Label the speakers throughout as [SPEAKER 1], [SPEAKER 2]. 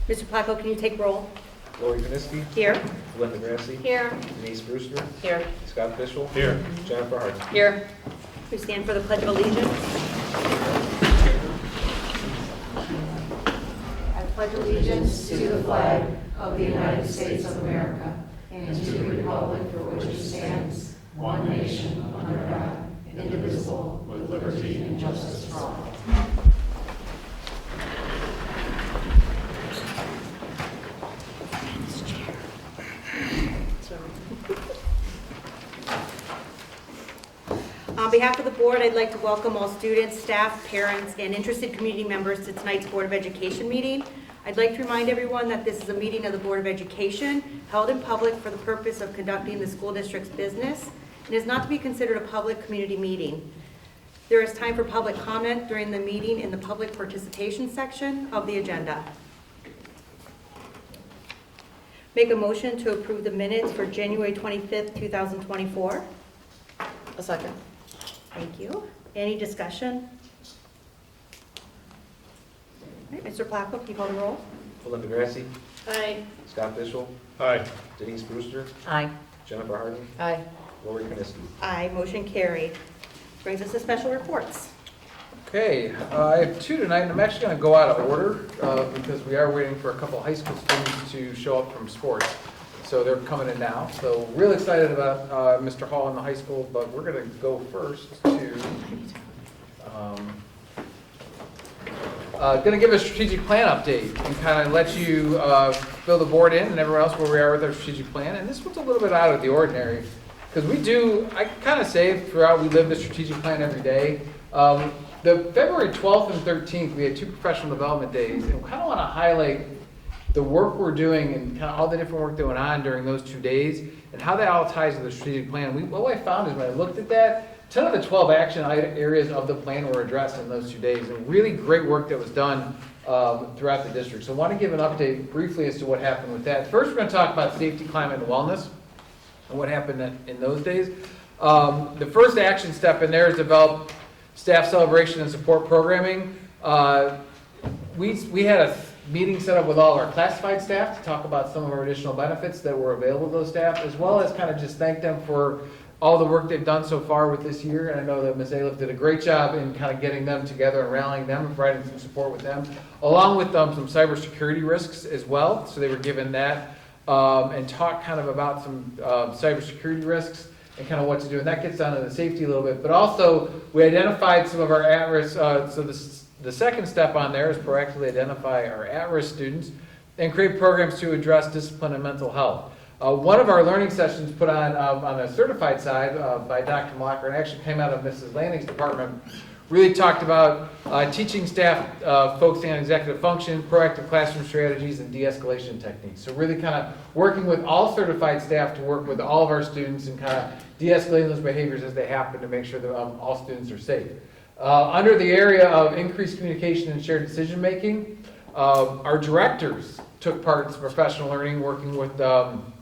[SPEAKER 1] Mr. Placco, can you take roll?
[SPEAKER 2] Lori Kniske,
[SPEAKER 1] Here.
[SPEAKER 2] Linda Grassi,
[SPEAKER 1] Here.
[SPEAKER 2] Denise Brewster,
[SPEAKER 1] Here.
[SPEAKER 2] Scott Fishel. Here. Jennifer Harding.
[SPEAKER 1] Here. We stand for the Pledge of Allegiance.
[SPEAKER 3] I pledge allegiance to the flag of the United States of America and to the republic for which it stands, one nation, under God, indivisible, with liberty and justice for all.
[SPEAKER 1] On behalf of the board, I'd like to welcome all students, staff, parents, and interested community members to tonight's Board of Education meeting. I'd like to remind everyone that this is a meeting of the Board of Education held in public for the purpose of conducting the school district's business and is not to be considered a public community meeting. There is time for public comment during the meeting in the public participation section of the agenda. Make a motion to approve the minutes for January 25th, 2024.
[SPEAKER 4] A second.
[SPEAKER 1] Thank you. Any discussion? All right, Mr. Placco, can you call the roll?
[SPEAKER 2] Linda Grassi,
[SPEAKER 4] Aye.
[SPEAKER 2] Scott Fishel,
[SPEAKER 5] Aye.
[SPEAKER 2] Denise Brewster,
[SPEAKER 4] Aye.
[SPEAKER 2] Jennifer Harding,
[SPEAKER 4] Aye.
[SPEAKER 2] Lori Kniske.
[SPEAKER 1] Aye, motion carried. Brings us to special reports.
[SPEAKER 5] Okay, I have two tonight, and I'm actually going to go out of order because we are waiting for a couple high school students to show up from sports. So they're coming in now. So real excited about Mr. Hall in the high school, but we're going to go first to, going to give a strategic plan update and kind of let you fill the board in and everyone else where we are with our strategic plan. And this one's a little bit out of the ordinary because we do, I kind of say throughout, we live the strategic plan every day. The February 12th and 13th, we had two professional development days, and we kind of want to highlight the work we're doing and kind of all the different work that went on during those 2 days and how that all ties to the strategic plan. What I found is when I looked at that, 10 of the 12 action areas of the plan were addressed in those 2 days, and really great work that was done throughout the district. So I want to give an update briefly as to what happened with that. First, we're going to talk about safety, climate, and wellness and what happened in those days. The first action step in there is develop staff celebration and support programming. We had a meeting set up with all of our classified staff to talk about some of our additional benefits that were available to those staff, as well as kind of just thank them for all the work they've done so far with this year. And I know that Ms. Aliff did a great job in kind of getting them together and rallying them and providing some support with them, along with some cybersecurity risks as well. So they were given that and talk kind of about some cybersecurity risks and kind of what to do. And that gets down to the safety a little bit. But also, we identified some of our at-risk, the second step on there is proactively identify our at-risk students and create programs to address discipline and mental health. One of our learning sessions put on the certified side by Dr. Malacher, and actually came out of Mrs. Lanning's department, really talked about teaching staff focusing on executive function, proactive classroom strategies, and de-escalation techniques. So really kind of working with all certified staff to work with all of our students and kind of de-escalating those behaviors as they happen to make sure that all students are safe. Under the area of increased communication and shared decision making, our directors took part in some professional learning, working with some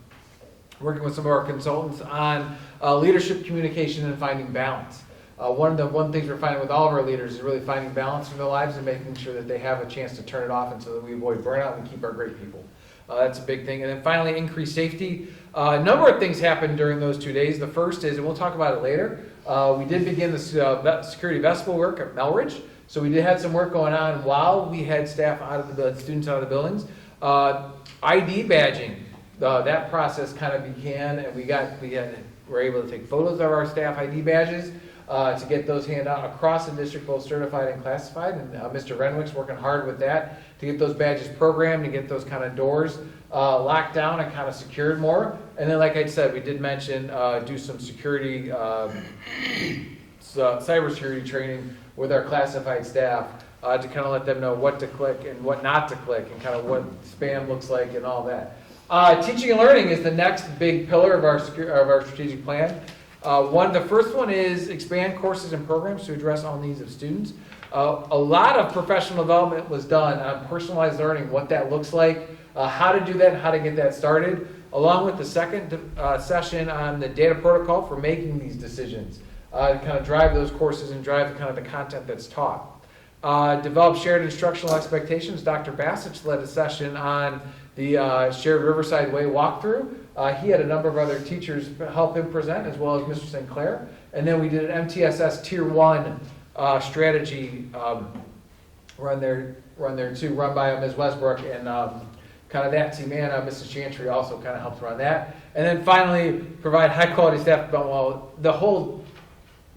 [SPEAKER 5] of our consultants on leadership communication and finding balance. One thing we're finding with all of our leaders is really finding balance in their lives and making sure that they have a chance to turn it off, and so that we avoid burnout and keep our great people. That's a big thing. And then finally, increased safety. A number of things happened during those 2 days. The first is, and we'll talk about it later, we did begin the security vestibule work at Melridge. So we did have some work going on while we had staff students out of the buildings. ID badging, that process kind of began, and we were able to take photos of our staff ID badges to get those handed out across the district, both certified and classified. And Mr. Renwick's working hard with that to get those badges programmed, to get those kind of doors locked down and kind of secured more. And then, like I said, we did mention do some security, cybersecurity training with our classified staff to kind of let them know what to click and what not to click, and kind of what spam looks like and all that. Teaching and learning is the next big pillar of our strategic plan. The first one is expand courses and programs to address all needs of students. A lot of professional development was done on personalized learning, what that looks like, how to do that, and how to get that started, along with the second session on the data protocol for making these decisions to kind of drive those courses and drive kind of the content that's taught. Develop shared instructional expectations. Dr. Bassich led a session on the shared Riverside Way walkthrough. He had a number of other teachers help him present, as well as Mr. St. Clair. And then we did an MTSS Tier 1 strategy run there too, run by Ms. Westbrook, and kind of that team, and Mrs. Chantry also kind of helped run that. And then finally, provide high quality staff development. Well,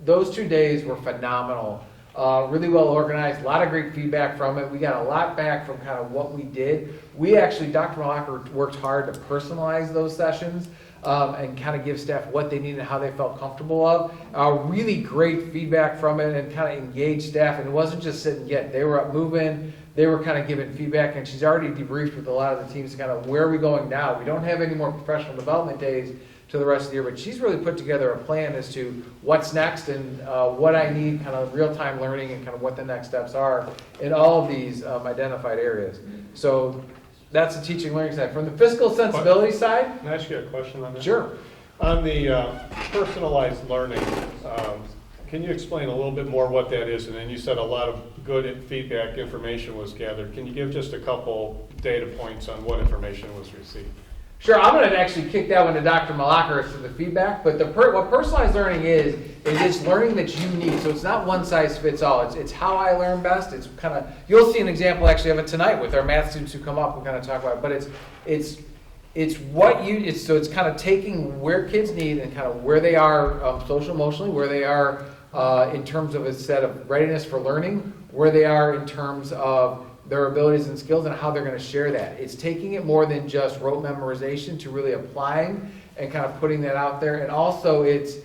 [SPEAKER 5] those 2 days were phenomenal. Really well organized, a lot of great feedback from it. We got a lot back from kind of what we did. We actually, Dr. Malacher worked hard to personalize those sessions and kind of give staff what they needed and how they felt comfortable of. Really great feedback from it and kind of engaged staff. And it wasn't just sit and get. They were up moving. They were kind of giving feedback, and she's already debriefed with a lot of the teams kind of where are we going now. We don't have any more professional development days to the rest of the year, but she's really put together a plan as to what's next and what I need, kind of real-time learning and kind of what the next steps are in all of these identified areas. So that's the teaching learning side. From the fiscal sensibility side.
[SPEAKER 6] Can I ask you a question on that?
[SPEAKER 5] Sure.
[SPEAKER 6] On the personalized learning, can you explain a little bit more what that is? And then you said a lot of good feedback information was gathered. Can you give just a couple data points on what information was received?
[SPEAKER 5] Sure, I'm going to actually kick that one to Dr. Malacher for the feedback, but what personalized learning is it's learning that's unique. So it's not one size fits all. It's how I learn best. It's kind of, you'll see an example actually of it tonight with our math students who come up. We're going to talk about it, but so it's kind of taking where kids need and kind of where they are social emotionally, where they are in terms of a set of readiness for learning, where they are in terms of their abilities and skills and how they're going to share that. It's taking it more than just rote memorization to really applying and kind of putting that out there. And also it's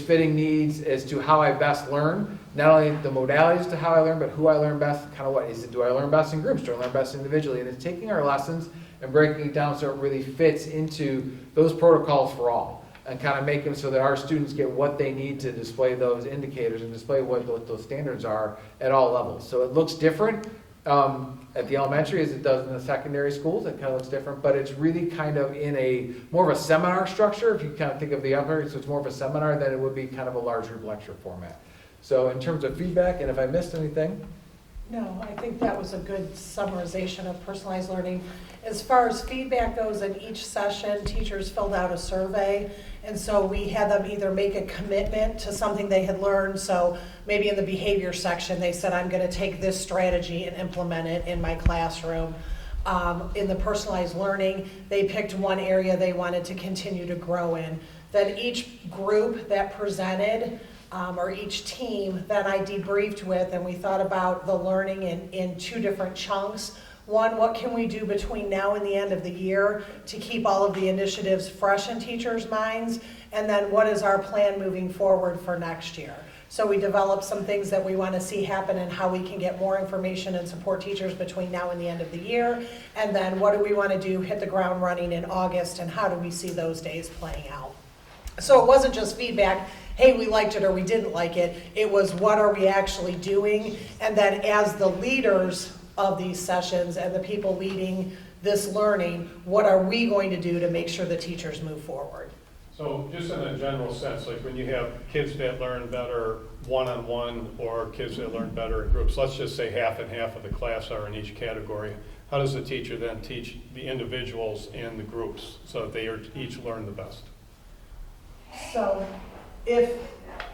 [SPEAKER 5] fitting needs as to how I best learn, not only the modalities to how I learn, but who I learn best, kind of what is it, do I learn best in groups, do I learn best individually? And it's taking our lessons and breaking it down so it really fits into those protocols for all, and kind of make them so that our students get what they need to display those indicators and display what those standards are at all levels. So it looks different at the elementary as it does in the secondary schools. It kind of looks different, but it's really kind of in a more of a seminar structure, if you kind of think of the upper, so it's more of a seminar than it would be kind of a large group lecture format. So in terms of feedback, and if I missed anything.
[SPEAKER 3] No, I think that was a good summarization of personalized learning. As far as feedback goes, in each session, teachers filled out a survey, and so we had them either make a commitment to something they had learned. So maybe in the behavior section, they said, I'm going to take this strategy and implement it in my classroom. In the personalized learning, they picked one area they wanted to continue to grow in. Then each group that presented, or each team that I debriefed with, and we thought about the learning in two different chunks. One, what can we do between now and the end of the year to keep all of the initiatives fresh in teachers' minds? And then what is our plan moving forward for next year? So we developed some things that we want to see happen and how we can get more information and support teachers between now and the end of the year. And then what do we want to do, hit the ground running in August, and how do we see those days playing out? So it wasn't just feedback, hey, we liked it or we didn't like it. It was what are we actually doing? And then as the leaders of these sessions and the people leading this learning, what are we going to do to make sure the teachers move forward?
[SPEAKER 6] So just in a general sense, like when you have kids that learn better one-on-one or kids that learn better in groups, let's just say half and half of the class are in each category. How does the teacher then teach the individuals in the groups so that they each learn the best?
[SPEAKER 3] So if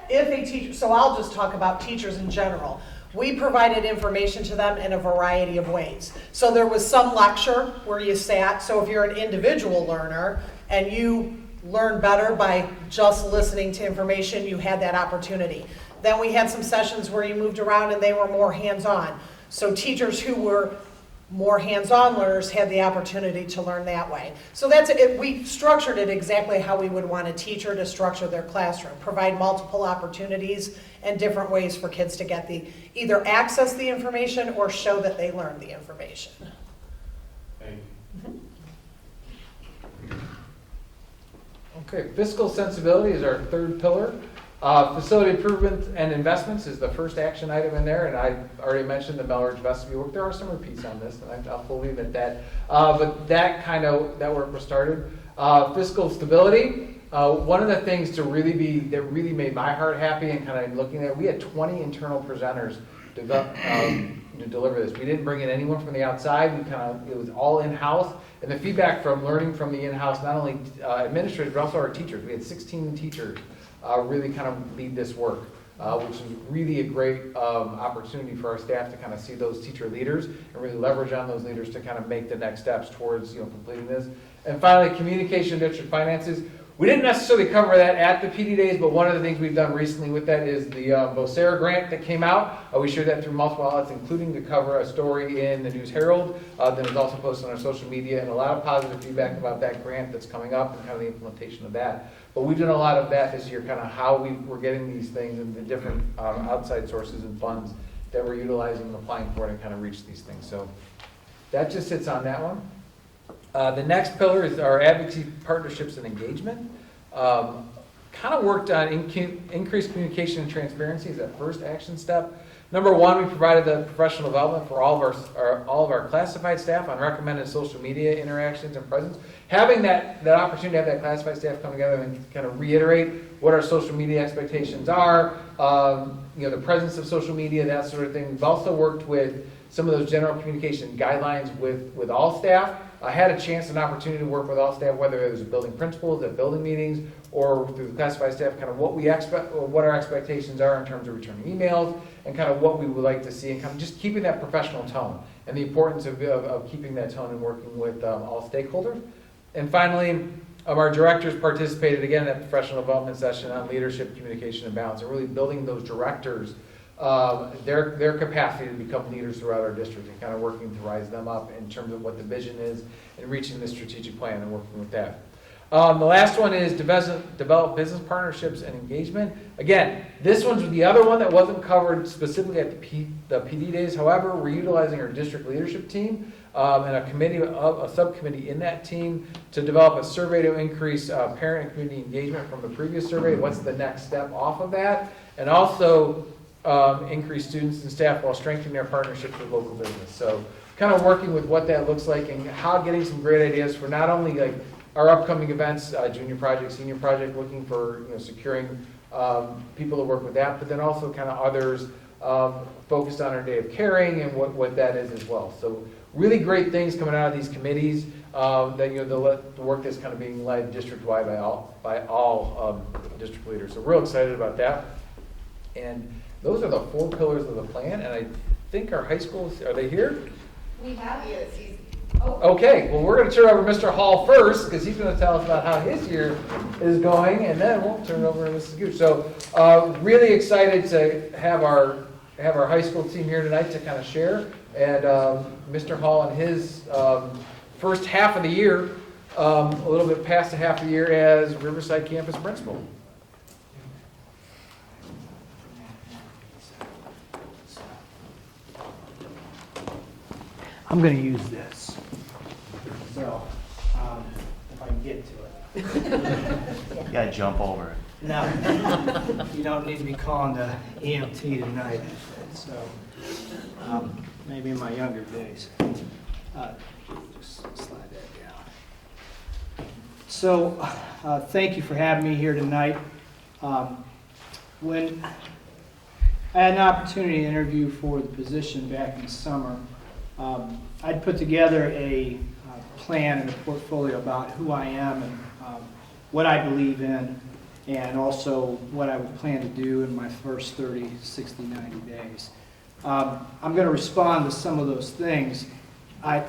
[SPEAKER 3] a teacher, so I'll just talk about teachers in general. We provided information to them in a variety of ways. So there was some lecture where you sat. So if you're an individual learner and you learn better by just listening to information, you had that opportunity. Then we had some sessions where you moved around and they were more hands-on. So teachers who were more hands-on learners had the opportunity to learn that way. So that's it. We structured it exactly how we would want a teacher to structure their classroom, provide multiple opportunities and different ways for kids to get either access the information or show that they learned the information.
[SPEAKER 6] Thank you.
[SPEAKER 5] Okay, fiscal sensibility is our third pillar. Facility improvement and investments is the first action item in there, and I already mentioned the Melridge vestibule work. There are some repeats on this, and I'll fully admit that. But that work was started. Fiscal stability. One of the things that really made my heart happy and kind of looking at, we had 20 internal presenters to deliver this. We didn't bring in anyone from the outside. It was all in-house. And the feedback from learning from the in-house, not only administrators, but also our teachers. We had 16 teachers really kind of lead this work, which is really a great opportunity for our staff to kind of see those teacher leaders and really leverage on those leaders to kind of make the next steps towards completing this. And finally, communication, district finances. We didn't necessarily cover that at the PD days, but one of the things we've done recently with that is the Vocera grant that came out. We shared that through multiple outlets, including to cover a story in the News Herald that was also posted on our social media, and a lot of positive feedback about that grant that's coming up and kind of the implementation of that. But we've done a lot of that this year, kind of how we're getting these things and the different outside sources and funds that we're utilizing and applying for to kind of reach these things. So that just sits on that one. The next pillar is our advocacy, partnerships, and engagement. Kind of worked on increased communication and transparency as that first action step. Number one, we provided the professional development for all of our classified staff on recommended social media interactions and presence. Having that opportunity to have that classified staff come together and kind of reiterate what our social media expectations are, the presence of social media, that sort of thing. We've also worked with some of those general communication guidelines with all staff. I had a chance and opportunity to work with all staff, whether it was building principals at building meetings or through the classified staff, kind of what we expect, or what our expectations are in terms of returning emails and kind of what we would like to see, and kind of just keeping that professional tone and the importance of keeping that tone and working with all stakeholders. And finally, our directors participated again in that professional development session on leadership, communication, and balance, and really building those directors their capacity to become leaders throughout our district and kind of working to rise them up in terms of what the vision is and reaching the strategic plan and working with that. The last one is develop business partnerships and engagement. Again, this one's the other one that wasn't covered specifically at the PD days. However, we're utilizing our district leadership team and a subcommittee in that team to develop a survey to increase parent and community engagement from the previous survey. What's the next step off of that? And also increase students and staff while strengthening their partnerships with local business. So kind of working with what that looks like and how getting some great ideas for not only like our upcoming events, junior project, senior project, looking for securing people to work with that, but then also kind of others focused on our day of caring and what that is as well. So really great things coming out of these committees. That the work that's kind of being led district-wide by all district leaders. So real excited about that. And those are the 4 pillars of the plan, and I think our high schools, are they here?
[SPEAKER 3] We have you.
[SPEAKER 5] Okay, well, we're going to turn over Mr. Hall first, because he's going to tell us about how his year is going, and then we'll turn it over to Mrs. Gooch. So really excited to have our high school team here tonight to kind of share, and Mr. Hall and his first half of the year, a little bit past the half of the year as Riverside Campus Principal.
[SPEAKER 7] I'm going to use this. So, if I can get to it.
[SPEAKER 8] You gotta jump over it.
[SPEAKER 7] No, you don't need to be calling the EMT tonight. So, maybe in my younger days. Just slide that down. So, thank you for having me here tonight. When I had an opportunity to interview for the position back in the summer, I'd put together a plan and a portfolio about who I am and what I believe in, and also what I would plan to do in my first 30, 60, 90 days. I'm going to respond to some of those things. I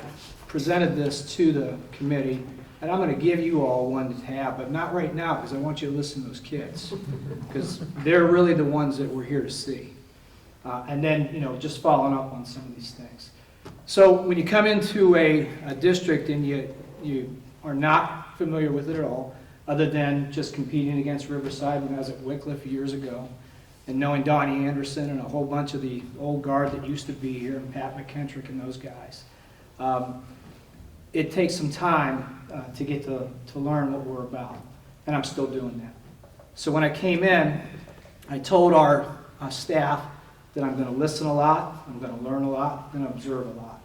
[SPEAKER 7] presented this to the committee, and I'm going to give you all one to have, but not right now, because I want you to listen to those kids, because they're really the ones that we're here to see. And then, just following up on some of these things. So when you come into a district and you are not familiar with it at all, other than just competing against Riverside when I was at Wycliffe years ago, and knowing Donnie Anderson and a whole bunch of the old guard that used to be here, and Pat McKentrick and those guys, it takes some time to get to learn what we're about, and I'm still doing that. So when I came in, I told our staff that I'm going to listen a lot, I'm going to learn a lot, and observe a lot.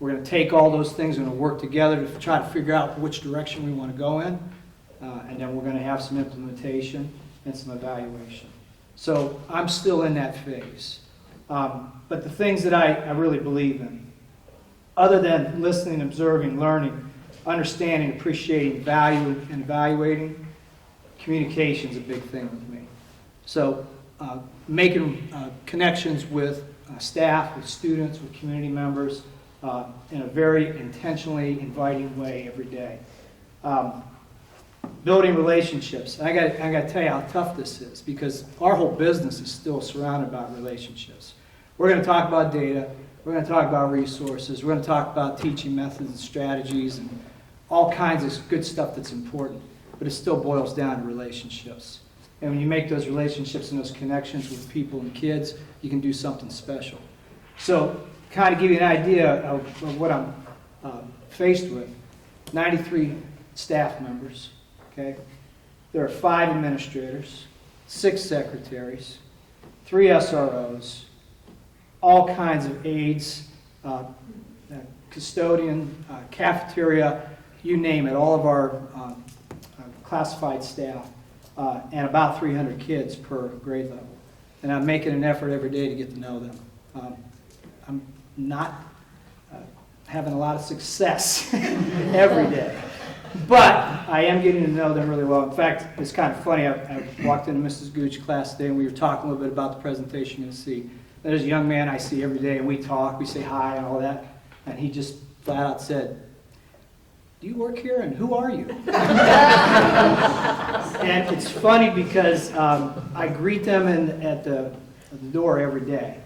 [SPEAKER 7] We're going to take all those things and work together to try to figure out which direction we want to go in, and then we're going to have some implementation and some evaluation. So I'm still in that phase. But the things that I really believe in, other than listening, observing, learning, understanding, appreciating, value, and evaluating, communication is a big thing with me. So making connections with staff, with students, with community members in a very intentionally inviting way every day. Building relationships. I got to tell you how tough this is, because our whole business is still surrounded by relationships. We're going to talk about data. We're going to talk about resources. We're going to talk about teaching methods and strategies and all kinds of good stuff that's important. But it still boils down to relationships. And when you make those relationships and those connections with people and kids, you can do something special. So, kind of give you an idea of what I'm faced with. 93 staff members, okay? There are 5 administrators, 6 secretaries, 3 SROs, all kinds of aides, custodian, cafeteria, you name it, all of our classified staff, and about 300 kids per grade level. And I'm making an effort every day to get to know them. I'm not having a lot of success every day, but I am getting to know them really well. In fact, it's kind of funny. I walked into Mrs. Gooch's class today, and we were talking a little bit about the presentation you're going to see. There's a young man I see every day, and we talk, we say hi and all that, and he just flat out said, "Do you work here, and who are you?" And it's funny because I greet them at the door every day.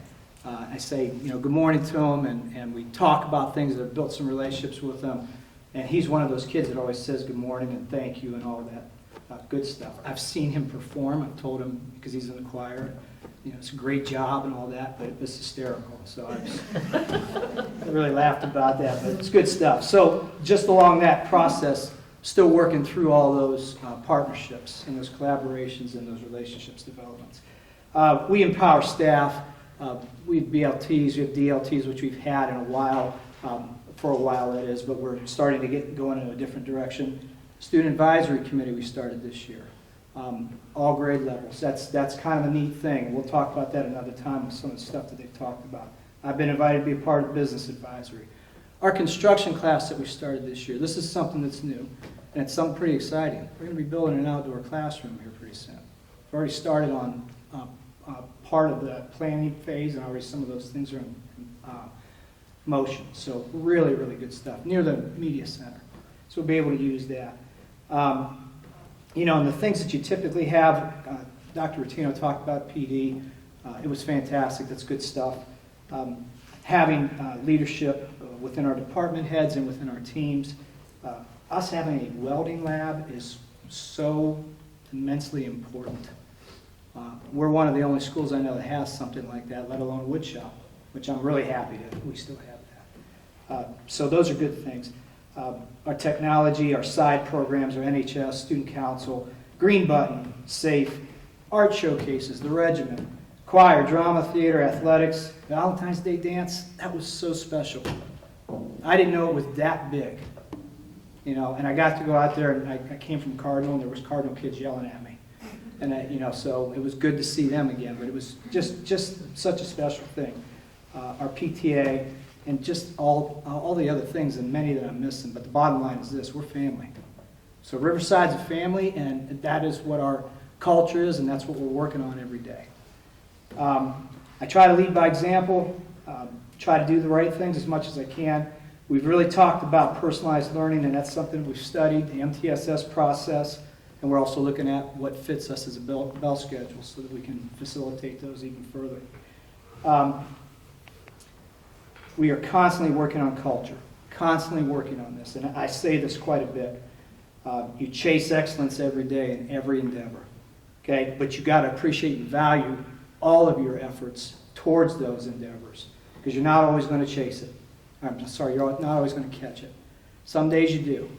[SPEAKER 7] I say, good morning to them, and we talk about things that have built some relationships with them. And he's one of those kids that always says good morning and thank you and all that good stuff. I've seen him perform. I've told him, because he's in the choir, it's a great job and all that, but it was hysterical. So I really laughed about that, but it's good stuff. So just along that process, still working through all those partnerships and those collaborations and those relationships developments. We empower staff. We have BLTs, we have DLTs, which we've had in a while, for a while that is, but we're starting to get going in a different direction. Student Advisory Committee we started this year. All grade levels. That's kind of a neat thing. We'll talk about that another time with some of the stuff that they've talked about. I've been invited to be a part of Business Advisory. Our construction class that we started this year, this is something that's new, and it's something pretty exciting. We're going to be building an outdoor classroom here pretty soon. We've already started on part of the planning phase, and already some of those things are in motion. So really, really good stuff, near the media center. So we'll be able to use that. And the things that you typically have, Dr. Rattino talked about PD. It was fantastic. That's good stuff. Having leadership within our department heads and within our teams. Us having a welding lab is so immensely important. We're one of the only schools I know that has something like that, let alone a wood shop, which I'm really happy that we still have that. So those are good things. Our technology, our side programs, our NHS, Student Council, Green Button, SAFE, art showcases, the regiment, choir, drama, theater, athletics, Valentine's Day dance, that was so special. I didn't know it was that big. And I got to go out there, and I came from Cardinal, and there was Cardinal kids yelling at me. And so it was good to see them again, but it was just such a special thing. Our PTA, and just all the other things, and many that I'm missing. But the bottom line is this: we're family. So Riverside's a family, and that is what our culture is, and that's what we're working on every day. I try to lead by example, try to do the right things as much as I can. We've really talked about personalized learning, and that's something we've studied, the MTSS process, and we're also looking at what fits us as a bell schedule so that we can facilitate those even further. We are constantly working on culture, constantly working on this, and I say this quite a bit. You chase excellence every day in every endeavor, okay? But you got to appreciate and value all of your efforts towards those endeavors, because you're not always going to chase it. I'm sorry, you're not always going to catch it. Some days you do,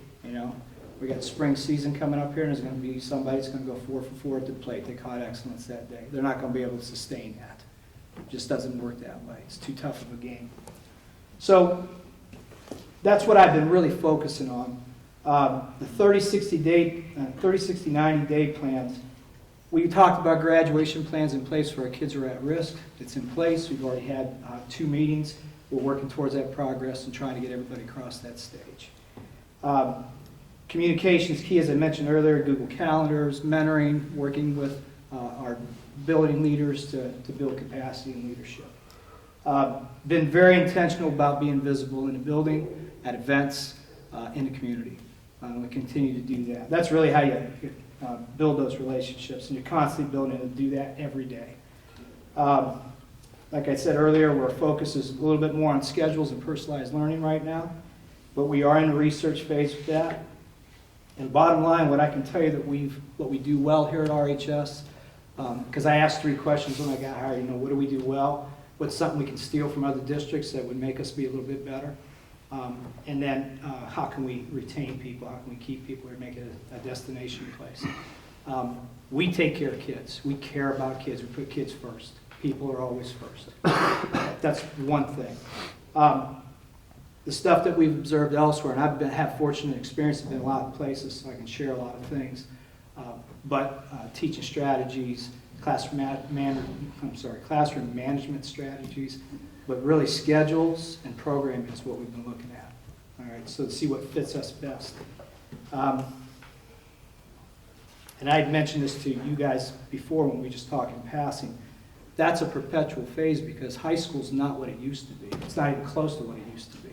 [SPEAKER 7] We got spring season coming up here, and there's going to be somebody that's going to go 4 for 4 at the plate. They caught excellence that day. They're not going to be able to sustain that. It just doesn't work that way. It's too tough of a game. So that's what I've been really focusing on. The 30, 60, 90-day plans, We talked about graduation plans in place for our kids who are at risk. It's in place. We've already had 2 meetings. We're working towards that progress and trying to get everybody across that stage. Communication is key, as I mentioned earlier, Google Calendars, mentoring, working with our building leaders to build capacity and leadership. Been very intentional about being visible in the building, at events, in the community. We continue to do that. That's really how you build those relationships, and you're constantly building to do that every day. Like I said earlier, our focus is a little bit more on schedules and personalized learning right now, but we are in the research phase with that. And bottom line, what I can tell you that what we do well here at RHS, because I asked 3 questions when I got hired. What do we do well? What's something we can steal from other districts that would make us be a little bit better? And then how can we retain people? How can we keep people or make it a destination place? We take care of kids. We care about kids. We put kids first. People are always first. That's one thing. The stuff that we've observed elsewhere, and I've had fortunate experience in a lot of places, so I can share a lot of things. But teaching strategies, classroom management strategies, but really schedules and programming is what we've been looking at. All right, so to see what fits us best. And I had mentioned this to you guys before when we just talked in passing. That's a perpetual phase because high school's not what it used to be. It's not even close to what it used to be.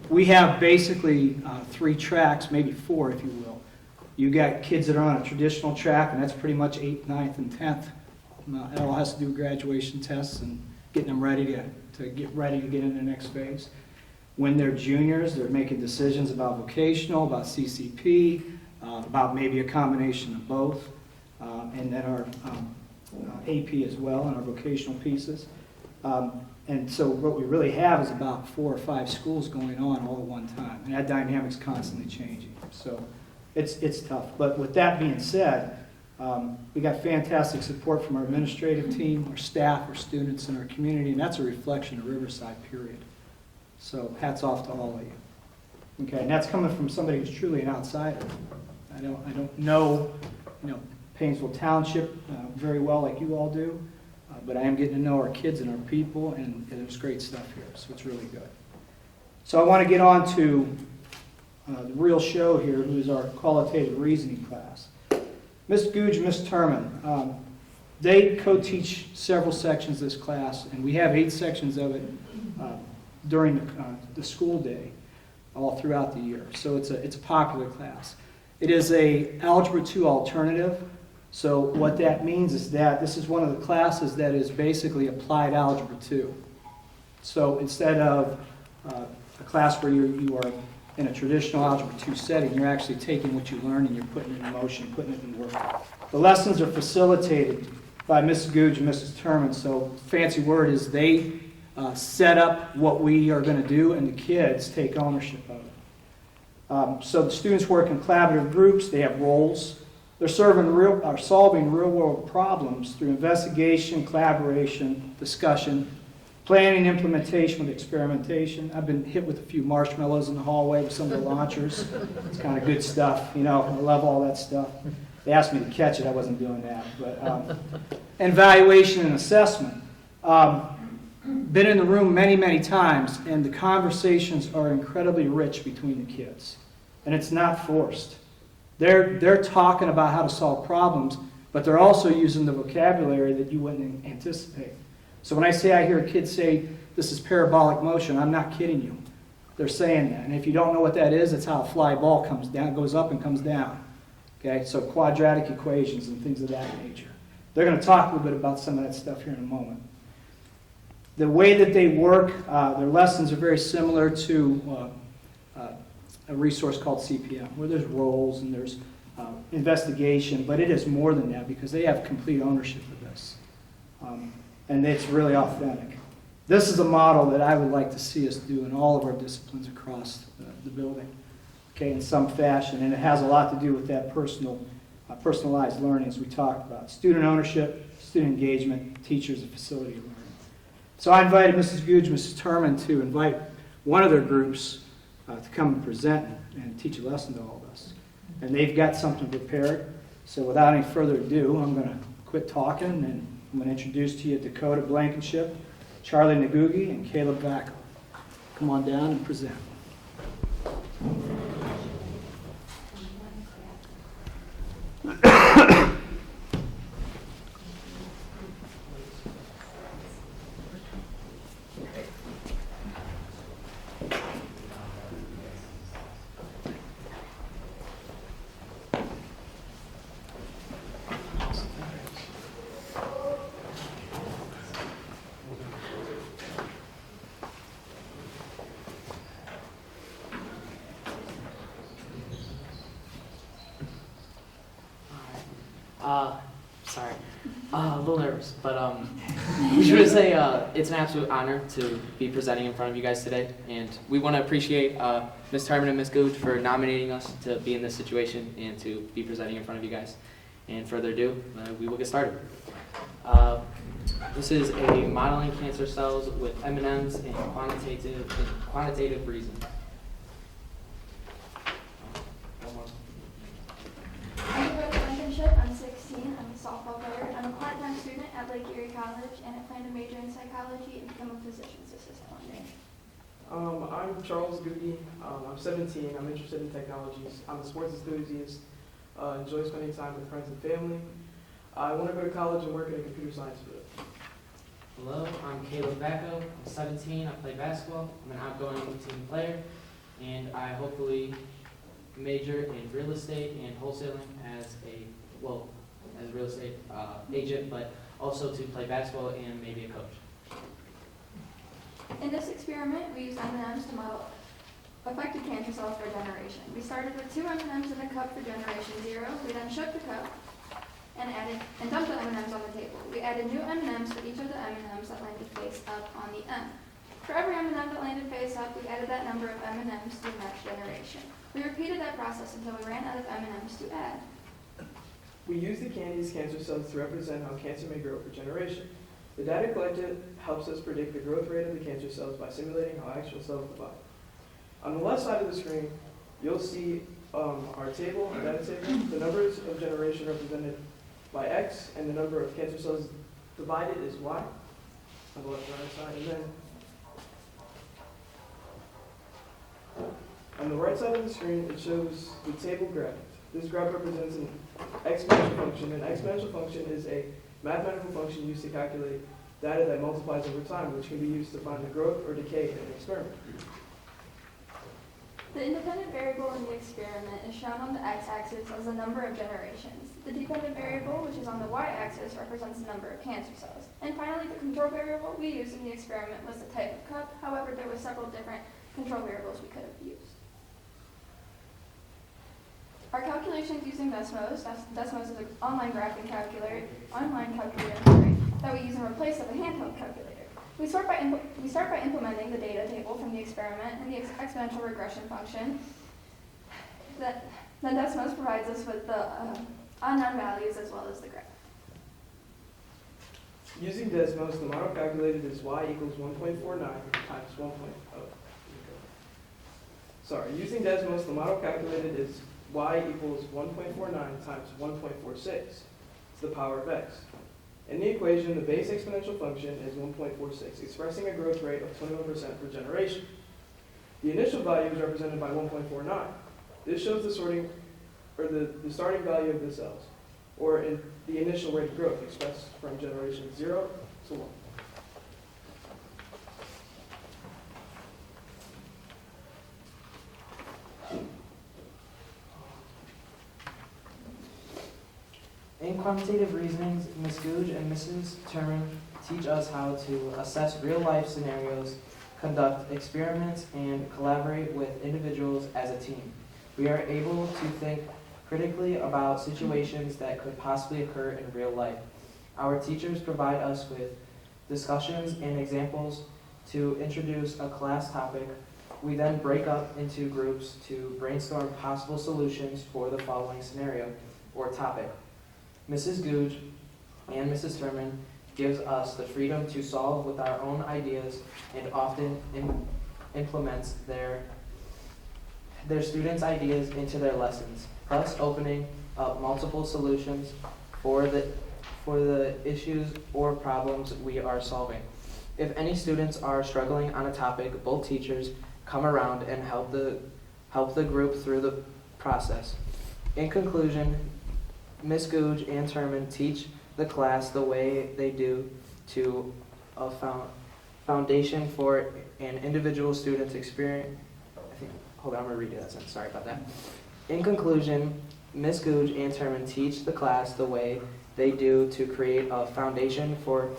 [SPEAKER 7] We have basically 3 tracks, maybe 4 if you will. You got kids that are on a traditional track, and that's pretty much 8th, 9th, and 10th. It all has to do with graduation tests and getting them ready to get into the next phase. When they're juniors, they're making decisions about vocational, about CCP, about maybe a combination of both, and then our AP as well, and our vocational pieces. And so what we really have is about 4 or 5 schools going on all at one time, and that dynamic's constantly changing. So it's tough. But with that being said, we got fantastic support from our administrative team, our staff, our students, and our community, and that's a reflection of Riverside, period. So hats off to all of you. Okay, and that's coming from somebody who's truly an outsider. I don't know, Painesville Township very well like you all do, but I am getting to know our kids and our people, and there's great stuff here, so it's really good. So I want to get on to the real show here, who is our qualitative reasoning class. Ms. Googe and Ms. Turman, they co-teach several sections of this class, and we have 8 sections of it during the school day, all throughout the year. So it's a popular class. It is a Algebra 2 alternative. So what that means is that this is one of the classes that is basically applied Algebra 2. So instead of a class where you are in a traditional Algebra 2 setting, you're actually taking what you learned and you're putting it in motion, putting it in work. The lessons are facilitated by Mrs. Googe and Mrs. Turman. So fancy word is they set up what we are going to do, and the kids take ownership of it. So the students work in collaborative groups. They have roles. They're solving real-world problems through investigation, collaboration, discussion, planning, implementation with experimentation. I've been hit with a few marshmallows in the hallway with some of the launchers. It's kind of good stuff, I love all that stuff. They asked me to catch it, I wasn't doing that. But and evaluation and assessment. Been in the room many, many times, and the conversations are incredibly rich between the kids. And it's not forced. They're talking about how to solve problems, but they're also using the vocabulary that you wouldn't anticipate. So when I hear a kid say, this is parabolic motion, I'm not kidding you. They're saying that. And if you don't know what that is, it's how a fly ball comes down, goes up and comes down. Okay, so quadratic equations and things of that nature. They're going to talk a little bit about some of that stuff here in a moment. The way that they work, their lessons are very similar to a resource called CPM, where there's roles and there's investigation, but it is more than that because they have complete ownership of this. And it's really authentic. This is a model that I would like to see us do in all of our disciplines across the building, okay, in some fashion, and it has a lot to do with that personalized learning as we talked about. Student ownership, student engagement, teachers, and facility learning. So I invited Mrs. Googe and Mrs. Turman to invite one of their groups to come and present and teach a lesson to all of us. And they've got something prepared. So without any further ado, I'm going to quit talking and I'm going to introduce to you Dakota Blankenship, Charlie Nagugi, and Caleb Vacco. Come on down and present.
[SPEAKER 8] Sorry. A little nervous, but we should just say it's an absolute honor to be presenting in front of you guys today, and we want to appreciate Ms. Tarman and Ms. Gooch for nominating us to be in this situation and to be presenting in front of you guys. And further ado, we will get started. This is a modeling cancer cells with M&Ms and quantitative reasons.
[SPEAKER 9] I'm Dakota Blankenship. I'm 16. I'm a softball player. I'm a part-time student at Lake Erie College, and I plan to major in psychology and become a physician's assistant one day.
[SPEAKER 10] I'm Charles Goody. I'm 17. I'm interested in technologies. I'm a sports enthusiast. Enjoy spending time with friends and family. I want to go to college and work in a computer science field.
[SPEAKER 8] Hello, I'm Caleb Vacco. I'm 17. I play basketball. I'm an outgoing team player, and I hopefully major in real estate and wholesaling as a real estate agent, but also to play basketball and maybe a coach.
[SPEAKER 9] In this experiment, we used M&Ms to model affected cancer cells for generation. We started with 2 M&Ms in a cup for generation 0. We then shook the cup and dumped the M&Ms on the table. We added new M&Ms for each of the M&Ms that landed face up on the M. For every M&M that landed face up, we added that number of M&Ms to the next generation. We repeated that process until we ran out of M&Ms to add.
[SPEAKER 10] We use the candies cancer cells to represent how cancer may grow per generation. The data collected helps us predict the growth rate of the cancer cells by simulating how actual cells divide. On the left side of the screen, you'll see our table, our data table. The numbers of generation represented by X, and the number of cancer cells divided is Y on the left and right side. And then on the right side of the screen, it shows the table graph. This graph represents an exponential function. An exponential function is a mathematical function used to calculate data that multiplies over time, which can be used to find the growth or decay in an experiment.
[SPEAKER 9] The independent variable in the experiment is shown on the x-axis as the number of generations. The dependent variable, which is on the y-axis, represents the number of cancer cells. And finally, the control variable we used in the experiment was the type of cup. However, there were several different control variables we could have used. Our calculations using Desmos. Desmos is an online graphing calculator, that we use in place of a handheld calculator. We start by implementing the data table from the experiment and the exponential regression function. Then Desmos provides us with the unknown values as well as the graph.
[SPEAKER 10] Using Desmos, the model calculated is y equals 1.49 times 1. Using Desmos, the model calculated is y equals 1.49 times 1.46 to the power of x. In the equation, the base exponential function is 1.46, expressing a growth rate of 21% per generation. The initial value is represented by 1.49. This shows the starting value of the cells, or in the initial rate of growth expressed from generation 0 to 1.
[SPEAKER 8] In quantitative reasonings, Ms. Googe and Mrs. Turman teach us how to assess real-life scenarios, conduct experiments, and collaborate with individuals as a team. We are able to think critically about situations that could possibly occur in real life. Our teachers provide us with discussions and examples to introduce a class topic. We then break up into groups to brainstorm possible solutions for the following scenario or topic. Mrs. Googe and Mrs. Turman gives us the freedom to solve with our own ideas and often implements their their students' ideas into their lessons, thus opening up multiple solutions for the issues or problems we are solving. If any students are struggling on a topic, both teachers come around and help the group through the process. In conclusion, Ms. Googe and Turman teach the class the way they do to a foundation for an individual student's experience. Hold on, I'm going to redo that sentence. Sorry about that. In conclusion, Ms. Googe and Turman teach the class the way they do to create a foundation for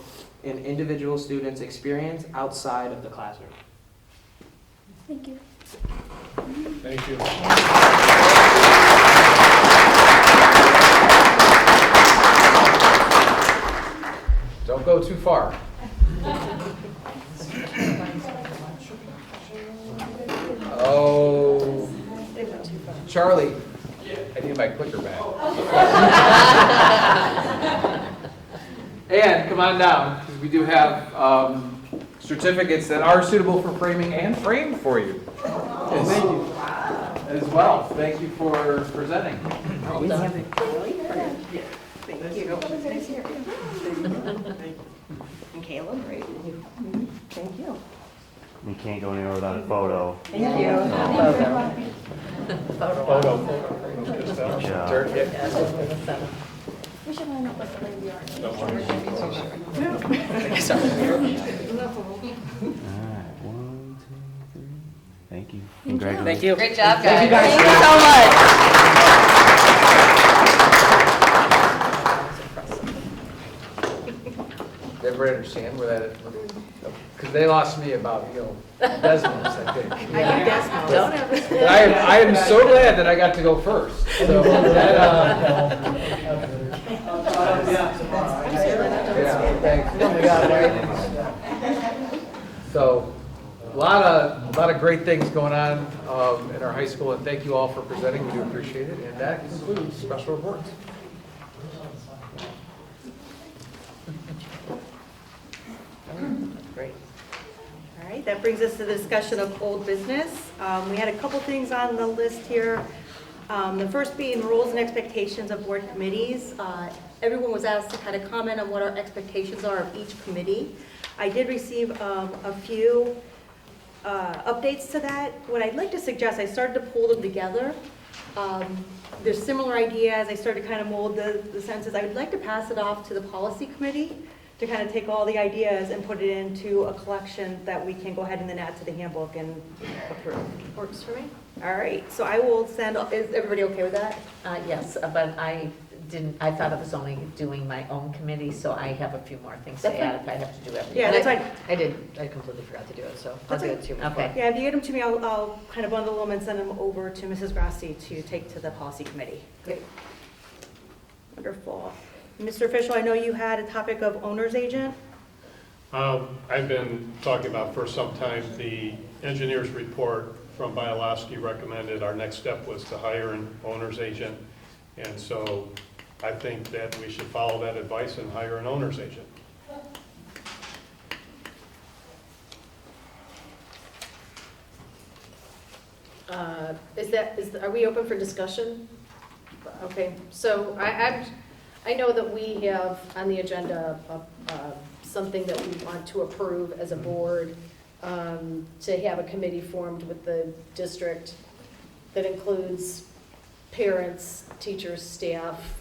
[SPEAKER 8] an individual student's experience outside of the classroom.
[SPEAKER 9] Thank you.
[SPEAKER 6] Thank you.
[SPEAKER 5] Don't go too far. Oh, Charlie, I need my clicker back. And come on down, because we do have certificates that are suitable for framing and framed for you. Thank you. As well. Thank you for presenting.
[SPEAKER 1] Thank you. And Caleb, right? Thank you.
[SPEAKER 11] You can't go anywhere without a photo.
[SPEAKER 1] Thank you.
[SPEAKER 6] Photo.
[SPEAKER 11] Good job.
[SPEAKER 9] We should line up with the lady art.
[SPEAKER 6] Don't worry.
[SPEAKER 11] All right, 1, 2, 3. Thank you. Congratulations.
[SPEAKER 4] Thank you.
[SPEAKER 3] Great job, guys.
[SPEAKER 4] Thank you so much.
[SPEAKER 5] Did everybody understand where that is? Because they lost me about, Desmos, I think.
[SPEAKER 1] I do Desmos.
[SPEAKER 4] Don't ever.
[SPEAKER 5] But I am so glad that I got to go first. So that, yeah, thanks.
[SPEAKER 4] Oh my God, right?
[SPEAKER 5] So, a lot of great things going on in our high school, and thank you all for presenting. We do appreciate it. And that concludes special reports.
[SPEAKER 4] Great.
[SPEAKER 1] All right, that brings us to the discussion of old business. We had a couple things on the list here. The first being rules and expectations of board committees. Everyone was asked to kind of comment on what our expectations are of each committee. I did receive a few updates to that. What I'd like to suggest, I started to pull them together. There's similar ideas. I started to kind of mold the sentences. I would like to pass it off to the policy committee to kind of take all the ideas and put it into a collection that we can go ahead and then add to the handbook and approve.
[SPEAKER 4] Works for me?
[SPEAKER 1] All right, so I will send, is everybody okay with that?
[SPEAKER 3] Yes, but I thought I was only doing my own committee, so I have a few more things to
[SPEAKER 1] That's
[SPEAKER 3] add if I have to do everything.
[SPEAKER 1] Yeah, that's fine.
[SPEAKER 4] I completely forgot to do it, so I'll
[SPEAKER 1] That's
[SPEAKER 4] do it too.
[SPEAKER 3] Okay.
[SPEAKER 1] Yeah, if you get them to me, I'll kind of bundle them and send them over to Mrs. Grassi to take to the policy committee.
[SPEAKER 4] Great.
[SPEAKER 1] Wonderful. Mr. Official, I know you had a topic of owner's agent.
[SPEAKER 6] I've been talking about for some time, the engineer's report from Bialowski recommended our next step was to hire an owner's agent. And so I think that we should follow that advice and hire an owner's agent.
[SPEAKER 4] Are we open for discussion? Okay, so I know that we have on the agenda something that we want to approve as a board, to have a committee formed with the district that includes parents, teachers, staff,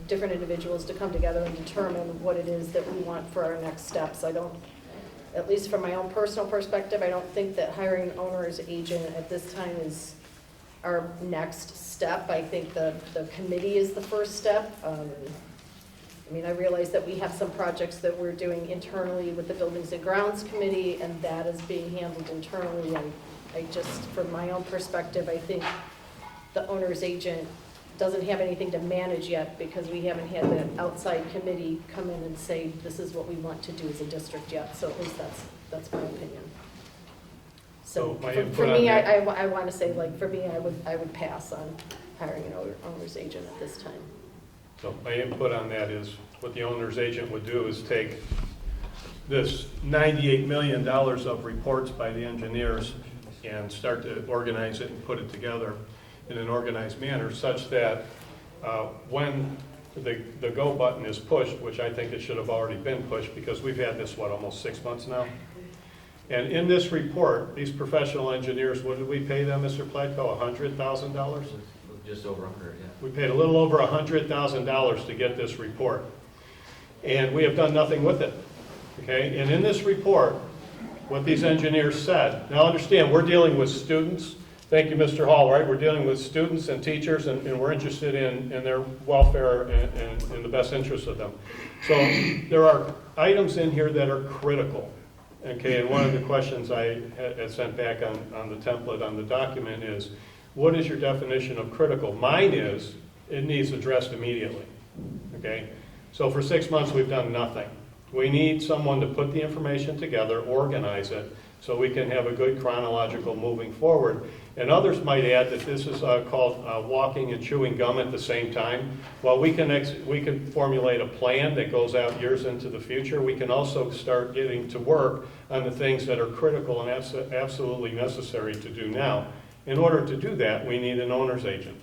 [SPEAKER 4] different individuals to come together and determine what it is that we want for our next steps. At least from my own personal perspective, I don't think that hiring an owner's agent at this time is our next step. I think the committee is the first step. I realize that we have some projects that we're doing internally with the Buildings and Grounds Committee, and that is being handled internally. I just, from my own perspective, I think the owner's agent doesn't have anything to manage yet because we haven't had the outside committee come in and say, this is what we want to do as a district yet. So at least that's my opinion. So
[SPEAKER 6] my
[SPEAKER 4] for
[SPEAKER 6] input
[SPEAKER 4] me,
[SPEAKER 6] on that-
[SPEAKER 4] I want to say, for me, I would pass on hiring an owner's agent at this time.
[SPEAKER 6] So my input on that is what the owner's agent would do is take this $98 million of reports by the engineers and start to organize it and put it together in an organized manner such that when the go button is pushed, which I think it should have already been pushed because we've had this, what, almost 6 months now? And in this report, these professional engineers, what did we pay them, Mr. Platko, $100,000?
[SPEAKER 2] Just over 100, yeah.
[SPEAKER 6] We paid a little over $100,000 to get this report. And we have done nothing with it, okay? And in this report, what these engineers said, now understand, we're dealing with students. Thank you, Mr. Hall, right? We're dealing with students and teachers, and we're interested in their welfare and in the best interest of them. So there are items in here that are critical, okay? And one of the questions I had sent back on the template on the document is, what is your definition of critical? Mine is, it needs addressed immediately, okay? So for 6 months, we've done nothing. We need someone to put the information together, organize it, so we can have a good chronological moving forward. And others might add that this is called walking and chewing gum at the same time. While we can formulate a plan that goes out years into the future, we can also start getting to work on the things that are critical and absolutely necessary to do now. In order to do that, we need an owner's agent.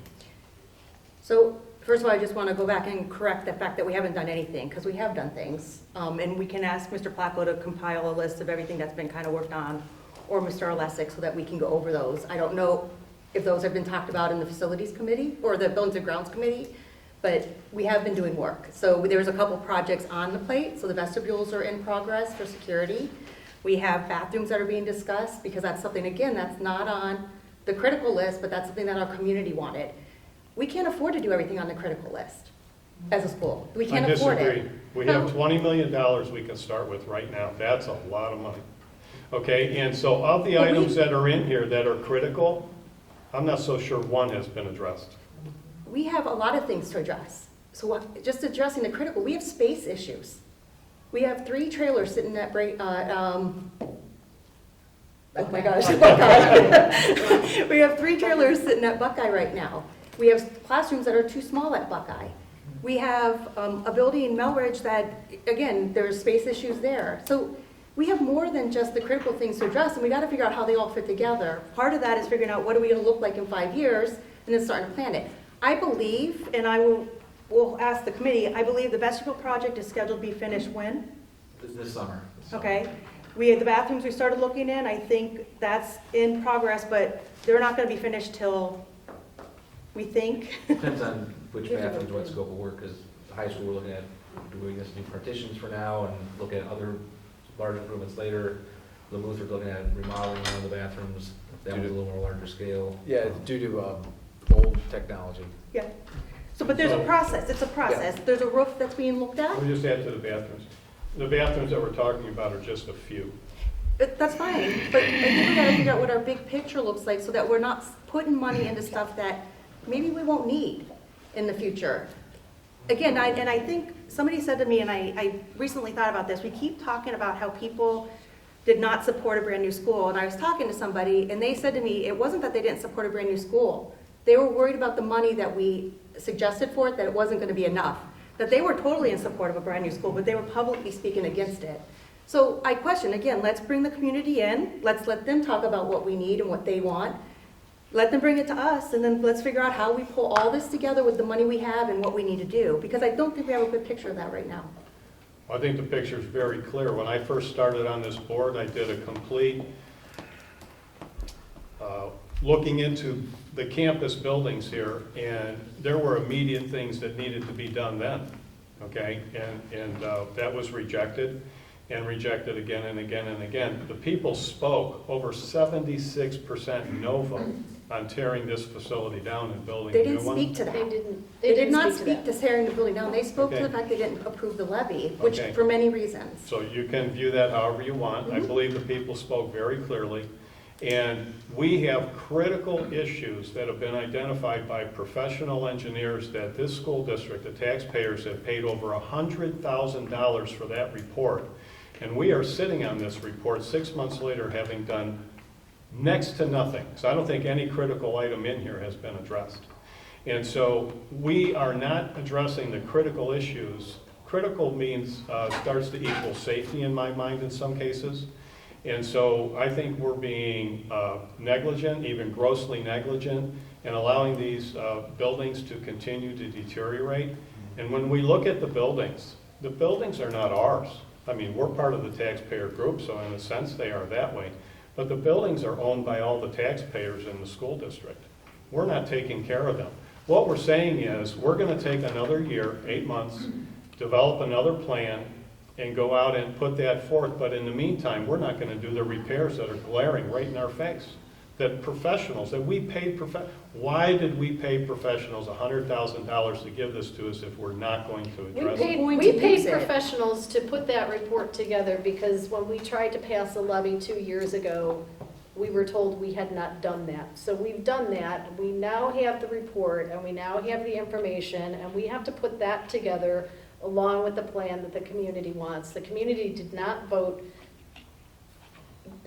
[SPEAKER 1] So, first of all, I just want to go back and correct the fact that we haven't done anything, because we have done things. And we can ask Mr. Placco to compile a list of everything that's been kind of worked on, or Mr. Olesic, so that we can go over those. I don't know if those have been talked about in the Facilities Committee, or the Buildings and Grounds Committee, but we have been doing work. So there's a couple projects on the plate, so the vestibules are in progress for security. We have bathrooms that are being discussed, because that's something, again, that's not on the critical list, but that's something that our community wanted. We can't afford to do everything on the critical list as a school. We can't afford it.
[SPEAKER 6] I disagree. We have $20 million we can start with right now. That's a lot of money. Okay, and so of the items that are in here that are critical, I'm not so sure one has been addressed.
[SPEAKER 1] We have a lot of things to address. So just addressing the critical, we have space issues. We have 3 trailers sitting at oh my gosh, Buckeye. We have 3 trailers sitting at Buckeye right now. We have classrooms that are too small at Buckeye. We have a building in Melridge that, again, there's space issues there. So we have more than just the critical things to address, and we got to figure out how they all fit together. Part of that is figuring out what are we going to look like in 5 years, and then starting to plan it. I believe, and I will ask the committee, I believe the vestibule project is scheduled to be finished when?
[SPEAKER 2] This summer.
[SPEAKER 1] Okay. We had the bathrooms we started looking in. I think that's in progress, but they're not going to be finished till we think.
[SPEAKER 2] Depends on which bathrooms, what scope of work, because the high school, we're looking at doing this new partitions for now and look at other large improvements later. The Luther's looking at remodeling one of the bathrooms. That was a little more larger scale.
[SPEAKER 5] Yeah, it's due to old technology.
[SPEAKER 1] Yeah. So, but there's a process. It's a process. There's a roof that's being looked at.
[SPEAKER 6] Let me just add to the bathrooms. The bathrooms that we're talking about are just a few.
[SPEAKER 1] That's fine, but I think we got to figure out what our big picture looks like so that we're not putting money into stuff that maybe we won't need in the future. Again, I think somebody said to me, and I recently thought about this, we keep talking about how people did not support a brand new school, and I was talking to somebody, and they said to me, it wasn't that they didn't support a brand new school. They were worried about the money that we suggested for it, that it wasn't going to be enough. That they were totally in support of a brand new school, but they were publicly speaking against it. So I question, again, let's bring the community in, let's let them talk about what we need and what they want. Let them bring it to us, and then let's figure out how we pull all this together with the money we have and what we need to do, because I don't think we have a good picture of that right now.
[SPEAKER 6] I think the picture is very clear. When I first started on this board, I did a complete looking into the campus buildings here, and there were immediate things that needed to be done then, okay? And that was rejected, and rejected again and again and again. The people spoke, over 76% no vote on tearing this facility down and building
[SPEAKER 1] They
[SPEAKER 6] a new
[SPEAKER 1] didn't
[SPEAKER 6] one.
[SPEAKER 1] speak to that.
[SPEAKER 4] They
[SPEAKER 1] did not
[SPEAKER 4] speak
[SPEAKER 1] speak to tearing the building down. They spoke to
[SPEAKER 6] Okay.
[SPEAKER 1] the fact they didn't approve the levy, which
[SPEAKER 6] Okay.
[SPEAKER 1] for many reasons.
[SPEAKER 6] So you can view that however you want. I believe the people spoke very clearly. And we have critical issues that have been identified by professional engineers that this school district, the taxpayers, have paid over $100,000 for that report. And we are sitting on this report 6 months later having done next to nothing. So I don't think any critical item in here has been addressed. And so we are not addressing the critical issues. Critical means starts to equal safety in my mind in some cases. And so I think we're being negligent, even grossly negligent, in allowing these buildings to continue to deteriorate. And when we look at the buildings are not ours. I mean, we're part of the taxpayer group, so in a sense they are that way. But the buildings are owned by all the taxpayers in the school district. We're not taking care of them. What we're saying is, we're gonna take another year, 8 months, develop another plan, and go out and put that forth. But in the meantime, we're not gonna do the repairs that are glaring right in our face. That professionals, that we paid why did we pay professionals $100,000 to give this to us if we're not going to address it?
[SPEAKER 4] We paid professionals to put that report together because when we tried to pass a levy 2 years ago, we were told we had not done that. So we've done that. We now have the report and we now have the information and we have to put that together along with the plan that the community wants. The community did not vote.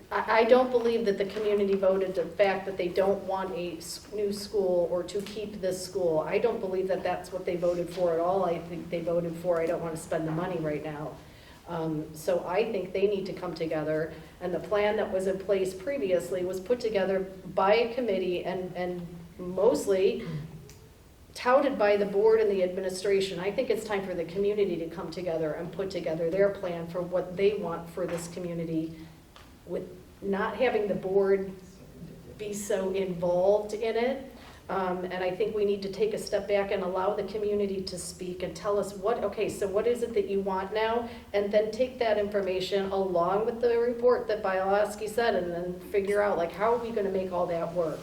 [SPEAKER 4] I don't believe that the community voted the fact that they don't want a new school or to keep this school. I don't believe that that's what they voted for at all. I think they voted for, I don't want to spend the money right now. So I think they need to come together, and the plan that was in place previously was put together by a committee and mostly touted by the board and the administration. I think it's time for the community to come together and put together their plan for what they want for this community, with not having the board be so involved in it. And I think we need to take a step back and allow the community to speak and tell us okay, so what is it that you want now? And then take that information along with the report that Bialowski said and then figure out, like, how are we gonna make all that work?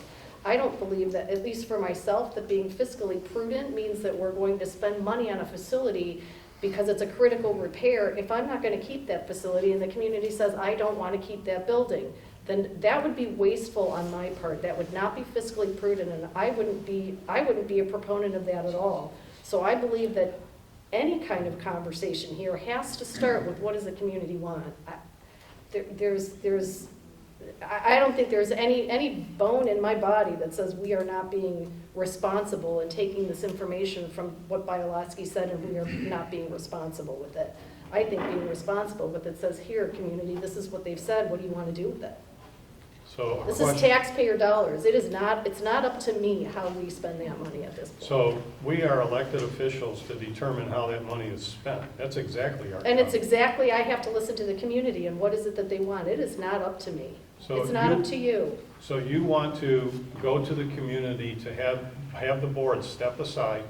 [SPEAKER 4] I don't believe that, at least for myself, that being fiscally prudent means that we're going to spend money on a facility because it's a critical repair. If I'm not going to keep that facility and the community says, I don't want to keep that building, then that would be wasteful on my part. That would not be fiscally prudent, and I wouldn't be a proponent of that at all. So I believe that any kind of conversation here has to start with, what does the community want? I don't think there's any bone in my body that says we are not being responsible and taking this information from what Bialowski said and we are not being responsible with it. I think being responsible with it says, here, community, this is what they've said, what do you want to do with it?
[SPEAKER 6] So
[SPEAKER 4] This is taxpayer dollars. It's not up to me how we spend that money at this point.
[SPEAKER 6] So we are elected officials to determine how that money is spent. That's exactly our job.
[SPEAKER 4] And it's exactly, I have to listen to the community and what is it that they want. It is not up to me.
[SPEAKER 6] So
[SPEAKER 4] It's not up to you.
[SPEAKER 6] So you want to go to the community to have the board step aside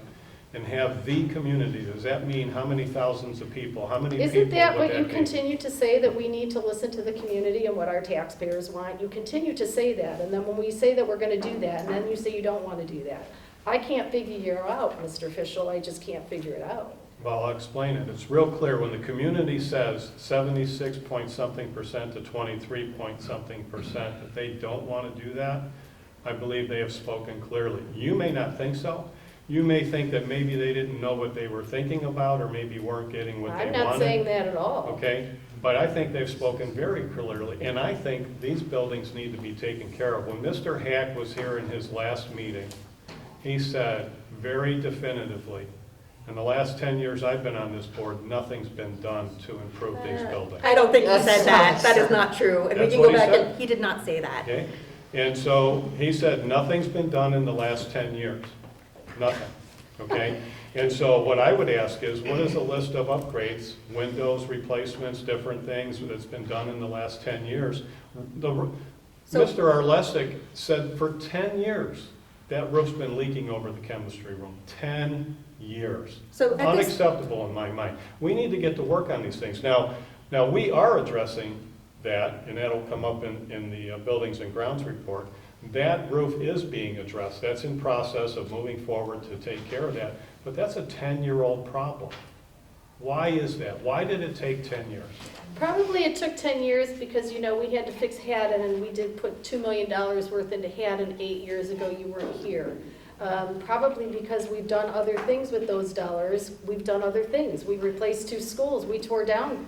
[SPEAKER 6] and have the community. Does that mean how many thousands of people? How many people
[SPEAKER 4] Isn't that
[SPEAKER 6] would
[SPEAKER 4] what you
[SPEAKER 6] be?
[SPEAKER 4] continue to say, that we need to listen to the community and what our taxpayers want? You continue to say that, and then when we say that we're going to do that, and then you say you don't want to do that. I can't figure you out, Mr. Fischel. I just can't figure it out.
[SPEAKER 6] Well, I'll explain it. It's real clear. When the community says 76 point something percent to 23 point something percent that they don't want to do that, I believe they have spoken clearly. You may not think so. You may think that maybe they didn't know what they were thinking about, or maybe weren't getting what they wanted.
[SPEAKER 4] I'm not saying that at all.
[SPEAKER 6] Okay, but I think they've spoken very clearly, and I think these buildings need to be taken care of. When Mr. Hack was here in his last meeting, he said very definitively, in the last 10 years I've been on this board, nothing's been done to improve these buildings.
[SPEAKER 1] I don't think he
[SPEAKER 4] That's
[SPEAKER 1] said that.
[SPEAKER 4] not
[SPEAKER 1] That is not true. And we
[SPEAKER 6] That's
[SPEAKER 1] can
[SPEAKER 6] what
[SPEAKER 1] go
[SPEAKER 6] he
[SPEAKER 1] back
[SPEAKER 6] said?
[SPEAKER 1] and, he did not say that.
[SPEAKER 6] Okay, and so he said nothing's been done in the last 10 years, nothing, okay? And so what I would ask is, what is a list of upgrades, windows, replacements, different things that's been done in the last 10 years?
[SPEAKER 1] So-
[SPEAKER 6] Mr. Arlestic said for 10 years, that roof's been leaking over the chemistry room, 10 years.
[SPEAKER 1] So at this,
[SPEAKER 6] Unacceptable in my mind. We need to get to work on these things. Now we are addressing that, and that'll come up in the Buildings and Grounds report. That roof is being addressed. That's in process of moving forward to take care of that. But that's a 10-year-old problem. Why is that? Why did it take 10 years?
[SPEAKER 4] Probably it took 10 years because, we had to fix Haddon, and we did put $2 million worth into Haddon 8 years ago. You weren't here. Probably because we've done other things with those dollars. We've done other things. We replaced 2 schools. We tore down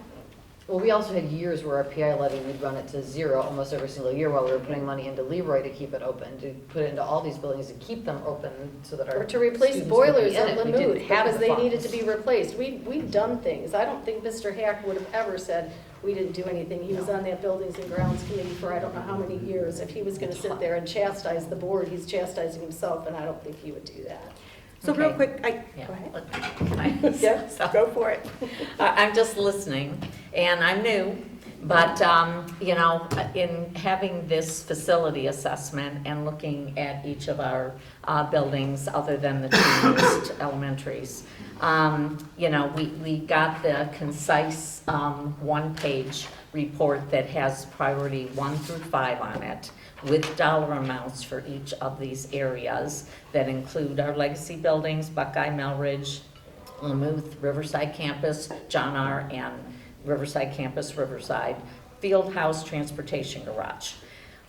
[SPEAKER 3] Well, we also had years where our PI levy, we'd run it to zero almost every single year while we were putting money into Leroy to keep it open, to put it into all these buildings and keep them open so that our
[SPEAKER 4] Or to replace
[SPEAKER 3] students would be
[SPEAKER 4] boilers
[SPEAKER 3] in
[SPEAKER 4] at
[SPEAKER 3] it. We didn't
[SPEAKER 4] Lamouth
[SPEAKER 3] have
[SPEAKER 4] because
[SPEAKER 3] the
[SPEAKER 4] they needed to
[SPEAKER 3] funds.
[SPEAKER 4] be replaced. We've done things. I don't think Mr. Hack would have ever said we didn't do anything. He was on that Buildings and Grounds Committee for I don't know how many years. If he was gonna sit there and chastise the board, he's chastising himself, and I don't think he would do that.
[SPEAKER 1] So real
[SPEAKER 12] Okay.
[SPEAKER 1] quick,
[SPEAKER 12] Yeah.
[SPEAKER 1] go ahead.
[SPEAKER 12] Can I-
[SPEAKER 1] Yeah,
[SPEAKER 12] so-
[SPEAKER 1] go for it.
[SPEAKER 12] I'm just listening, and I'm new, but, you know, in having this facility assessment and looking at each of our buildings, other than the two newest elementaries, you know, we got the concise one-page report that has priority 1 through 5 on it, with dollar amounts for each of these areas that include our legacy buildings, Buckeye, Melridge, Lamouth, Riverside Campus, John R., and Riverside Campus, Riverside, Field House, Transportation Garage.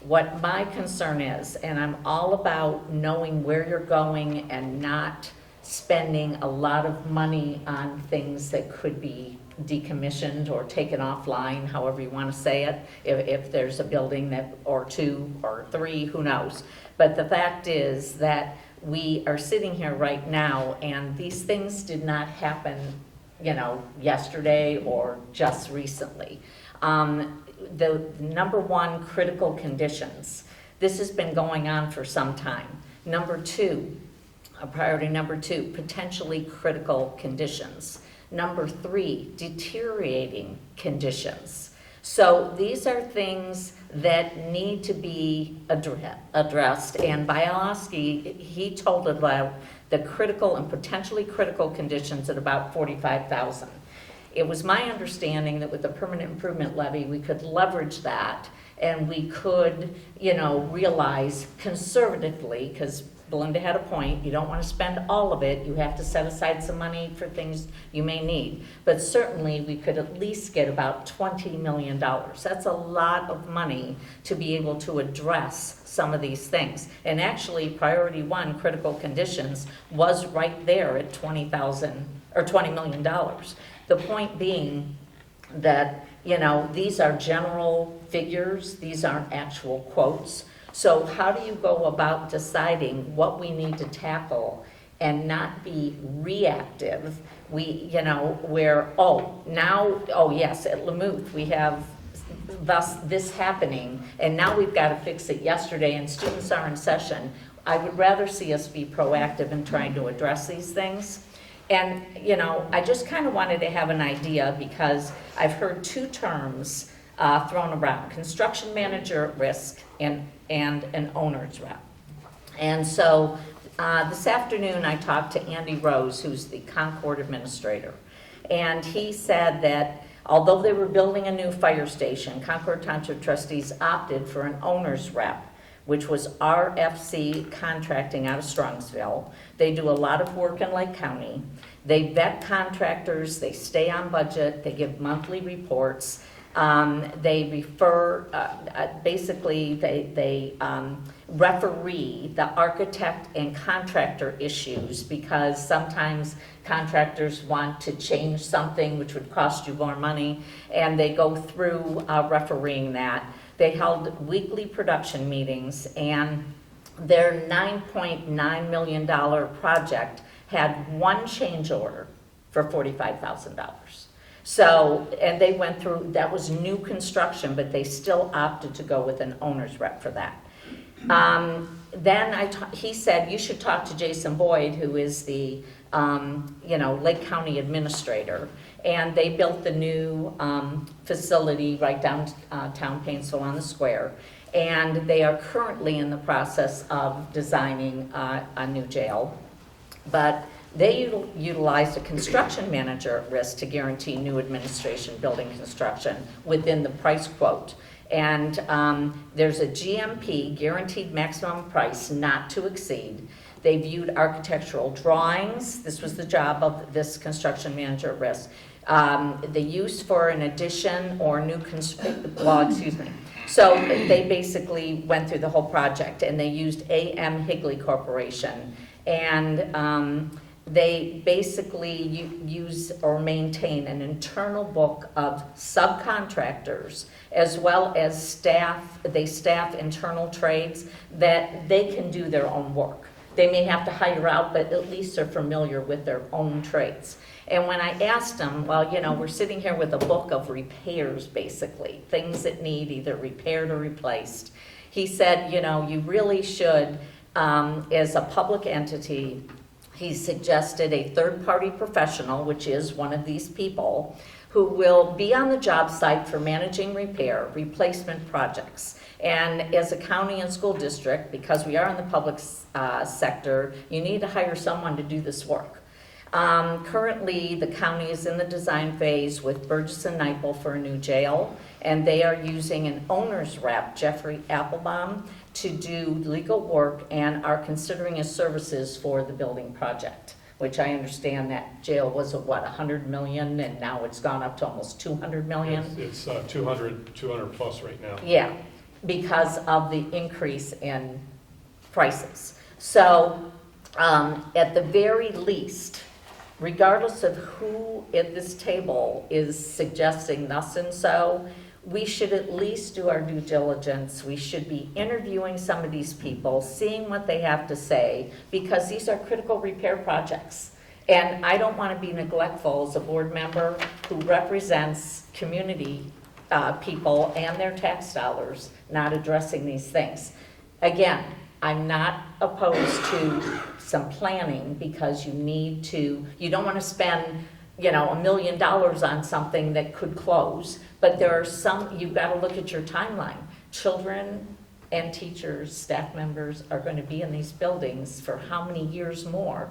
[SPEAKER 12] What my concern is, and I'm all about knowing where you're going and not spending a lot of money on things that could be decommissioned or taken offline, however you want to say it, if there's a building that, or 2 or 3, who knows. But the fact is that we are sitting here right now, and these things did not happen, you know, yesterday or just recently. The number 1, critical conditions. This has been going on for some time. Number 2, priority number 2, potentially critical conditions. Number 3, deteriorating conditions. So these are things that need to be addressed, and Bialowski, he told about the critical and potentially critical conditions at about 45,000. It was my understanding that with the permanent improvement levy, we could leverage that, and we could, you know, realize conservatively, because Belinda had a point, you don't want to spend all of it, you have to set aside some money for things you may need. But certainly, we could at least get about $20 million. That's a lot of money to be able to address some of these things. And actually, priority 1, critical conditions, was right there at $20 million. The point being that, you know, these are general figures, these aren't actual quotes. So how do you go about deciding what we need to tackle and not be reactive? We, you know, where, yes, at Lamouth, we have this happening, and now we've got to fix it yesterday, and students are in session. I would rather see us be proactive in trying to address these things. And, you know, I just kind of wanted to have an idea, because I've heard 2 terms thrown around: construction manager at risk and an owner's rep. And so this afternoon I talked to Andy Rose, who's the Concord administrator, and he said that although they were building a new fire station, Concord Township trustees opted for an owner's rep, which was RFC Contracting out of Strongsville. They do a lot of work in Lake County. They vet contractors, they stay on budget, they give monthly reports. They refer, basically, they referee the architect and contractor issues, because sometimes contractors want to change something which would cost you more money, and they go through refereeing that. They held weekly production meetings, and their $9.9 million project had 1 change order for $45,000. So, and they went through, that was new construction, but they still opted to go with an owner's rep for that. Then he said, you should talk to Jason Boyd, who is the Lake County administrator. And they built the new facility right downtown Painesville on the square. And they are currently in the process of designing a new jail. But they utilized a construction manager at risk to guarantee new administration building construction within the price quote. And there's a GMP, guaranteed maximum price not to exceed. They viewed architectural drawings. This was the job of this construction manager at risk. The use for an addition or new So they basically went through the whole project, and they used A.M. Higley Corporation. And they basically use or maintain an internal book of subcontractors as well as staff. They staff internal trades that they can do their own work. They may have to hire out, but at least they're familiar with their own trades. And when I asked him, well, you know, we're sitting here with a book of repairs, basically, things that need either repaired or replaced. He said, you know, you really should, as a public entity, he suggested a third-party professional, which is one of these people, who will be on the job site for managing repair, replacement projects. And as a county and school district, because we are in the public sector, you need to hire someone to do this work. Currently, the county is in the design phase with Burgess and Nyepel for a new jail, and they are using an owner's rep, Jeffrey Applebaum, to do legal work and are considering his services for the building project, which I understand that jail was at what, 100 million, and now it's gone up to almost 200 million?
[SPEAKER 6] It's 200 plus right now.
[SPEAKER 12] Yeah, because of the increase in prices. So, at the very least, regardless of who at this table is suggesting thus and so, we should at least do our due diligence. We should be interviewing some of these people, seeing what they have to say, because these are critical repair projects. And I don't want to be neglectful as a board member who represents community people and their tax dollars, not addressing these things. Again, I'm not opposed to some planning, because you don't want to spend, you know, $1 million on something that could close, but there are some, you've got to look at your timeline. Children and teachers, staff members are going to be in these buildings for how many years more?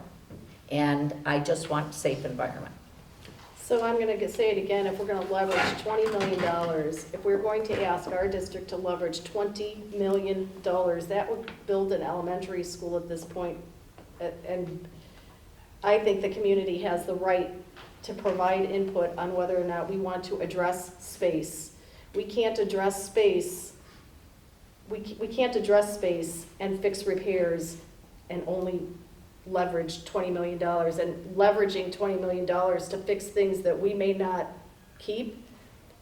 [SPEAKER 12] And I just want a safe environment.
[SPEAKER 4] So I'm going to say it again, if we're going to leverage $20 million, if we're going to ask our district to leverage $20 million, that would build an elementary school at this point. And I think the community has the right to provide input on whether or not we want to address space. We can't address space, we can't address space and fix repairs and only leverage $20 million. And leveraging $20 million to fix things that we may not keep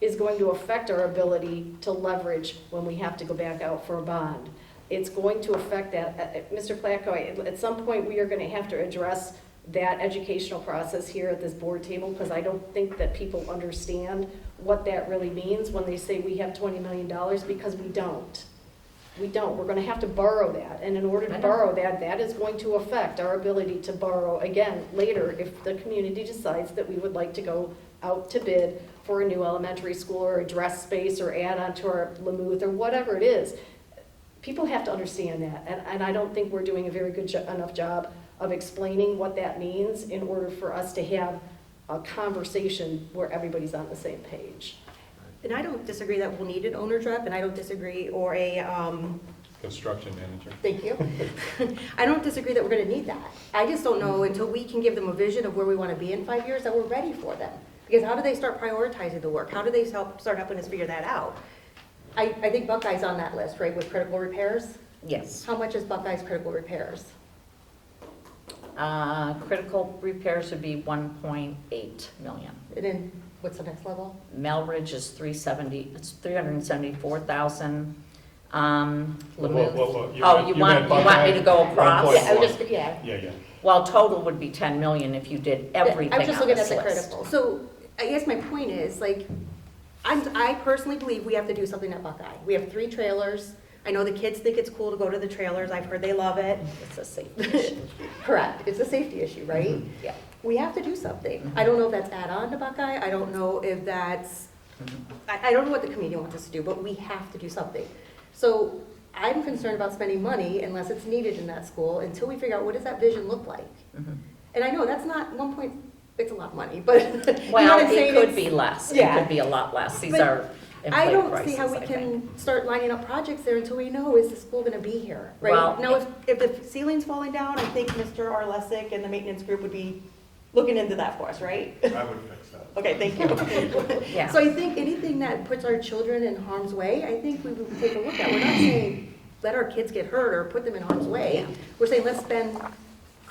[SPEAKER 4] is going to affect our ability to leverage when we have to go back out for a bond. It's going to affect that. Mr. Placko, at some point we are going to have to address that educational process here at this board table, because I don't think that people understand what that really means when they say we have $20 million, because we don't. We don't. We're going to have to borrow that. And in order to borrow that, that is going to affect our ability to borrow again later if the community decides that we would like to go out to bid for a new elementary school or address space or add on to our Lamuth or whatever it is. People have to understand that. And I don't think we're doing a very good enough job of explaining what that means in order for us to have a conversation where everybody's on the same page.
[SPEAKER 1] And I don't disagree that we'll need an owner's rep, and I don't disagree, or a,
[SPEAKER 6] Construction manager.
[SPEAKER 1] thank you. I don't disagree that we're gonna need that. I just don't know until we can give them a vision of where we wanna be in 5 years that we're ready for them. Because how do they start prioritizing the work? How do they start helping us figure that out? I think Buckeye's on that list, right, with critical repairs?
[SPEAKER 12] Yes.
[SPEAKER 1] How much is Buckeye's critical repairs?
[SPEAKER 12] Critical repairs would be 1.8 million.
[SPEAKER 1] And then, what's the next level?
[SPEAKER 12] Melridge is 374,000.
[SPEAKER 6] Whoa,
[SPEAKER 12] Lamuth.
[SPEAKER 6] whoa.
[SPEAKER 12] You want me to go across?
[SPEAKER 1] Yeah, I would just, yeah.
[SPEAKER 6] Yeah.
[SPEAKER 12] Well, total would be 10 million if you did everything
[SPEAKER 1] I was just
[SPEAKER 12] on
[SPEAKER 1] looking at
[SPEAKER 12] this
[SPEAKER 1] the
[SPEAKER 12] list.
[SPEAKER 1] critical. So I guess my point is, like, I personally believe we have to do something at Buckeye. We have 3 trailers. I know the kids think it's cool to go to the trailers. I've heard they love it.
[SPEAKER 12] It's a safety issue.
[SPEAKER 1] Correct. It's a safety issue, right?
[SPEAKER 12] Yeah.
[SPEAKER 1] We have to do something. I don't know if that's add-on to Buckeye. I don't know if that's, I don't know what the committee wants us to do, but we have to do something. So I'm concerned about spending money unless it's needed in that school until we figure out what does that vision look like. And I know that's not it's a lot of money, but you know what
[SPEAKER 12] Well,
[SPEAKER 1] I'm saying?
[SPEAKER 12] it could
[SPEAKER 1] It's-
[SPEAKER 12] be less.
[SPEAKER 1] Yeah.
[SPEAKER 12] It could be a lot less. These
[SPEAKER 1] But
[SPEAKER 12] are
[SPEAKER 1] I
[SPEAKER 12] inflated
[SPEAKER 1] don't
[SPEAKER 12] prices,
[SPEAKER 1] see how we
[SPEAKER 12] I
[SPEAKER 1] can
[SPEAKER 12] think.
[SPEAKER 1] start lining up projects there until we know, is the school gonna be here, right?
[SPEAKER 12] Well,
[SPEAKER 1] Now, if the ceiling's falling down, I think Mr. Arlesic and the maintenance group would be looking into that for us, right?
[SPEAKER 13] I would fix that.
[SPEAKER 1] Okay, thank you.
[SPEAKER 12] Yeah.
[SPEAKER 1] So I think anything that puts our children in harm's way, I think we would take a look at. We're not saying let our kids get hurt or put them in harm's way. We're saying let's spend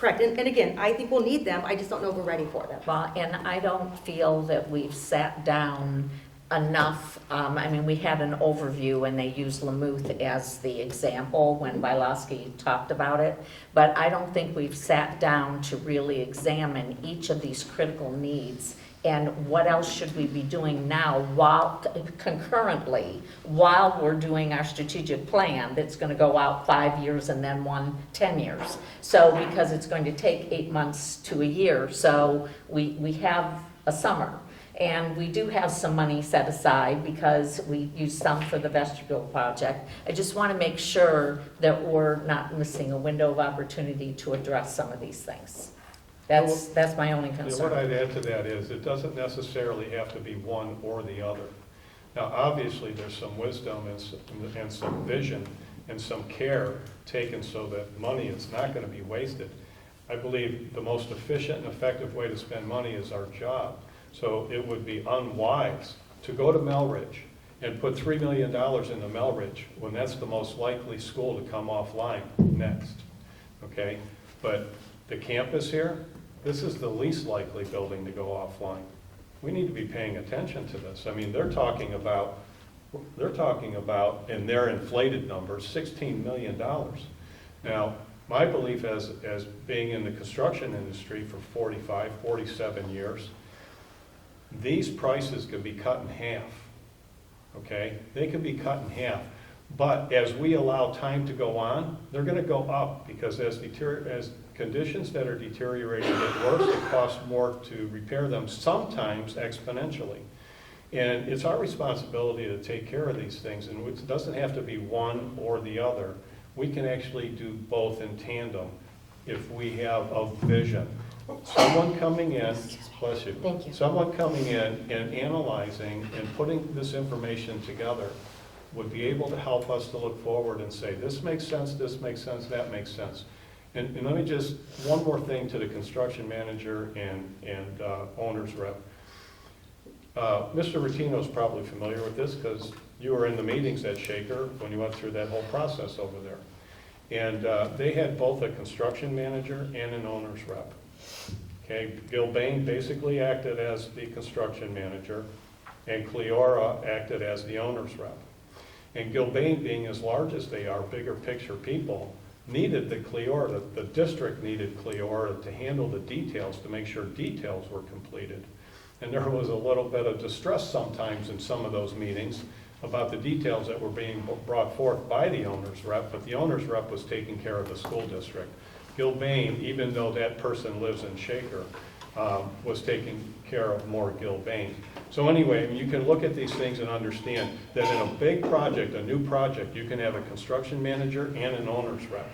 [SPEAKER 1] Correct, and again, I think we'll need them, I just don't know if we're ready for them.
[SPEAKER 12] Well, and I don't feel that we've sat down enough. I mean, we had an overview and they used Lamouth as the example when Bylowski talked about it. But I don't think we've sat down to really examine each of these critical needs and what else should we be doing now concurrently while we're doing our strategic plan that's going to go out 5 years and then 10 years. So because it's going to take 8 months to a year, so we have a summer. And we do have some money set aside because we use some for the vestibule project. I just want to make sure that we're not missing a window of opportunity to address some of these things. That's my only
[SPEAKER 6] What
[SPEAKER 12] concern.
[SPEAKER 6] I'd add to that is, it doesn't necessarily have to be one or the other. Now, obviously, there's some wisdom and some vision and some care taken so that money is not going to be wasted. I believe the most efficient and effective way to spend money is our job. So it would be unwise to go to Melridge and put $3 million into Melridge when that's the most likely school to come offline next, okay? But the campus here, this is the least likely building to go offline. We need to be paying attention to this. I mean, they're talking about, in their inflated numbers, $16 million. Now, my belief as being in the construction industry for 45, 47 years, these prices could be cut in half, okay? They can be cut in half. But as we allow time to go on, they're going to go up because as conditions that are deteriorating get worse, it costs more to repair them, sometimes exponentially. And it's our responsibility to take care of these things, and it doesn't have to be one or the other. We can actually do both in tandem if we have a vision. Someone coming in, bless you.
[SPEAKER 12] Thank you.
[SPEAKER 6] Someone coming in and analyzing and putting this information together would be able to help us to look forward and say, this makes sense, that makes sense. And let me just, one more thing to the construction manager and owner's rep. Mr. Rotino's probably familiar with this because you were in the meetings at Shaker when you went through that whole process over there. And they had both a construction manager and an owner's rep. Okay, Gilbane basically acted as the construction manager and Cleora acted as the owner's rep. And Gilbane, being as large as they are, bigger picture people, needed the Cleora, the district needed Cleora to handle the details, to make sure details were completed. And there was a little bit of distress sometimes in some of those meetings about the details that were being brought forth by the owner's rep, but the owner's rep was taking care of the school district. Gilbane, even though that person lives in Shaker, was taking care of more Gilbane. So anyway, you can look at these things and understand that in a big project, a new project, you can have a construction manager and an owner's rep.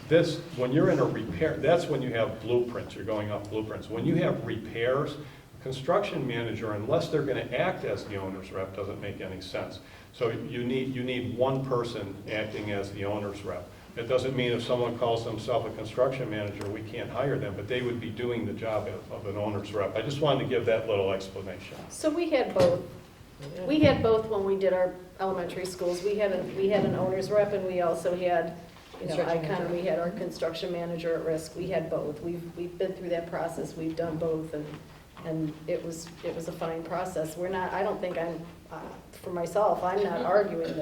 [SPEAKER 6] This, when you're in a repair, that's when you have blueprints, you're going off blueprints. When you have repairs, construction manager, unless they're going to act as the owner's rep, doesn't make any sense. So you need one person acting as the owner's rep. It doesn't mean if someone calls themselves a construction manager, we can't hire them, but they would be doing the job of an owner's rep. I just wanted to give that little explanation.
[SPEAKER 4] So we had both. We had both when we did our elementary schools. We had an owner's rep and we also had, we had our construction manager at risk. We had both. We've been through that process. We've done both and it was a fine process. I don't think for myself, I'm not arguing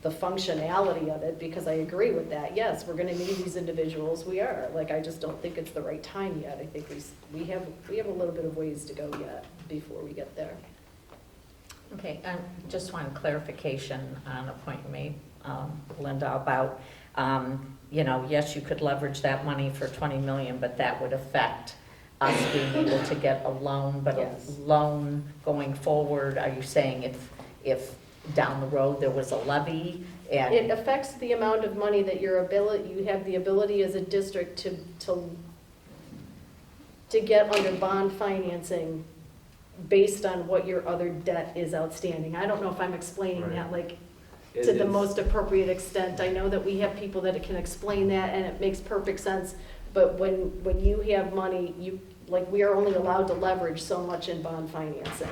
[SPEAKER 4] the functionality of it because I agree with that. Yes, we're going to need these individuals. We are. I just don't think it's the right time yet. I think we have a little bit of ways to go yet before we get there.
[SPEAKER 12] Okay, just one clarification on a point you made, Linda, about, yes, you could leverage that money for $20 million, but that would affect us being able to get a loan, but
[SPEAKER 4] Yes.
[SPEAKER 12] a loan going forward, are you saying if down the road there was a levy and?
[SPEAKER 4] It affects the amount of money that you have the ability as a district to get under bond financing based on what your other debt is outstanding. I don't know if I'm explaining that to the most appropriate extent. I know that we have people that can explain that and it makes perfect sense, but when you have money, like, we are only allowed to leverage so much in bond financing.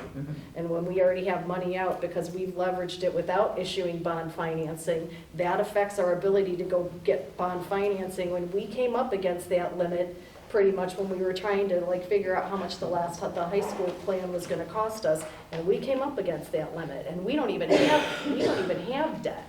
[SPEAKER 4] And when we already have money out because we've leveraged it without issuing bond financing, that affects our ability to go get bond financing. When we came up against that limit, pretty much when we were trying to like figure out how much the high school plan was gonna cost us, and we came up against that limit, and we don't even have debt.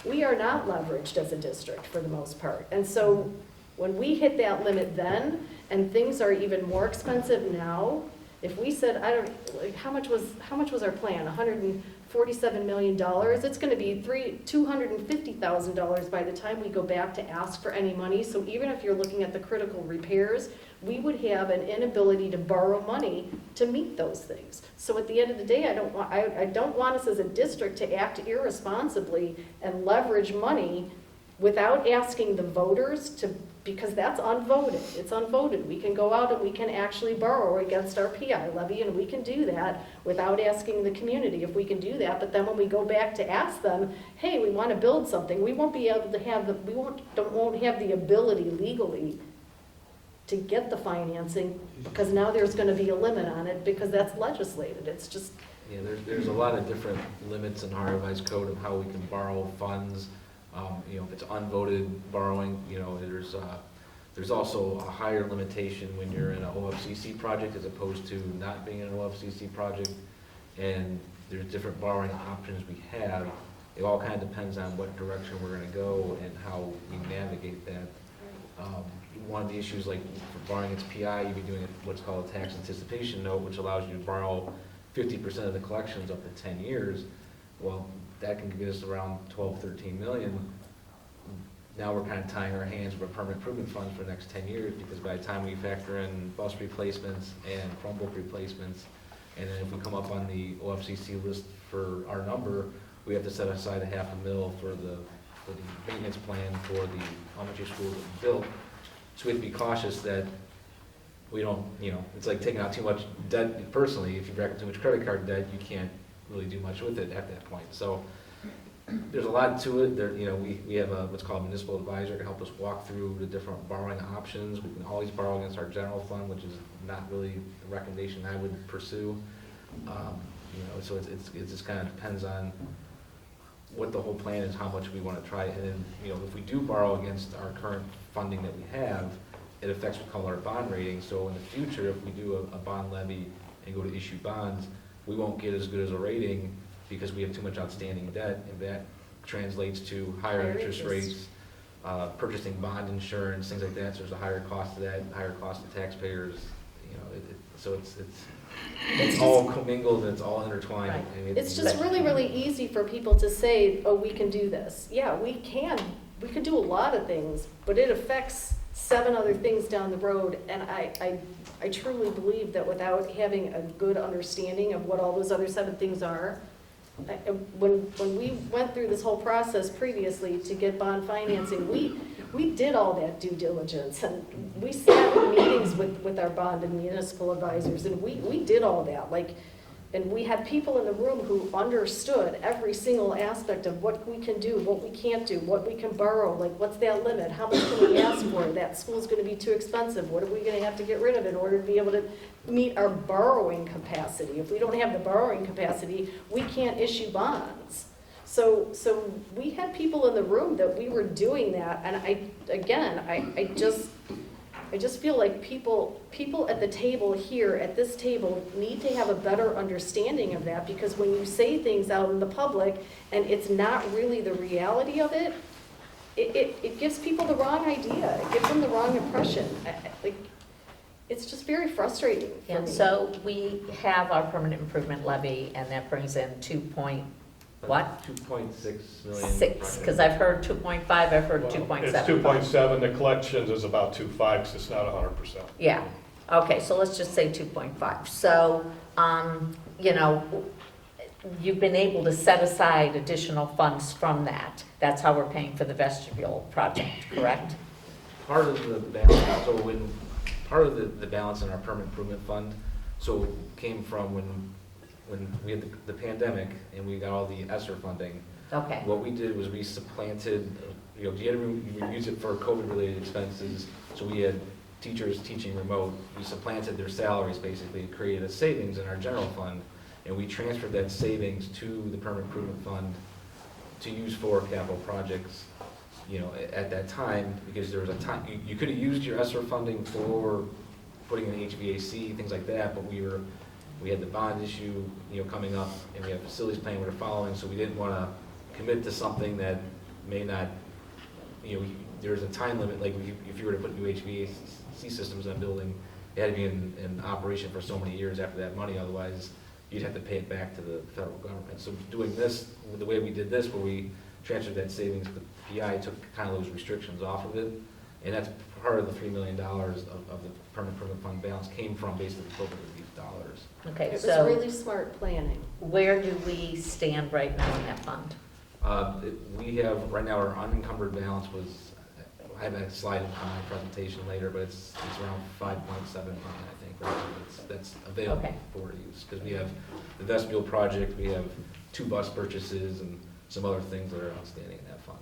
[SPEAKER 4] We are not leveraged as a district for the most part. And so when we hit that limit then, and things are even more expensive now, if we said, I don't, like, how much was our plan? $147 million? It's gonna be $250,000 by the time we go back to ask for any money. So even if you're looking at the critical repairs, we would have an inability to borrow money to meet those things. So at the end of the day, I don't want us as a district to act irresponsibly and leverage money without asking the voters to, because that's unvoted. It's unvoted. We can go out and we can actually borrow against our PI levy, and we can do that without asking the community if we can do that. But then when we go back to ask them, hey, we want to build something, we won't be able to have we won't have the ability legally to get the financing, because now there's going to be a limit on it because that's legislated. It's just.
[SPEAKER 2] Yeah, there's a lot of different limits in our revised code of how we can borrow funds. You know, if it's unvoted borrowing, you know, there's also a higher limitation when you're in an OFCC project as opposed to not being in an OFCC project. And there's different borrowing options we have. It all kind of depends on what direction we're going to go and how we navigate that. One of the issues, like for borrowing its PI, you'd be doing what's called a tax anticipation note, which allows you to borrow 50% of the collections up to 10 years. Well, that can get us around 12, 13 million. Now we're kind of tying our hands with permanent improvement funds for the next 10 years, because by the time we factor in bus replacements and Chromebook replacements, and then if we come up on the OFCC list for our number, we have to set aside $500,000 for the maintenance plan for the elementary schools that we built. So we have to be cautious that we don't, you know, it's like taking out too much debt personally. If you rack up too much credit card debt, you can't really do much with it at that point. So there's a lot to it. There, you know, we have a what's called a municipal advisor to help us walk through the different borrowing options. We can always borrow against our general fund, which is not really a recommendation I would pursue. You know, so it just kind of depends on what the whole plan is, how much we want to try. And then, you know, if we do borrow against our current funding that we have, it affects what we call our bond rating. So in the future, if we do a bond levy and go to issue bonds, we won't get as good as a rating because we have too much outstanding debt, and that translates to higher interest rates, purchasing bond insurance, things like that. So there's a higher cost to that, higher cost to taxpayers. You know, so it's all commingled and it's all intertwined.
[SPEAKER 4] Right.
[SPEAKER 2] I mean,
[SPEAKER 4] It's just really, really easy for people to say, oh, we can do this. Yeah, we can. We could do a lot of things, but it affects 7 other things down the road. And I truly believe that without having a good understanding of what all those other 7 things are, when we went through this whole process previously to get bond financing, we did all that due diligence, and we sat in meetings with our bond and municipal advisors, and we did all that. Like, and we had people in the room who understood every single aspect of what we can do, what we can't do, what we can borrow, like what's that limit, how much can we ask for, that school's going to be too expensive, what are we going to have to get rid of in order to be able to meet our borrowing capacity. If we don't have the borrowing capacity, we can't issue bonds. So we had people in the room that we were doing that, and I just feel like people at the table here, at this table, need to have a better understanding of that, because when you say things out in the public and it's not really the reality of it, it gives people the wrong idea. It gives them the wrong impression. It's just very frustrating for me.
[SPEAKER 12] And so we have our permanent improvement levy, and that brings in
[SPEAKER 2] 2.6 million.
[SPEAKER 12] 6, because I've heard 2.5, I've heard
[SPEAKER 6] Well,
[SPEAKER 12] 2.7.
[SPEAKER 6] It's 2.7, the collections is about 2.5, because it's not 100%.
[SPEAKER 12] Yeah, okay, so let's just say 2.5. So, you know, you've been able to set aside additional funds from that. That's how we're paying for the vestibule project, correct?
[SPEAKER 2] Part of the balance, so when part of the balance in our permanent improvement fund, so came from when we had the pandemic and we got all the ESSER funding.
[SPEAKER 12] Okay.
[SPEAKER 2] What we did was we supplanted, you know, you had to use it for COVID-related expenses. So we had teachers teaching remote, we supplanted their salaries basically, created a savings in our general fund, and we transferred that savings to the permanent improvement fund to use for capital projects, you know, at that time, because there was a time, you could have used your ESSER funding for putting in HVAC, things like that, but we had the bond issue, you know, coming up, and we have facilities plan we were following, so we didn't want to commit to something that may not, you know, there's a time limit, like if you were to put new HVAC systems in a building, it had to be in operation for so many years after that money, otherwise you'd have to pay it back to the federal government. So doing this, the way we did this, where we transferred that savings to the PI, took kind of those restrictions off of it, and that's part of the $3 million of the permanent improvement fund balance came from basically COVID relief dollars.
[SPEAKER 12] Okay,
[SPEAKER 4] It was
[SPEAKER 12] so
[SPEAKER 4] really smart planning.
[SPEAKER 12] where do we stand right now in that fund?
[SPEAKER 2] We have, right now, our unencumbered balance was, I have a slide in my presentation later, but it's around 5.7 million, I think, right? That's available
[SPEAKER 12] Okay.
[SPEAKER 2] for use, because we have the vestibule project, we have 2 bus purchases, and some other things that are outstanding in that fund.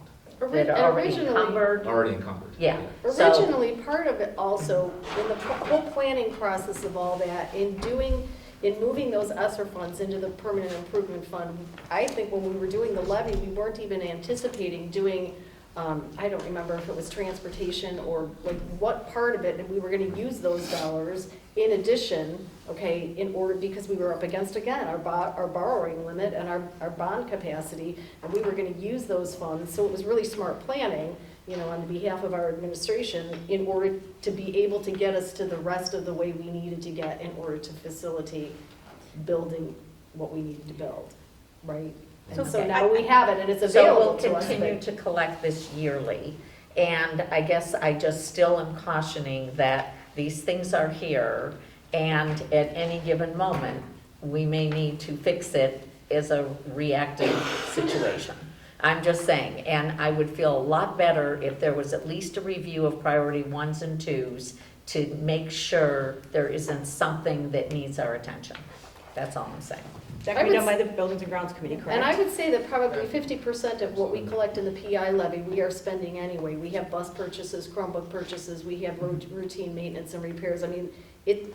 [SPEAKER 12] That are already
[SPEAKER 4] Originally,
[SPEAKER 12] encumbered?
[SPEAKER 2] Already encumbered.
[SPEAKER 12] Yeah. So-
[SPEAKER 4] originally, part of it also, in the whole planning process of all that, in moving those ESSER funds into the permanent improvement fund, I think when we were doing the levy, we weren't even anticipating doing, I don't remember if it was transportation or like what part of it, and we were gonna use those dollars in addition, okay, in order, because we were up against, again, our borrowing limit and our bond capacity, and we were gonna use those funds, so it was really smart planning, you know, on behalf of our administration, in order to be able to get us to the rest of the way we needed to get in order to facilitate building what we needed to build, right? And so
[SPEAKER 12] Okay.
[SPEAKER 4] now we have it, and it's
[SPEAKER 12] So
[SPEAKER 4] available
[SPEAKER 12] we'll
[SPEAKER 4] to us.
[SPEAKER 12] continue
[SPEAKER 4] but-
[SPEAKER 12] to collect this yearly, and I guess I just still am cautioning that these things are here, and at any given moment, we may need to fix it as a reactive situation. I'm just saying, and I would feel a lot better if there was at least a review of priority 1s and 2s to make sure there isn't something that needs our attention. That's all I'm saying.
[SPEAKER 1] That can be done by the Buildings and Grounds Committee, correct?
[SPEAKER 4] And I would say that probably 50% of what we collect in the PI levy, we are spending anyway. We have bus purchases, Chromebook purchases, we have routine maintenance and repairs. I mean,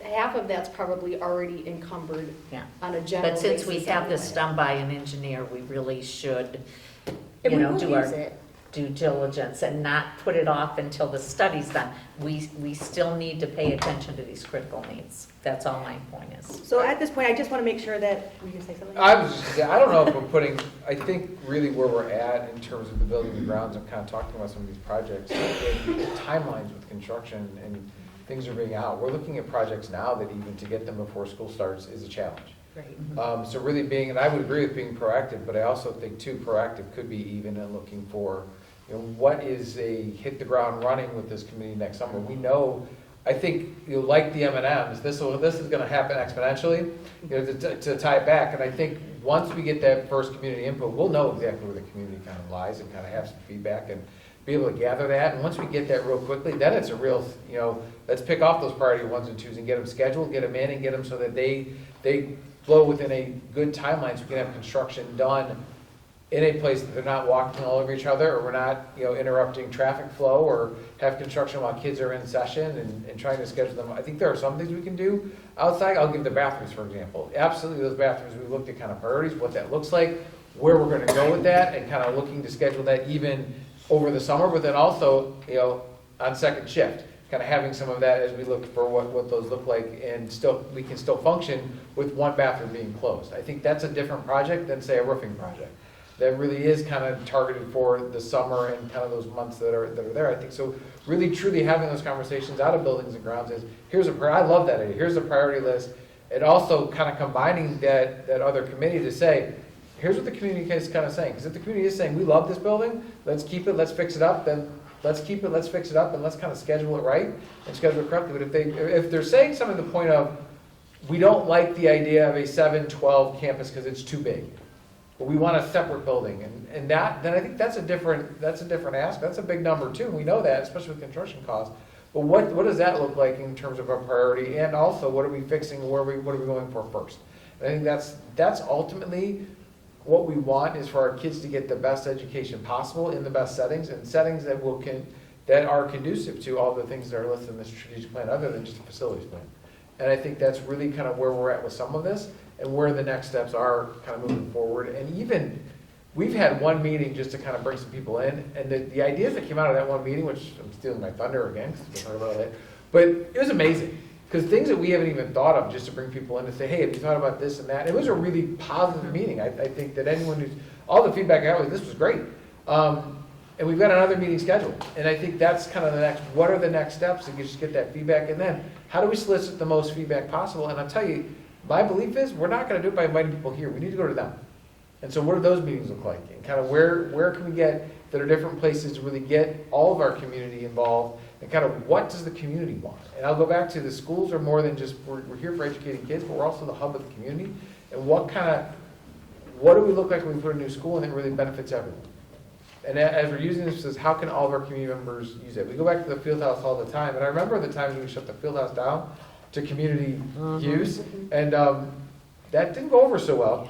[SPEAKER 4] half of that's probably already encumbered
[SPEAKER 12] Yeah.
[SPEAKER 4] on a general
[SPEAKER 12] But
[SPEAKER 4] basis.
[SPEAKER 12] since we have this
[SPEAKER 4] anyway.
[SPEAKER 12] done by an engineer, we really should,
[SPEAKER 1] And
[SPEAKER 12] you
[SPEAKER 1] we
[SPEAKER 12] know,
[SPEAKER 1] will
[SPEAKER 12] do our
[SPEAKER 1] use it.
[SPEAKER 12] due diligence and not put it off until the study's done. We still need to pay attention to these critical needs. That's all my point is.
[SPEAKER 1] So at this point, I just want to make sure that, were you going to say something?
[SPEAKER 5] I was just gonna say, I don't know if we're putting, I think really where we're at in terms of the building and grounds, I'm kind of talking about some of these projects, and timelines with construction and things are being out. We're looking at projects now that even to get them before school starts is a challenge.
[SPEAKER 1] Right.
[SPEAKER 5] So really being, and I would agree with being proactive, but I also think too, proactive could be even in looking for, you know, what is a hit the ground running with this committee next summer? We know, I think, you know, like the M&Ms, this is gonna happen exponentially, you know, to tie it back. And I think once we get that first community input, we'll know exactly where the community kind of lies and kind of have some feedback and be able to gather that. And once we get that real quickly, then it's a real, you know, let's pick off those priority 1s and 2s and get them scheduled, get them in and get them so that they flow within a good timeline so we can have construction done in a place that they're not walking all over each other, or we're not, you know, interrupting traffic flow, or have construction while kids are in session and trying to schedule them. I think there are some things we can do outside. I'll give the bathrooms, for example. Absolutely, those bathrooms, we looked at kind of priorities, what that looks like, where we're gonna go with that, and kind of looking to schedule that even over the summer, but then also, you know, on second shift, kind of having some of that as we look for what those look like, and still, we can still function with one bathroom being closed. I think that's a different project than, say, a roofing project. That really is kind of targeted for the summer and kind of those months that are there. I think so. Really, truly having those conversations out of buildings and grounds is I love that idea. Here's a priority list, and also kind of combining that other committee to say, here's what the community is kind of saying. Because if the community is saying we love this building, let's keep it, let's fix it up, then let's keep it, let's fix it up, and let's kind of schedule it right and schedule it correctly. But if they're saying something to the point of we don't like the idea of a 7-12 campus because it's too big, but we want a separate building, and that, then I think that's a different ask. That's a big number too, and we know that, especially with construction costs. But what does that look like in terms of our priority, and also what are we fixing, what are we going for first? And I think that's ultimately what we want, is for our kids to get the best education possible in the best settings, and settings that will that are conducive to all the things that are listed in the strategic plan, other than just a facilities plan. And I think that's really kind of where we're at with some of this, and where the next steps are kind of moving forward. And even, we've had one meeting just to kind of bring some people in, and the ideas that came out of that one meeting, which I'm stealing my thunder again, because we'll talk about that, but it was amazing. Because things that we haven't even thought of, just to bring people in to say, hey, have you thought about this and that? It was a really positive meeting. I think that anyone who's, all the feedback I got was, this was great. And we've got another meeting scheduled. And I think that's kind of the next, what are the next steps to just get that feedback? And then, how do we solicit the most feedback possible? And I'll tell you, my belief is, we're not gonna do it by inviting people here. We need to go to them. And so what do those meetings look like? And kind of where can we get, that are different places to really get all of our community involved? And kind of what does the community want? And I'll go back to the schools are more than just, we're here for educating kids, but we're also the hub of the community. And what do we look like when we put a new school and it really benefits everyone? And as we're using this, how can all of our community members use it? We go back to the field house all the time, and I remember the times when we shut the field house down to community use, and that didn't go over so well.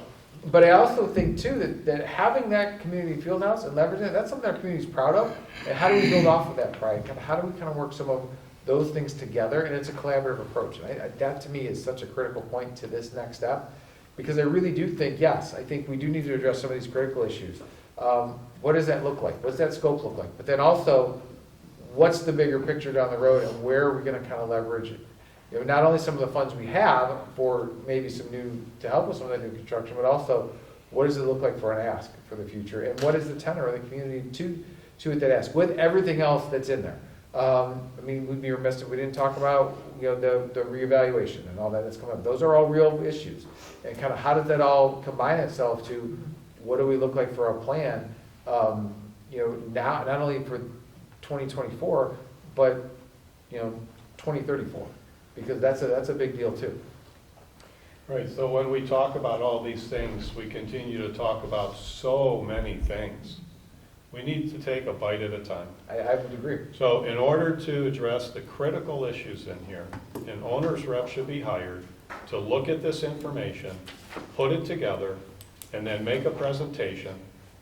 [SPEAKER 5] But I also think too that having that community field house and leveraging it, that's something our community's proud of. And how do we build off of that pride? Kind of how do we kind of work some of those things together? And it's a collaborative approach. And that to me is such a critical point to this next step, because I really do think, yes, I think we do need to address some of these critical issues. What does that look like? What does that scope look like? But then also, what's the bigger picture down the road, and where are we going to kind of leverage it? You know, not only some of the funds we have for maybe some new, to help with some of that new construction, but also what does it look like for an ask for the future? And what is the tenor of the community to that ask, with everything else that's in there? I mean, we'd be remiss if we didn't talk about, you know, the reevaluation and all that that's coming up. Those are all real issues. And kind of how does that all combine itself to what do we look like for our plan, you know, now, not only for 2024, but, you know, 2034, because that's a big deal too.
[SPEAKER 6] Right, so when we talk about all these things, we continue to talk about so many things. We need to take a bite at a time.
[SPEAKER 5] I would agree.
[SPEAKER 6] So in order to address the critical issues in here, an owner's rep should be hired to look at this information, put it together, and then make a presentation.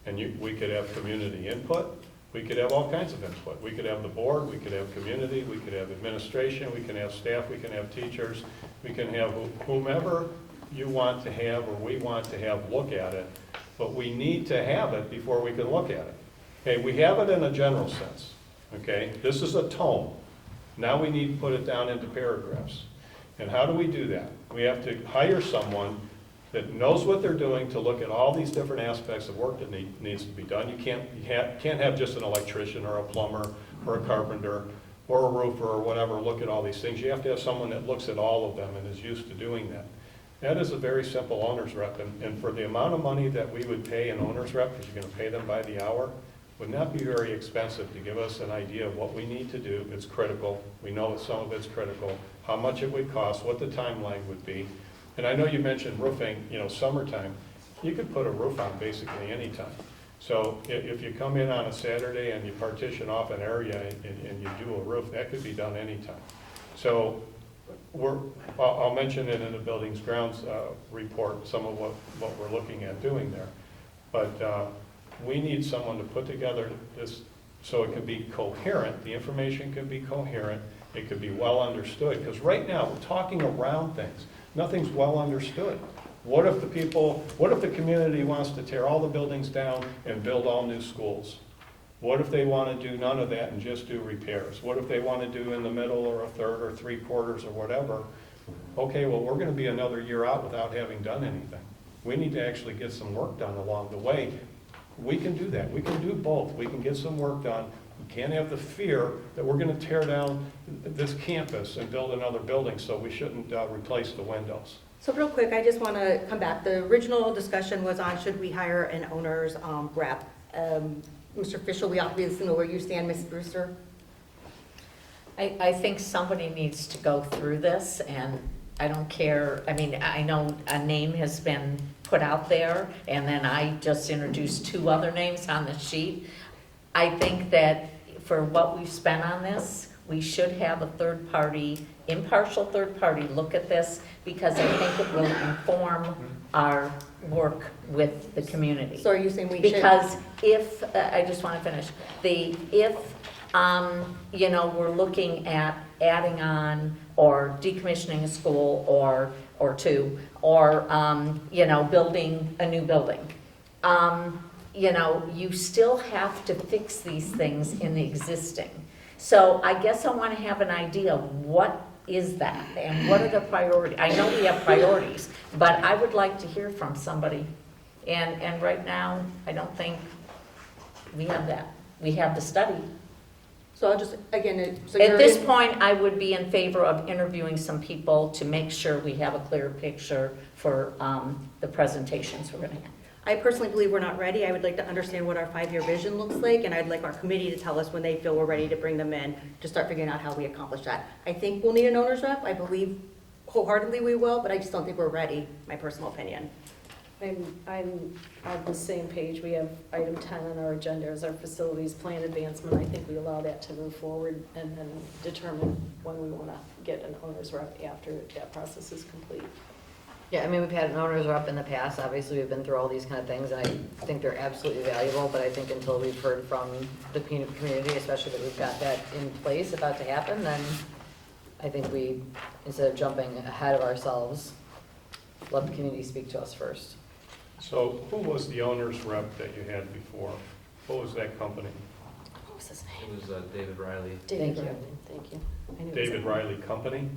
[SPEAKER 6] And we could have community input, we could have all kinds of input. We could have the board, we could have community, we could have administration, we can have staff, we can have teachers, we can have whomever you want to have or we want to have look at it. But we need to have it before we can look at it. Okay, we have it in a general sense, okay? This is a tome. Now we need to put it down into paragraphs. And how do we do that? We have to hire someone that knows what they're doing to look at all these different aspects of work that needs to be done. You can't have just an electrician or a plumber or a carpenter or a roofer or whatever look at all these things. You have to have someone that looks at all of them and is used to doing that. That is a very simple owner's rep, and for the amount of money that we would pay an owner's rep, because you're going to pay them by the hour, would not be very expensive to give us an idea of what we need to do. It's critical. We know that some of it's critical, how much it would cost, what the timeline would be. And I know you mentioned roofing, you know, summertime. You could put a roof on basically any time. So if you come in on a Saturday and you partition off an area and you do a roof, that could be done anytime. So I'll mention it in the Buildings Grounds report, some of what we're looking at doing there. But we need someone to put together this so it can be coherent. The information can be coherent. It could be well understood. Because right now, we're talking around things. Nothing's well understood. What if the community wants to tear all the buildings down and build all new schools? What if they want to do none of that and just do repairs? What if they want to do in the middle or a third or 3/4 or whatever? Okay, well, we're going to be another year out without having done anything. We need to actually get some work done along the way. We can do that. We can do both. We can get some work done. We can't have the fear that we're going to tear down this campus and build another building, so we shouldn't replace the windows.
[SPEAKER 1] So real quick, I just want to come back. The original discussion was on should we hire an owner's rep. Mr. Fischel, we obviously know where you stand, Ms. Brewster.
[SPEAKER 12] I think somebody needs to go through this, and I don't care, I mean, I know a name has been put out there, and then I just introduced 2 other names on the sheet. I think that for what we've spent on this, we should have a third party, impartial third party look at this, because I think it will inform our work with the community.
[SPEAKER 1] So are you saying we should?
[SPEAKER 12] Because if, I just want to finish, if you know, we're looking at adding on or decommissioning a school or two, or, you know, building a new building. You know, you still have to fix these things in the existing. So I guess I want to have an idea of what is that and what are the priorities? I know we have priorities, but I would like to hear from somebody. And right now, I don't think we have that. We have the study.
[SPEAKER 1] So I'll just, again, so
[SPEAKER 12] At
[SPEAKER 1] you're
[SPEAKER 12] this
[SPEAKER 1] in-
[SPEAKER 12] point, I would be in favor of interviewing some people to make sure we have a clear picture for the presentations we're going to have.
[SPEAKER 1] I personally believe we're not ready. I would like to understand what our 5-year vision looks like, and I'd like our committee to tell us when they feel we're ready to bring them in to start figuring out how we accomplish that. I think we'll need an owner's rep. I believe wholeheartedly we will, but I just don't think we're ready, my personal opinion.
[SPEAKER 4] I'm on the same page. We have item 10 on our agenda as our facilities plan advancement. I think we allow that to move forward and then determine when we want to get an owner's rep after that process is complete.
[SPEAKER 3] Yeah, I mean, we've had an owners rep in the past, obviously, we've been through all these kind of things, and I think they're absolutely valuable, but I think until we've heard from the community, especially that we've got that in place about to happen, then I think we, instead of jumping ahead of ourselves, let the community speak to us first.
[SPEAKER 6] So who was the owner's rep that you had before? What was that company?
[SPEAKER 4] What was his
[SPEAKER 2] It
[SPEAKER 4] name?
[SPEAKER 2] was David Riley.
[SPEAKER 4] David
[SPEAKER 3] Thank you.
[SPEAKER 4] Riley. Thank you. I knew his
[SPEAKER 6] David
[SPEAKER 4] name.
[SPEAKER 6] Riley Company?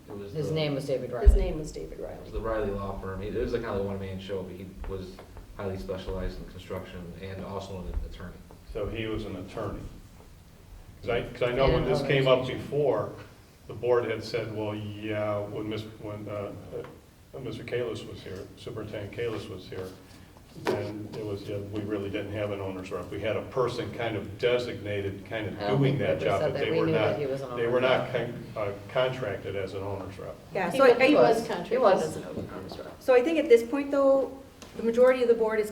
[SPEAKER 2] It was
[SPEAKER 3] His
[SPEAKER 2] the-
[SPEAKER 3] name was David Riley.
[SPEAKER 4] His name was David
[SPEAKER 2] It was
[SPEAKER 4] Riley.
[SPEAKER 2] the Riley Law Firm. It was a kind of a one-man show, but he was highly specialized in construction and also an attorney.
[SPEAKER 6] So he was an attorney. Because I know when this came up before, the board had said, well, yeah, when Mr. Kalis was here, Superintendent Kalis was here, then it was, yeah, we really didn't have an owner's rep. We had a person kind of designated, kind
[SPEAKER 3] I
[SPEAKER 6] of
[SPEAKER 3] don't
[SPEAKER 6] doing
[SPEAKER 3] think
[SPEAKER 6] that
[SPEAKER 3] we
[SPEAKER 6] job,
[SPEAKER 3] said
[SPEAKER 6] but
[SPEAKER 3] that.
[SPEAKER 6] they
[SPEAKER 3] We
[SPEAKER 6] were
[SPEAKER 3] knew
[SPEAKER 6] not,
[SPEAKER 3] that he was an
[SPEAKER 6] they were
[SPEAKER 3] owner's
[SPEAKER 6] not contracted as an owner's rep.
[SPEAKER 1] Yeah,
[SPEAKER 4] He
[SPEAKER 1] so
[SPEAKER 4] was
[SPEAKER 1] I,
[SPEAKER 4] contracted
[SPEAKER 3] He was.
[SPEAKER 4] as an owner's rep.
[SPEAKER 1] so I think at this point, though, the majority of the board is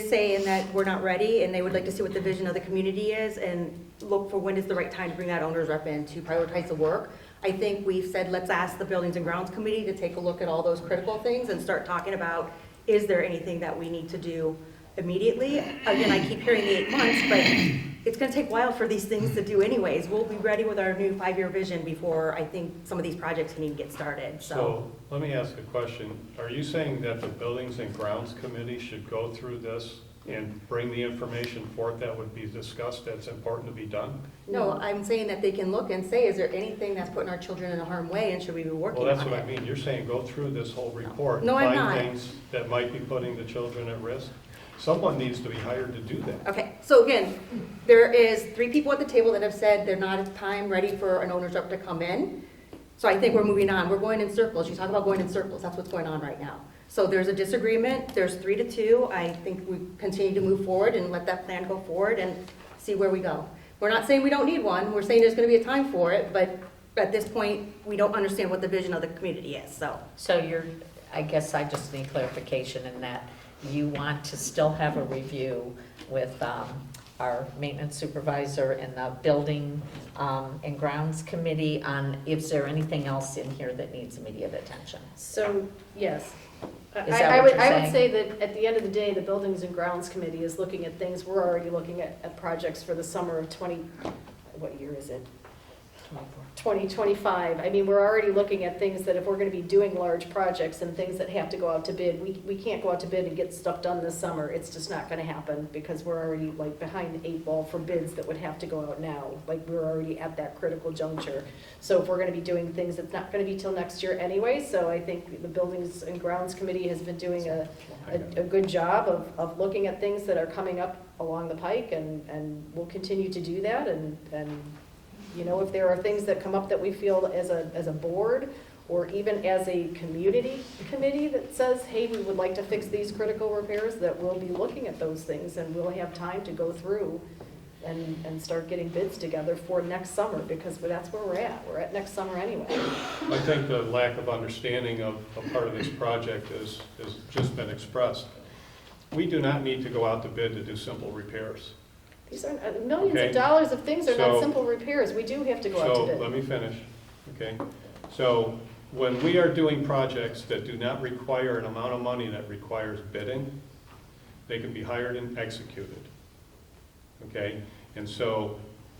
[SPEAKER 1] saying that we're not ready, and they would like to see what the vision of the community is, and look for when is the right time to bring that owner's rep in to prioritize the work. I think we've said, let's ask the Buildings and Grounds Committee to take a look at all those critical things and start talking about, is there anything that we need to do immediately? Again, I keep hearing the 8 months, but it's gonna take a while for these things to do anyways. We'll be ready with our new 5-year vision before I think some of these projects can even get started, so.
[SPEAKER 6] So let me ask a question. Are you saying that the Buildings and Grounds Committee should go through this and bring the information forth that would be discussed that's important to be done?
[SPEAKER 1] No, I'm saying that they can look and say, is there anything that's putting our children in a harm way, and should we be working
[SPEAKER 6] Well,
[SPEAKER 1] on
[SPEAKER 6] that's what I
[SPEAKER 1] it?
[SPEAKER 6] mean. You're saying go through this whole report and
[SPEAKER 1] No, I'm
[SPEAKER 6] find
[SPEAKER 1] not.
[SPEAKER 6] things that might be putting the children at risk? Someone needs to be hired to do that.
[SPEAKER 1] Okay, so again, there is 3 people at the table that have said they're not at time ready for an owner's rep to come in. So I think we're moving on. We're going in circles. You talk about going in circles. That's what's going on right now. So there's a disagreement. There's 3-2. I think we continue to move forward and let that plan go forward and see where we go. We're not saying we don't need one. We're saying there's going to be a time for it, but at this point, we don't understand what the vision of the community is, so.
[SPEAKER 12] So I guess I just need clarification in that you want to still have a review with our maintenance supervisor and the building and grounds committee on, is there anything else in here that needs immediate attention?
[SPEAKER 4] So, yes.
[SPEAKER 12] Is that what you're
[SPEAKER 4] I would
[SPEAKER 12] saying?
[SPEAKER 4] say that at the end of the day, the Buildings and Grounds Committee is looking at things, we're already looking at projects for the summer of what year is it? 2025. I mean, we're already looking at things that if we're gonna be doing large projects and things that have to go out to bid, we can't go out to bid and get stuff done this summer. It's just not gonna happen because we're already like behind the 8 ball for bids that would have to go out now. Like, we're already at that critical juncture. So if we're gonna be doing things, it's not gonna be till next year anyway. So I think the Buildings and Grounds Committee has been doing a good job of looking at things that are coming up along the pike, and we'll continue to do that, and you know, if there are things that come up that we feel as a board, or even as a community committee that says, hey, we would like to fix these critical repairs, that we'll be looking at those things, and we'll have time to go through and start getting bids together for next summer, because that's where we're at. We're at next summer anyway.
[SPEAKER 6] I think the lack of understanding of a part of this project has just been expressed. We do not need to go out to bid to do simple repairs.
[SPEAKER 4] These are millions
[SPEAKER 6] Okay.
[SPEAKER 4] of dollars of things are not
[SPEAKER 6] So-
[SPEAKER 4] simple repairs. We do have to go out to
[SPEAKER 6] So,
[SPEAKER 4] bid.
[SPEAKER 6] let me finish, okay? So, when we are doing projects that do not require an amount of money that requires bidding, they can be hired and executed, okay? And so,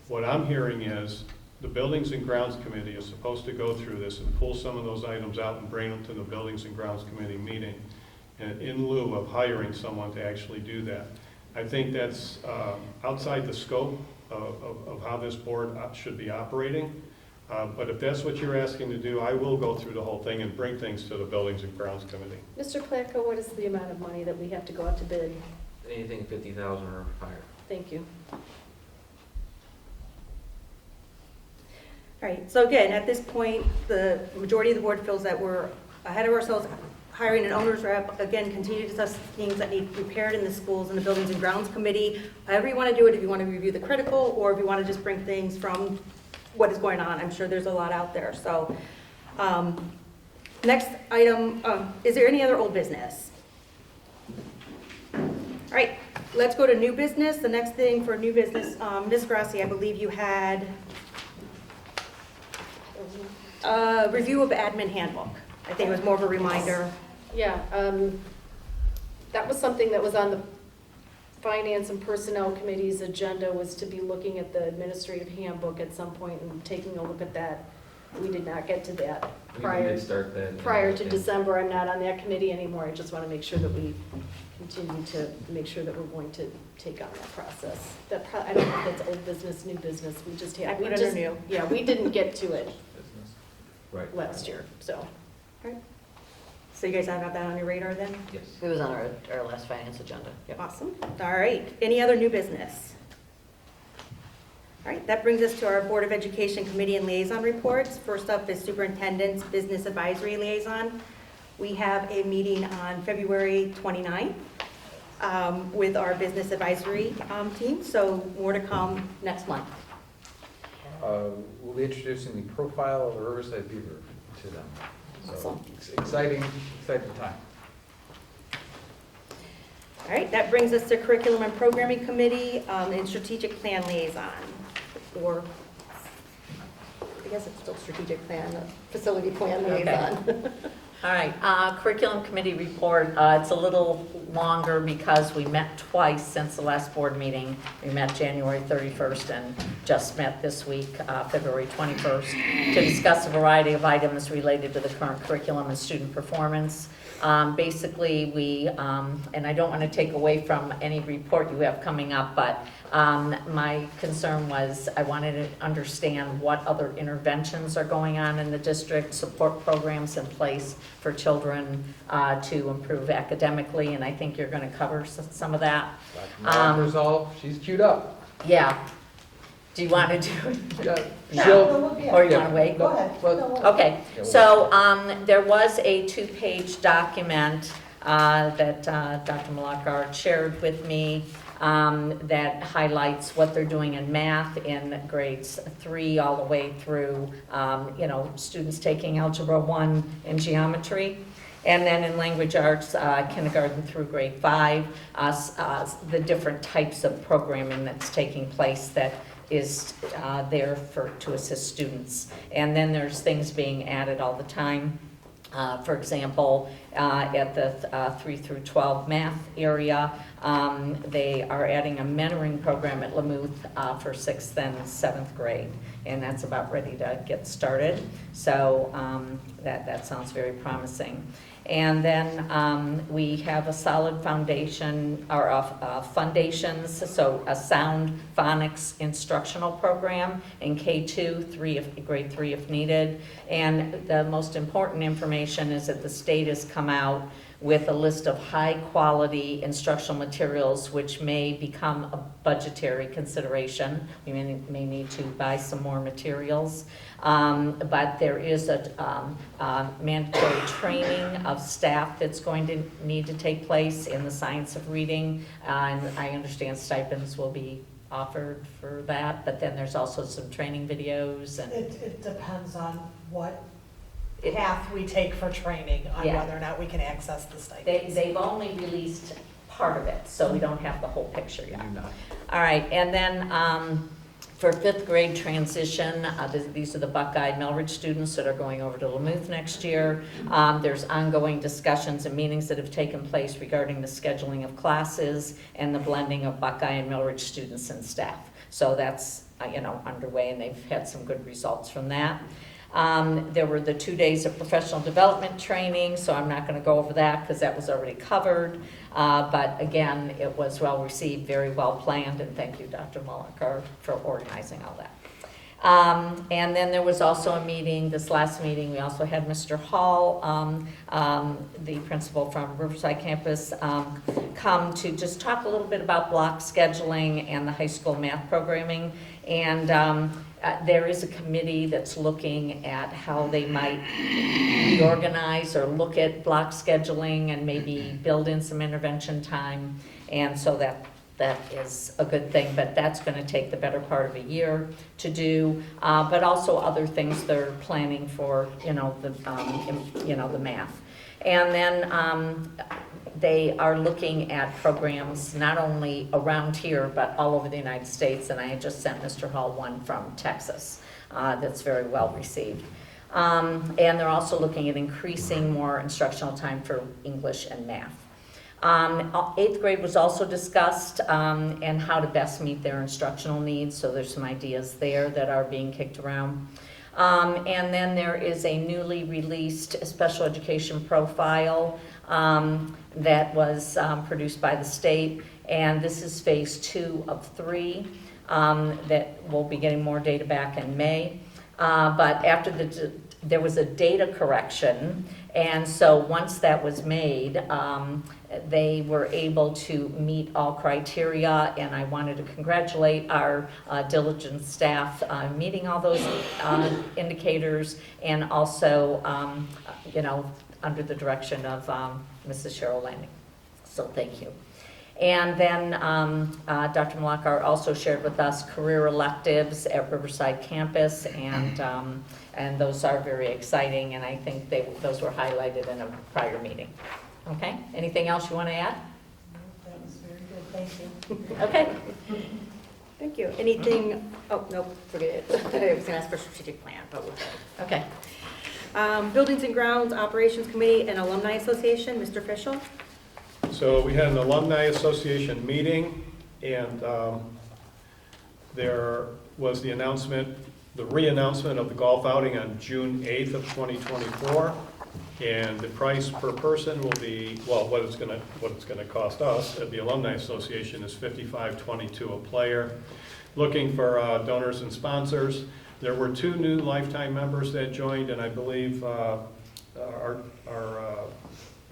[SPEAKER 6] What I'm hearing is the Buildings and Grounds Committee is supposed to go through this and pull some of those items out and bring them to the Buildings and Grounds Committee meeting, and in lieu of hiring someone to actually do that. I think that's outside the scope of how this board should be operating. But if that's what you're asking to do, I will go through the whole thing and bring things to the Buildings and Grounds Committee.
[SPEAKER 4] Mr. Placco, what is the amount of money that we have to go out to bid?
[SPEAKER 2] Anything 50,000 or higher.
[SPEAKER 4] Thank you.
[SPEAKER 1] All right, so again, at this point, the majority of the board feels that we're ahead of ourselves hiring an owner's rep. Again, continue to discuss things that need repaired in the schools and the Buildings and Grounds Committee. However you want to do it, if you want to review the critical or if you want to just bring things from what is going on. I'm sure there's a lot out there. So next item, is there any other old business? All right, let's go to new business. The next thing for new business, Ms. Grassi, I believe you had review of admin handbook. I think it was more of a reminder.
[SPEAKER 4] Yeah, that was something that was on the Finance and Personnel Committee's agenda, was to be looking at the administrative handbook at some point and taking a look at that. We did not get to that
[SPEAKER 2] We
[SPEAKER 4] prior,
[SPEAKER 2] did start that.
[SPEAKER 4] prior to December. I'm not on that committee anymore. I just want to make sure that we continue to make sure that we're going to take on that process. I don't know if that's old business, new business. We just
[SPEAKER 1] I
[SPEAKER 4] had,
[SPEAKER 1] put it under new.
[SPEAKER 4] yeah, we didn't get to it
[SPEAKER 2] Right.
[SPEAKER 4] last year, so.
[SPEAKER 1] So you guys have that on your radar then?
[SPEAKER 2] Yes.
[SPEAKER 12] It was on our last finance agenda. Yep.
[SPEAKER 1] Awesome. All right. Any other new business? All right, that brings us to our Board of Education Committee and Liaison reports. First up is Superintendent's Business Advisory Liaison. We have a meeting on February 29th with our Business Advisory team, so more to come next month.
[SPEAKER 5] We'll be introducing the profile of the Riverside Beaver to them. So
[SPEAKER 1] Awesome.
[SPEAKER 5] exciting time.
[SPEAKER 1] All right, that brings us to Curriculum and Programming Committee and Strategic Plan Liaison, or I guess it's still Strategic Plan, Facility Plan Liaison.
[SPEAKER 12] All right, curriculum committee report, it's a little longer because we met twice since the last board meeting. We met January 31st and just met this week, February 21st, to discuss a variety of items related to the current curriculum and student performance. Basically, we, and I don't want to take away from any report you have coming up, but my concern was I wanted to understand what other interventions are going on in the district, support programs in place for children to improve academically, and I think you're going to cover some of that.
[SPEAKER 5] She's queued up.
[SPEAKER 12] Yeah. Do you want to do it?
[SPEAKER 5] Yeah,
[SPEAKER 12] No. Or you
[SPEAKER 5] yeah.
[SPEAKER 12] want to wait?
[SPEAKER 5] Go ahead.
[SPEAKER 12] Okay, so there was a two-page document that Dr. Malakar shared with me that highlights what they're doing in math in grades 3 all the way through, students taking Algebra 1 and geometry. And then in language arts, kindergarten through grade 5, the different types of programming that's taking place that is there to assist students. And then there's things being added all the time. For example, at the 3 through 12 math area, they are adding a mentoring program at Lamouth for 6th and 7th grade. And that's about ready to get started. So that sounds very promising. And then we have a solid foundation, or foundations, so a sound phonics instructional program in K2, grade 3 if needed. And the most important information is that the state has come out with a list of high-quality instructional materials which may become a budgetary consideration. We may need to buy some more materials. But there is a mandatory training of staff that's going to need to take place in the science of reading. And I understand stipends will be offered for that, but then there's also some training videos. And
[SPEAKER 13] It depends on what path we take for training, on
[SPEAKER 12] Yeah.
[SPEAKER 13] whether or not we can access the stipends.
[SPEAKER 12] they've only released part of it, so we don't have the whole picture yet.
[SPEAKER 5] Do not.
[SPEAKER 12] All right, and then for 5th grade transition, these are the Buckeye Melridge students that are going over to Lamouth next year. There's ongoing discussions and meetings that have taken place regarding the scheduling of classes and the blending of Buckeye and Melridge students and staff. So that's underway, and they've had some good results from that. There were the 2 days of professional development training, so I'm not going to go over that because that was already covered. But again, it was well received, very well planned, and thank you, Dr. Mulliker, for organizing all that. And then there was also a meeting, this last meeting, we also had Mr. Hall, the principal from Riverside Campus, come to just talk a little bit about block scheduling and the high school math programming. And there is a committee that's looking at how they might reorganize or look at block scheduling and maybe build in some intervention time. And so that is a good thing, but that's going to take the better part of a year to do. But also other things they're planning for, the math. And then they are looking at programs not only around here, but all over the United States. And I just sent Mr. Hall one from Texas that's very well received. And they're also looking at increasing more instructional time for English and math. 8th grade was also discussed, and how to best meet their instructional needs. So there's some ideas there that are being kicked around. And then there is a newly released special education profile that was produced by the state. And this is phase 2 of 3 that we'll be getting more data back in May. But after there was a data correction, and so once that was made, they were able to meet all criteria, and I wanted to congratulate our diligent staff meeting all those indicators, and also, under the direction of Mrs. Cheryl Lanning. So thank you. And then Dr. Mulliker also shared with us career electives at Riverside Campus, and those are very exciting, and I think those were highlighted in a prior meeting. Okay, anything else you want to add?
[SPEAKER 13] That was very good, thank you.
[SPEAKER 12] Okay.
[SPEAKER 1] Thank you. Anything, oh, nope, forget it. I was going to ask for strategic plan, but we'll go.
[SPEAKER 12] Okay.
[SPEAKER 1] Buildings and Grounds Operations Committee and Alumni Association, Mr. Fischel.
[SPEAKER 6] So we had an alumni association meeting, and there was the re-announcement of the golf outing on June 8th of 2024. And the price per person will be, well, what it's going to cost us at the Alumni Association is $55.22 a player. Looking for donors and sponsors. There were 2 new lifetime members that joined, and I believe our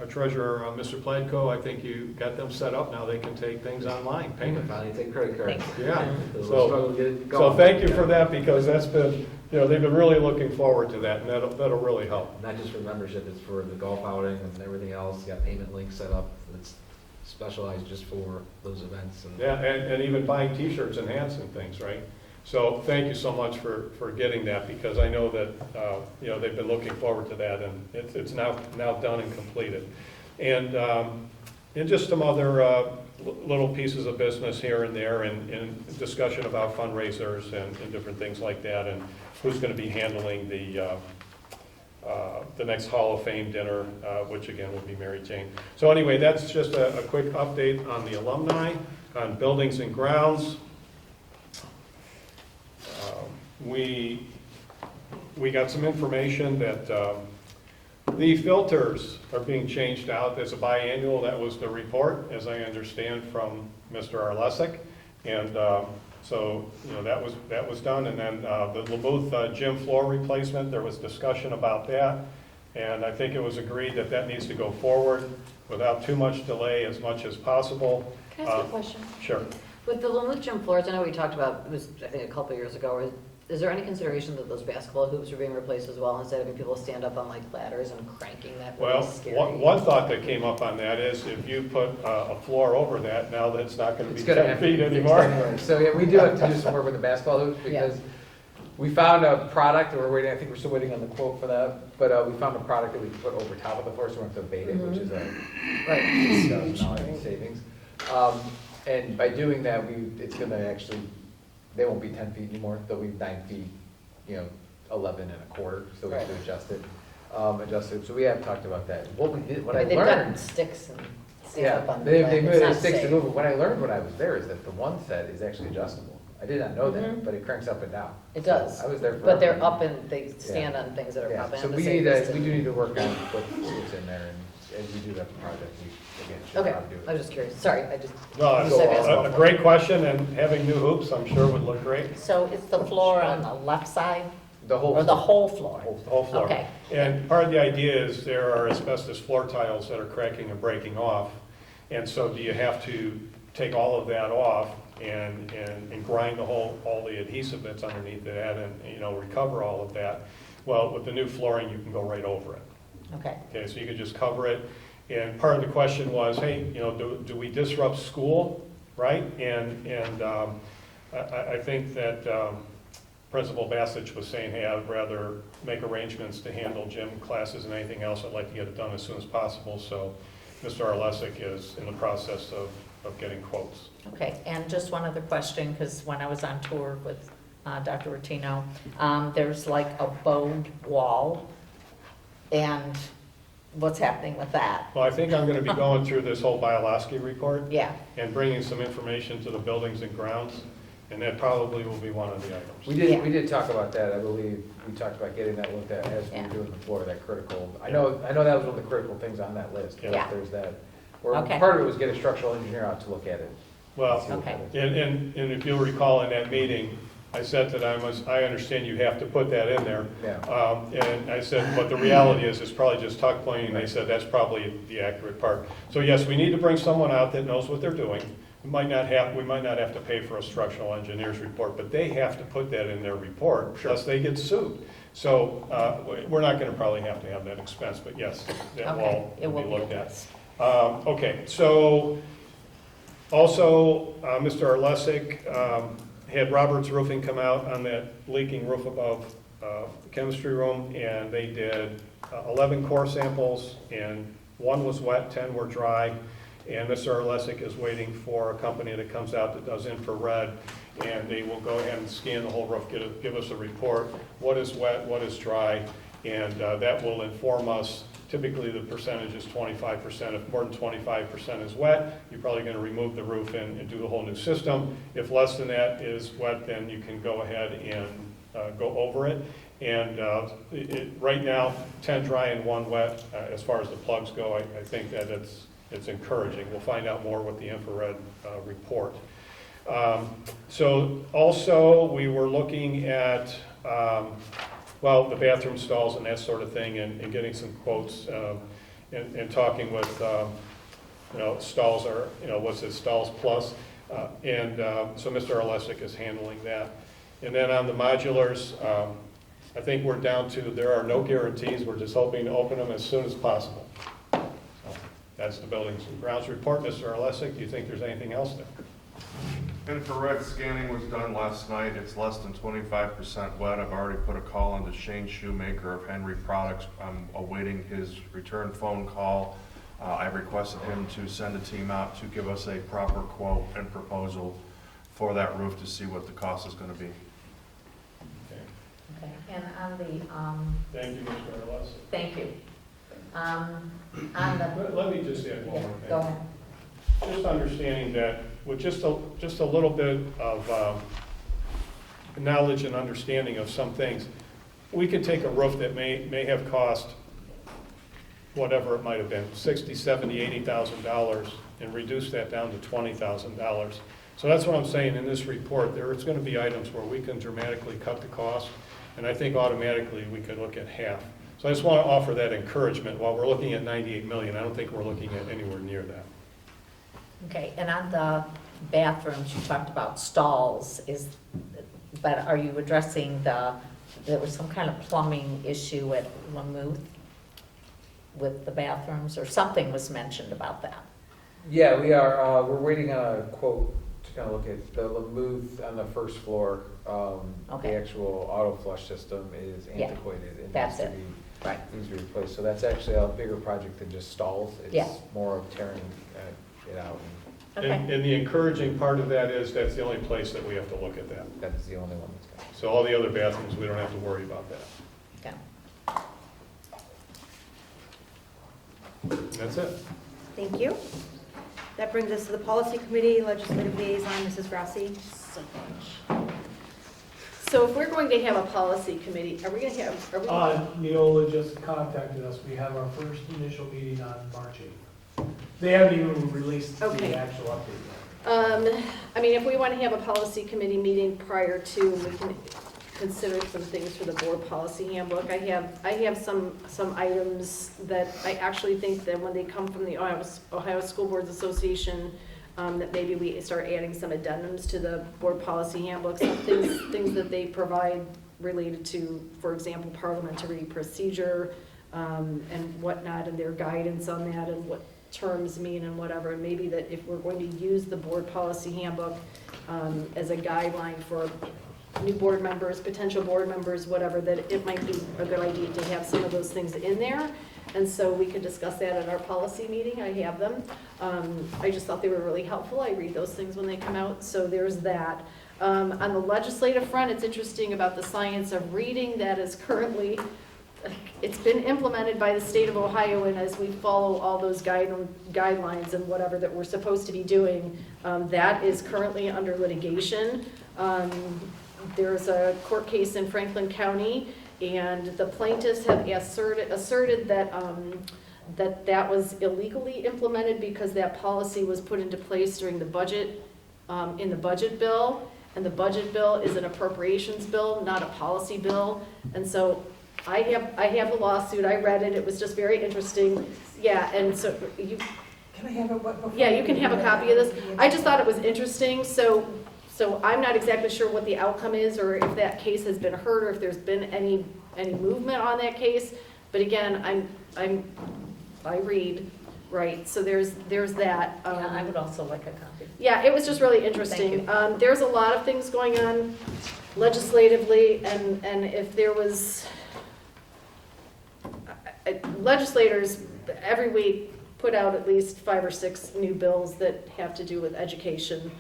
[SPEAKER 6] treasurer, Mr. Pladko, I think you got them set up. Now they can take things online, payment.
[SPEAKER 2] Finally take credit cards.
[SPEAKER 6] Yeah.
[SPEAKER 2] We'll
[SPEAKER 6] So
[SPEAKER 2] struggle to get it going.
[SPEAKER 6] thank you for that, because that's been, they've been really looking forward to that, and that'll really help.
[SPEAKER 2] Not just for membership, it's for the golf outing and everything else. Got payment links set up. It's specialized just for those events. And
[SPEAKER 6] Yeah, and even buying T-shirts and hats and things, right? So thank you so much for getting that, because I know that, they've been looking forward to that, and it's now done and completed. And just some other little pieces of business here and there, and discussion about fundraisers and different things like that, and who's going to be handling the next Hall of Fame dinner, which again will be Mary Jane. So anyway, that's just a quick update on the alumni, on buildings and grounds. We got some information that the filters are being changed out. There's a biannual. That was the report, as I understand, from Mr. Arlesic. And so, that was done. And then the LaBooth gym floor replacement, there was discussion about that. And I think it was agreed that that needs to go forward without too much delay, as much as possible.
[SPEAKER 14] Can I ask a question?
[SPEAKER 6] Sure.
[SPEAKER 14] With the LaBooth gym floors, I know we talked about, it was, I think, a couple of years ago, is there any consideration that those basketball hoops are being replaced as well, instead of having people stand up on like ladders and cranking that?
[SPEAKER 6] Well,
[SPEAKER 14] really scary?
[SPEAKER 6] one thought that came up on that is if you put a floor over that, now that's not going to be
[SPEAKER 5] It's gonna
[SPEAKER 6] 10
[SPEAKER 5] have to be
[SPEAKER 6] feet
[SPEAKER 5] fixed
[SPEAKER 6] anymore.
[SPEAKER 5] anyway. So yeah, we do have to do some work with the basketball hoops, because we found a product, we're waiting, I think we're still waiting on the quote for that, but we found a product that we can put over top of the floor, so we don't have to abate it, which is a $6,000 savings. And by doing that, it's gonna actually, they won't be 10 feet anymore, they'll be 9 feet, 11 and a quarter, so we have to adjust it. So we have talked about that. What I
[SPEAKER 14] They've
[SPEAKER 5] learned.
[SPEAKER 14] got sticks and stand up on the
[SPEAKER 5] They
[SPEAKER 14] leg.
[SPEAKER 5] moved
[SPEAKER 14] It's
[SPEAKER 5] the
[SPEAKER 14] not
[SPEAKER 5] sticks to
[SPEAKER 14] safe.
[SPEAKER 5] move it. What I learned when I was there is that the one set is actually adjustable. I did not know that,
[SPEAKER 4] Mhm.
[SPEAKER 5] but it cranks up and down.
[SPEAKER 14] It does.
[SPEAKER 5] I was there for.
[SPEAKER 14] But they're up and they stand on things that are
[SPEAKER 5] Yeah,
[SPEAKER 14] probably
[SPEAKER 5] so
[SPEAKER 14] on the
[SPEAKER 5] we
[SPEAKER 14] safest.
[SPEAKER 5] we do need to work on what is in there, and we do have the project, we, again, should
[SPEAKER 14] Okay,
[SPEAKER 5] probably do
[SPEAKER 14] I
[SPEAKER 5] it.
[SPEAKER 14] was just curious. Sorry, I just.
[SPEAKER 6] No,
[SPEAKER 14] You said
[SPEAKER 6] it's
[SPEAKER 14] basketball.
[SPEAKER 6] a great question, and having new hoops, I'm sure would look great.
[SPEAKER 12] So is the floor on the left side
[SPEAKER 5] The whole.
[SPEAKER 12] or the whole floor?
[SPEAKER 6] The whole floor.
[SPEAKER 12] Okay.
[SPEAKER 6] And part of the idea is there are asbestos floor tiles that are cracking and breaking off. And so do you have to take all of that off and grind all the adhesive that's underneath that and, recover all of that? Well, with the new flooring, you can go right over it.
[SPEAKER 12] Okay.
[SPEAKER 6] Okay, so you can just cover it. And part of the question was, hey, do we disrupt school, right? And I think that Principal Bassich was saying, hey, I'd rather make arrangements to handle gym classes and anything else. I'd like to get it done as soon as possible. So Mr. Arlesic is in the process of getting quotes.
[SPEAKER 12] Okay, and just one other question, because when I was on tour with Dr. Rotino, there's like a bowed wall, and what's happening with that?
[SPEAKER 6] Well, I think I'm going to be going through this whole Bialowski report
[SPEAKER 12] Yeah,
[SPEAKER 6] and bringing some information to the buildings and grounds, and that probably will be one of the items.
[SPEAKER 5] We did talk about that, I believe, we talked about getting that looked at as we were
[SPEAKER 12] Yeah.
[SPEAKER 5] doing the floor, that critical, I know that was one of the critical things on that list.
[SPEAKER 6] Yeah.
[SPEAKER 5] There's that, or
[SPEAKER 12] Okay.
[SPEAKER 5] part of it was get a structural engineer out to look at it.
[SPEAKER 6] Well,
[SPEAKER 5] See what
[SPEAKER 12] Okay.
[SPEAKER 5] that is.
[SPEAKER 6] and if you'll recall in that meeting, I said that I understand you have to put that in there.
[SPEAKER 5] Yeah.
[SPEAKER 6] And I said, but the reality is, it's probably just tuck pointing, and they said that's probably the accurate part. So yes, we need to bring someone out that knows what they're doing. We might not have to pay for a structural engineer's report, but they have to put that in their report, lest they get sued. So, we're not gonna probably have to have that expense, but yes, that
[SPEAKER 12] okay,
[SPEAKER 6] will
[SPEAKER 12] it will
[SPEAKER 6] be
[SPEAKER 12] be
[SPEAKER 6] looked at.
[SPEAKER 12] addressed.
[SPEAKER 6] Okay, so, also, Mr. Arlesic had Roberts Roofing come out on that leaking roof above the chemistry room, and they did 11 core samples, and 1 was wet, 10 were dry, and Mr. Arlesic is waiting for a company that comes out that does infrared, and they will go ahead and scan the whole roof, give us a report, what is wet, what is dry, and that will inform us. Typically, the percentage is 25%. If more than 25% is wet, you're probably going to remove the roof and do the whole new system. If less than that is wet, then you can go ahead and go over it. And right now, 10 dry and 1 wet, as far as the plugs go, I think that it's encouraging. We'll find out more with the infrared report. So also, we were looking at the bathroom stalls and that sort of thing, and getting some quotes, and talking with, stalls are, what's it, Stalls Plus, so Mr. Arlesic is handling that. And then on the modulars, I think we're down to, there are no guarantees, we're just hoping to open them as soon as possible. So that's the buildings and grounds report. Mr. Arlesic, do you think there's anything else there?
[SPEAKER 15] Infrared scanning was done last night. It's less than 25% wet. I've already put a call into Shane Shoemaker of Henry Products. I'm awaiting his return phone call. I requested him to send a team out to give us a proper quote and proposal for that roof to see what the cost is going to be.
[SPEAKER 12] Okay, and on the,
[SPEAKER 6] Thank you, Mr. Arlesic.
[SPEAKER 12] thank you. On the,
[SPEAKER 6] Let me just add one
[SPEAKER 12] yeah,
[SPEAKER 6] more thing.
[SPEAKER 12] go ahead.
[SPEAKER 6] Just understanding that with just a little bit of knowledge and understanding of some things, we could take a roof that may have cost whatever it might have been, $60,000, $70,000, $80,000, and reduce that down to $20,000. So that's what I'm saying in this report. There's going to be items where we can dramatically cut the cost, and I think automatically we could look at half. So I just want to offer that encouragement. While we're looking at $98 million, I don't think we're looking at anywhere near that.
[SPEAKER 12] Okay, and on the bathrooms, you talked about stalls, but are you addressing there was some kind of plumbing issue at Lamuth with the bathrooms, or something was mentioned about that?
[SPEAKER 5] Yeah, we are, we're waiting on a quote to kind of look at the Lamuth on the first floor.
[SPEAKER 12] Okay.
[SPEAKER 5] The actual auto flush system is
[SPEAKER 12] Yeah,
[SPEAKER 5] antiquated and
[SPEAKER 12] that's
[SPEAKER 5] needs to
[SPEAKER 12] it.
[SPEAKER 5] be,
[SPEAKER 12] Right.
[SPEAKER 5] needs to be replaced. So that's actually a bigger project than just stalls.
[SPEAKER 12] Yeah.
[SPEAKER 5] It's more of tearing it out.
[SPEAKER 12] Okay.
[SPEAKER 6] And the encouraging part of that is that's the only place that we have to look at that.
[SPEAKER 5] That's the only one that's got.
[SPEAKER 6] So all the other bathrooms, we don't have to worry about that.
[SPEAKER 12] Yeah.
[SPEAKER 6] And that's it.
[SPEAKER 1] Thank you. That brings us to the Policy Committee, Legislative Liaison, Mrs. Grassi.
[SPEAKER 13] So much.
[SPEAKER 4] So if we're going to have a policy committee, are we going to have, are we?
[SPEAKER 7] Neola just contacted us. We have our first initial meeting on March 8th. They haven't even released
[SPEAKER 4] Okay.
[SPEAKER 7] the actual update yet.
[SPEAKER 4] I mean, if we want to have a policy committee meeting prior to, we can consider some things for the board policy handbook. I have some items that I actually think that when they come from the Ohio School Boards Association, that maybe we start adding some addendums to the board policy handbook, some things that they provide related to, for example, parliamentary procedure, and whatnot, and their guidance on that, and what terms mean and whatever. And maybe that if we're going to use the board policy handbook as a guideline for new board members, potential board members, whatever, that it might be a good idea to have some of those things in there. And so we could discuss that at our policy meeting. I have them. I just thought they were really helpful. I read those things when they come out. So there's that. On the legislative front, it's interesting about the science of reading that is currently, it's been implemented by the state of Ohio, and as we follow all those guidelines and whatever that we're supposed to be doing, that is currently under litigation. There's a court case in Franklin County, and the plaintiffs have asserted that that was illegally implemented because that policy was put into place during the budget, in the budget bill, and the budget bill is an appropriations bill, not a policy bill. And so I have a lawsuit. I read it. It was just very interesting. Yeah, and so you.
[SPEAKER 13] Can I have a?
[SPEAKER 4] Yeah, you can have a copy of this. I just thought it was interesting. So I'm not exactly sure what the outcome is, or if that case has been heard, or if there's been any movement on that case. But again, I read, right? So there's that.
[SPEAKER 12] Yeah, I would also like a copy.
[SPEAKER 4] Yeah, it was just really interesting. There's a lot of things going on legislatively, and if there was legislators every week put out at least 5 or 6 new bills that have to do with education.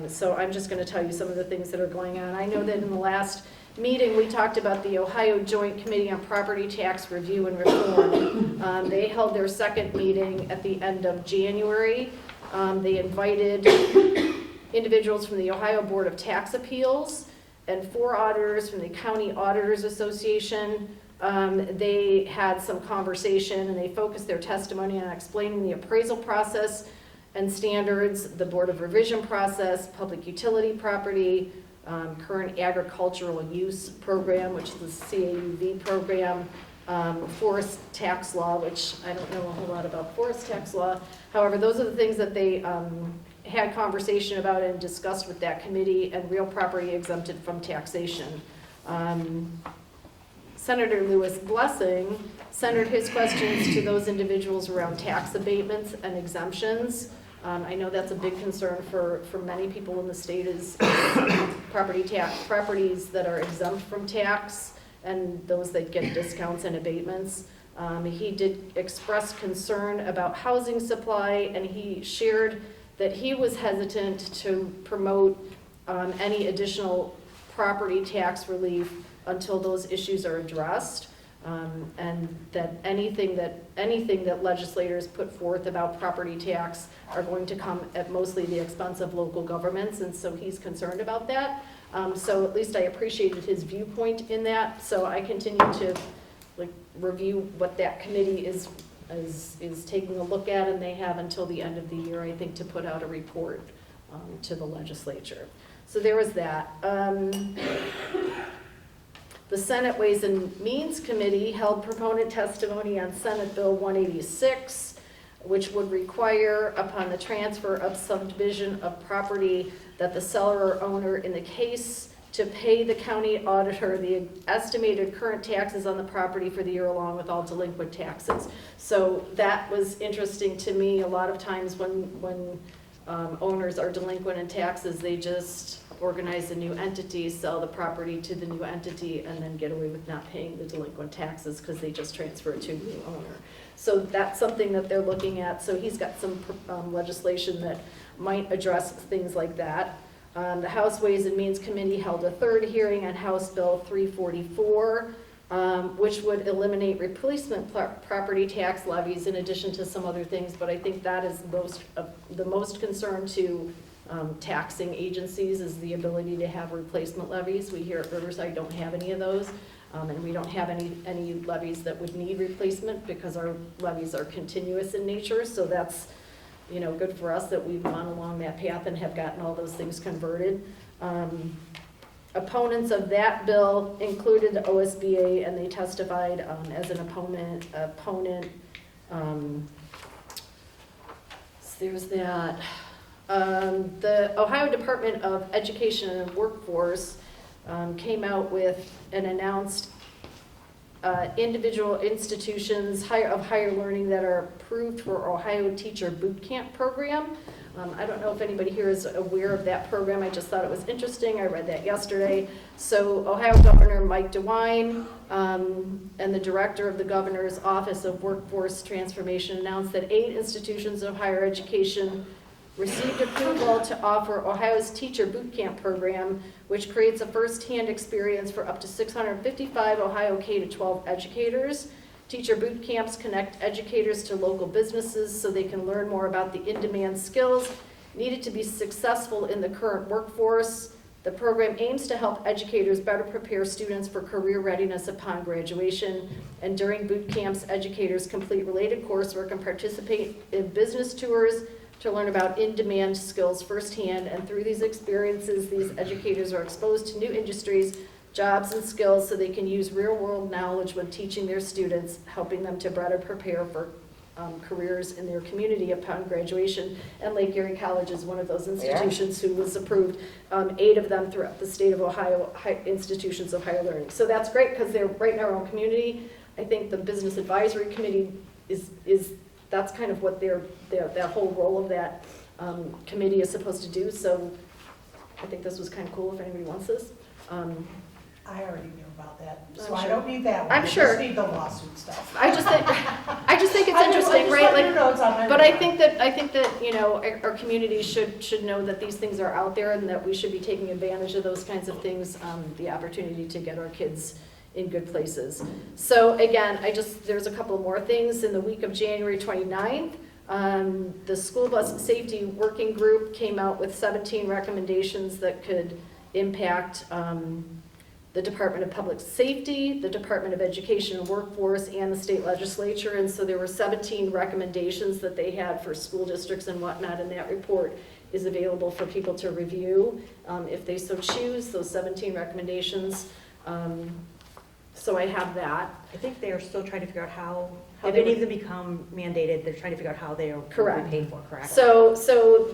[SPEAKER 4] So I'm just going to tell you some of the things that are going on. I know that in the last meeting, we talked about the Ohio Joint Committee on Property Tax Review and Reform. They held their second meeting at the end of January. They invited individuals from the Ohio Board of Tax Appeals and 4 auditors from the County Auditors Association. They had some conversation, and they focused their testimony on explaining the appraisal process and standards, the Board of Revision process, public utility property, current agricultural use program, which is the CAUV program, forest tax law, which I don't know a whole lot about forest tax law. However, those are the things that they had conversation about and discussed with that committee, and real property exempted from taxation. Senator Lewis Blessing centered his questions to those individuals around tax abatements and exemptions. I know that's a big concern for many people in the state is properties that are exempt from tax and those that get discounts and abatements. He did express concern about housing supply, and he shared that he was hesitant to promote any additional property tax relief until those issues are addressed. And that anything that legislators put forth about property tax are going to come at mostly the expense of local governments, and so he's concerned about that. So at least I appreciated his viewpoint in that. So I continue to review what that committee is taking a look at, and they have until the end of the year, I think, to put out a report to the legislature. So there was that. The Senate Ways and Means Committee held proponent testimony on Senate Bill 186, which would require, upon the transfer of subdivision of property, that the seller or owner in the case to pay the county auditor the estimated current taxes on the property for the year along with all delinquent taxes. So that was interesting to me. A lot of times when owners are delinquent in taxes, they just organize a new entity, sell the property to the new entity, and then get away with not paying the delinquent taxes because they just transfer it to a new owner. So that's something that they're looking at. So he's got some legislation that might address things like that. The House Ways and Means Committee held a third hearing on House Bill 344, which would eliminate replacement property tax levies in addition to some other things, but I think that is the most concern to taxing agencies is the ability to have replacement levies. We here at Riverside don't have any of those, and we don't have any levies that would need replacement because our levies are continuous in nature. So that's, you know, good for us that we've gone along that path and have gotten all those things converted. Opponents of that bill included the OSBA, and they testified as an opponent. So there's that. The Ohio Department of Education and Workforce came out with and announced individual institutions of higher learning that are approved for Ohio Teacher Boot Camp Program. I don't know if anybody here is aware of that program. I just thought it was interesting. I read that yesterday. So Ohio Governor Mike DeWine and the director of the Governor's Office of Workforce Transformation announced that 8 institutions of higher education received approval to offer Ohio's Teacher Boot Camp Program, which creates a first-hand experience for up to 655 Ohio K-12 educators. Teacher boot camps connect educators to local businesses so they can learn more about the in-demand skills needed to be successful in the current workforce. The program aims to help educators better prepare students for career readiness upon graduation. And during boot camps, educators complete related coursework and participate in business tours to learn about in-demand skills firsthand. And through these experiences, these educators are exposed to new industries, jobs, and skills so they can use real-world knowledge when teaching their students, helping them to better prepare for careers in their community upon graduation. And Lake Erie College is one of those institutions who was approved, 8 of them throughout the state of Ohio, institutions of higher learning. So that's great because they're right in our own community. I think the Business Advisory Committee that's kind of what that whole role of that committee is supposed to do. So I think this was kind of cool if anybody wants this.
[SPEAKER 13] I already knew about that, so
[SPEAKER 4] I'm
[SPEAKER 13] I
[SPEAKER 4] sure.
[SPEAKER 13] don't need that one.
[SPEAKER 4] I'm
[SPEAKER 13] I
[SPEAKER 4] sure.
[SPEAKER 13] just need the lawsuit stuff.
[SPEAKER 4] I just think it's interesting, right? Like, but I think that you know our community should know that these things are out there and that we should be taking advantage of those kinds of things. The opportunity to get our kids in good places. So again, there's a couple more things. In the week of January 29th, the School Bus Safety Working Group came out with 17 recommendations that could impact the Department of Public Safety, the Department of Education and Workforce, and the state legislature. And so there were 17 recommendations that they had for school districts and whatnot, and that report is available for people to review if they so choose, those 17 recommendations. So I have that.
[SPEAKER 1] I think they are still trying to figure out how
[SPEAKER 4] How
[SPEAKER 1] they
[SPEAKER 4] they
[SPEAKER 1] need to become mandated. They're trying to figure out how they are
[SPEAKER 4] Correct.
[SPEAKER 1] paid for, correct?
[SPEAKER 4] So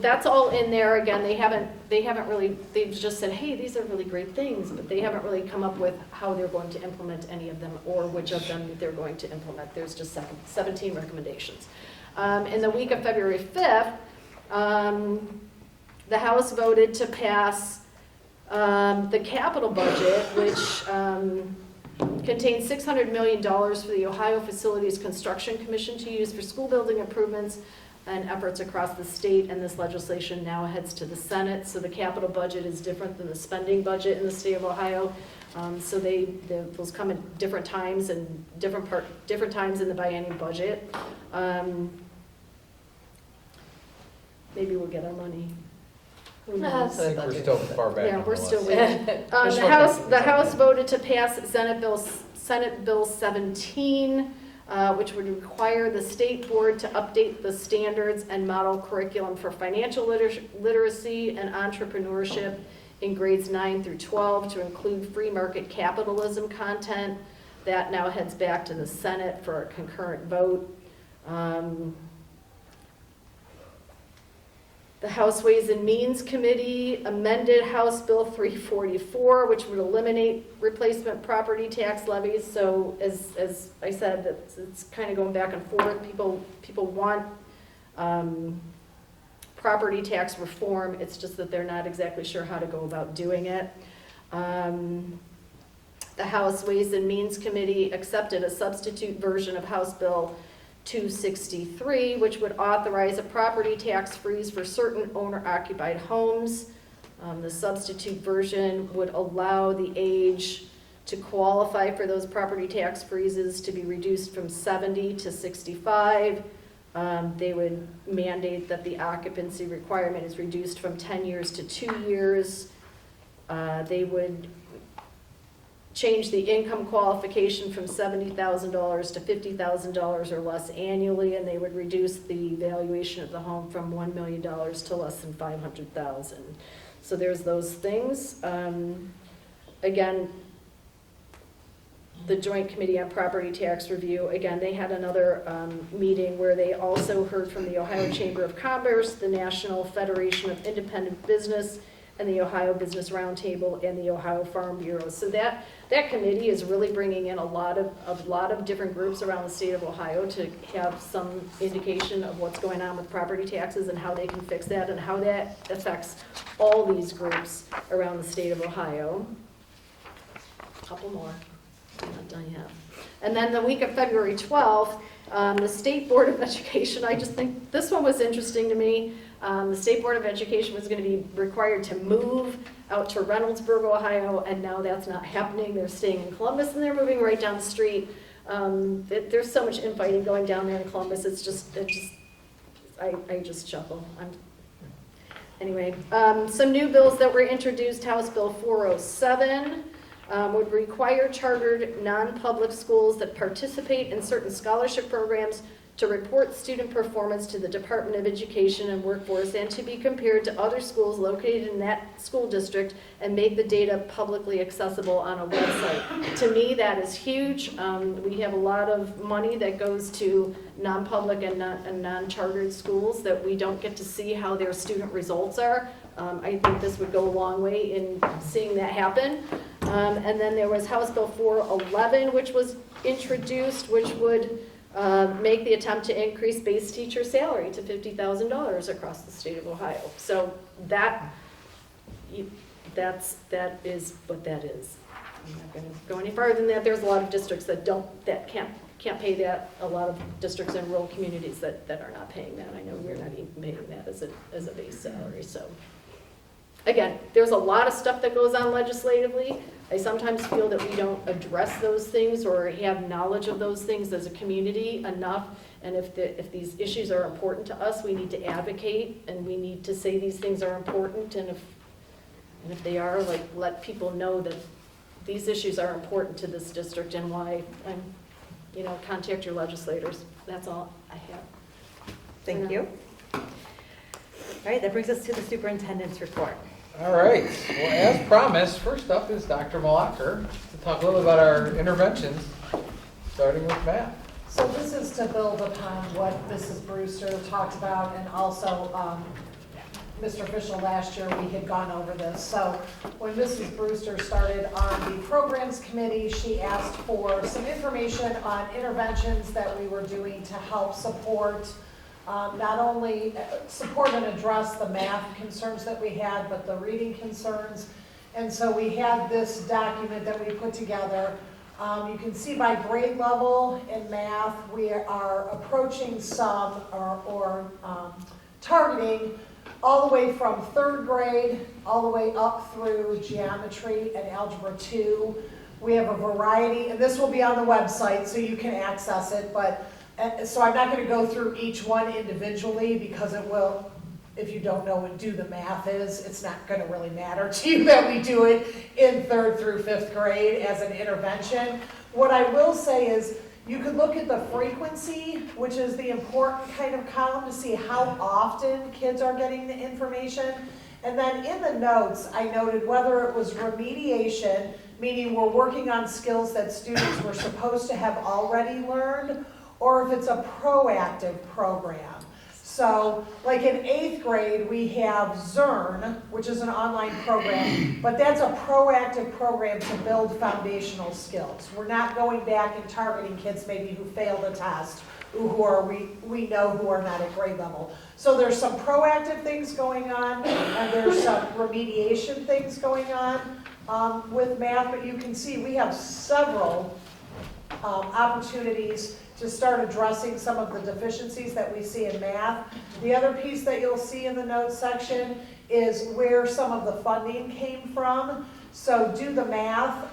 [SPEAKER 4] that's all in there. Again, they haven't really, they've just said, hey, these are really great things, but they haven't really come up with how they're going to implement any of them or which of them they're going to implement. There's just 17 recommendations. In the week of February 5th, the House voted to pass the capital budget, which contains $600 million for the Ohio Facilities Construction Commission to use for school building improvements and efforts across the state, and this legislation now heads to the Senate. So the capital budget is different than the spending budget in the state of Ohio. So those come at different times and different times in the biennial budget. Maybe we'll get our money. Who knows?
[SPEAKER 5] I think we're still far back.
[SPEAKER 4] Yeah,
[SPEAKER 5] on
[SPEAKER 4] we're
[SPEAKER 5] the
[SPEAKER 4] still
[SPEAKER 5] list.
[SPEAKER 4] waiting.
[SPEAKER 5] Just
[SPEAKER 4] The House voted to pass Senate Bill 17, which would require the state board to update the standards and model curriculum for financial literacy and entrepreneurship in grades 9 through 12 to include free market capitalism content. That now heads back to the Senate for a concurrent vote. The House Ways and Means Committee amended House Bill 344, which would eliminate replacement property tax levies. So as I said, it's kind of going back and forth. People want property tax reform. It's just that they're not exactly sure how to go about doing it. The House Ways and Means Committee accepted a substitute version of House Bill 263, which would authorize a property tax freeze for certain owner-occupied homes. The substitute version would allow the age to qualify for those property tax freezes to be reduced from 70 to 65. They would mandate that the occupancy requirement is reduced from 10 years to 2 years. They would change the income qualification from $70,000 to $50,000 or less annually, and they would reduce the valuation of the home from $1 million to less than $500,000. So there's those things. Again, the Joint Committee on Property Tax Review, again, they had another meeting where they also heard from the Ohio Chamber of Commerce, the National Federation of Independent Business, and the Ohio Business Roundtable, and the Ohio Farm Bureau. So that committee is really bringing in a lot of different groups around the state of Ohio to have some indication of what's going on with property taxes and how they can fix that and how that affects all these groups around the state of Ohio. A couple more. I'm not done yet. And then the week of February 12th, the State Board of Education, I just think this one was interesting to me. The State Board of Education was going to be required to move out to Reynoldsburg, Ohio, and now that's not happening. They're staying in Columbus and they're moving right down the street. There's so much infighting going down there in Columbus. I just chuckle. Anyway, some new bills that were introduced. House Bill 407 would require chartered non-public schools that participate in certain scholarship programs to report student performance to the Department of Education and Workforce and to be compared to other schools located in that school district and make the data publicly accessible on a website. To me, that is huge. We have a lot of money that goes to non-public and non-chartered schools that we don't get to see how their student results are. I think this would go a long way in seeing that happen. And then there was House Bill 411, which was introduced, which would make the attempt to increase base teacher salary to $50,000 across the state of Ohio. So that is what that is. I'm not going to go any farther than that. There's a lot of districts that can't pay that. A lot of districts in rural communities that are not paying that. I know we're not even paying that as a base salary. So again, there's a lot of stuff that goes on legislatively. I sometimes feel that we don't address those things or have knowledge of those things as a community enough. And if these issues are important to us, we need to advocate and we need to say these things are important. And if they are, like, let people know that these issues are important to this district and why. And contact your legislators. That's all I have.
[SPEAKER 1] Thank you. All right, that brings us to the superintendent's report.
[SPEAKER 5] All right, well, as promised, first up is Dr. Malacher to talk a little about our interventions, starting with math.
[SPEAKER 13] So this is to build upon what Mrs. Brewster talked about, and also Mr. Fischel last year, we had gone over this. So when Mrs. Brewster started on the programs committee, she asked for some information on interventions that we were doing to help support not only support and address the math concerns that we had, but the reading concerns. And so we had this document that we put together. You can see by grade level in math, we are approaching some or targeting all the way from third grade, all the way up through geometry and algebra 2. We have a variety, and this will be on the website so you can access it, but so I'm not going to go through each one individually because it will, if you don't know what do the math is, it's not going to really matter to you that we do it in 3rd through 5th grade as an intervention. What I will say is you could look at the frequency, which is the important kind of column to see how often kids are getting the information. And then in the notes, I noted whether it was remediation, meaning we're working on skills that students were supposed to have already learned, or if it's a proactive program. So, like in 8th grade, we have Zern, which is an online program, but that's a proactive program to build foundational skills. We're not going back and targeting kids maybe who failed a test, who are we know who are not at grade level. So there's some proactive things going on, and there's some remediation things going on with math, but you can see we have several opportunities to start addressing some of the deficiencies that we see in math. The other piece that you'll see in the notes section is where some of the funding came from. So do the math.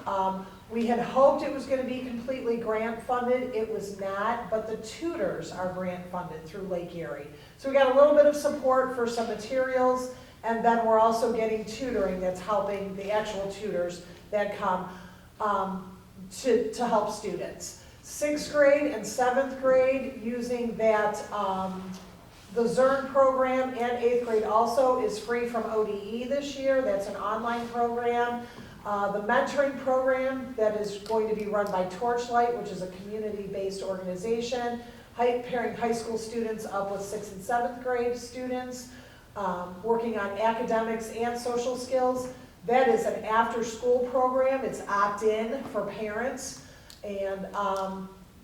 [SPEAKER 13] We had hoped it was going to be completely grant funded. It was not, but the tutors are grant funded through Lake Erie. So we got a little bit of support for some materials, and then we're also getting tutoring that's helping the actual tutors that come to help students. 6th grade and 7th grade using that, the ZERN program, and 8th grade also is free from ODE this year. That's an online program. The mentoring program that is going to be run by Torchlight, which is a community-based organization, pairing high school students up with 6th and 7th grade students, working on academics and social skills. That is an after-school program. It's opt-in for parents, and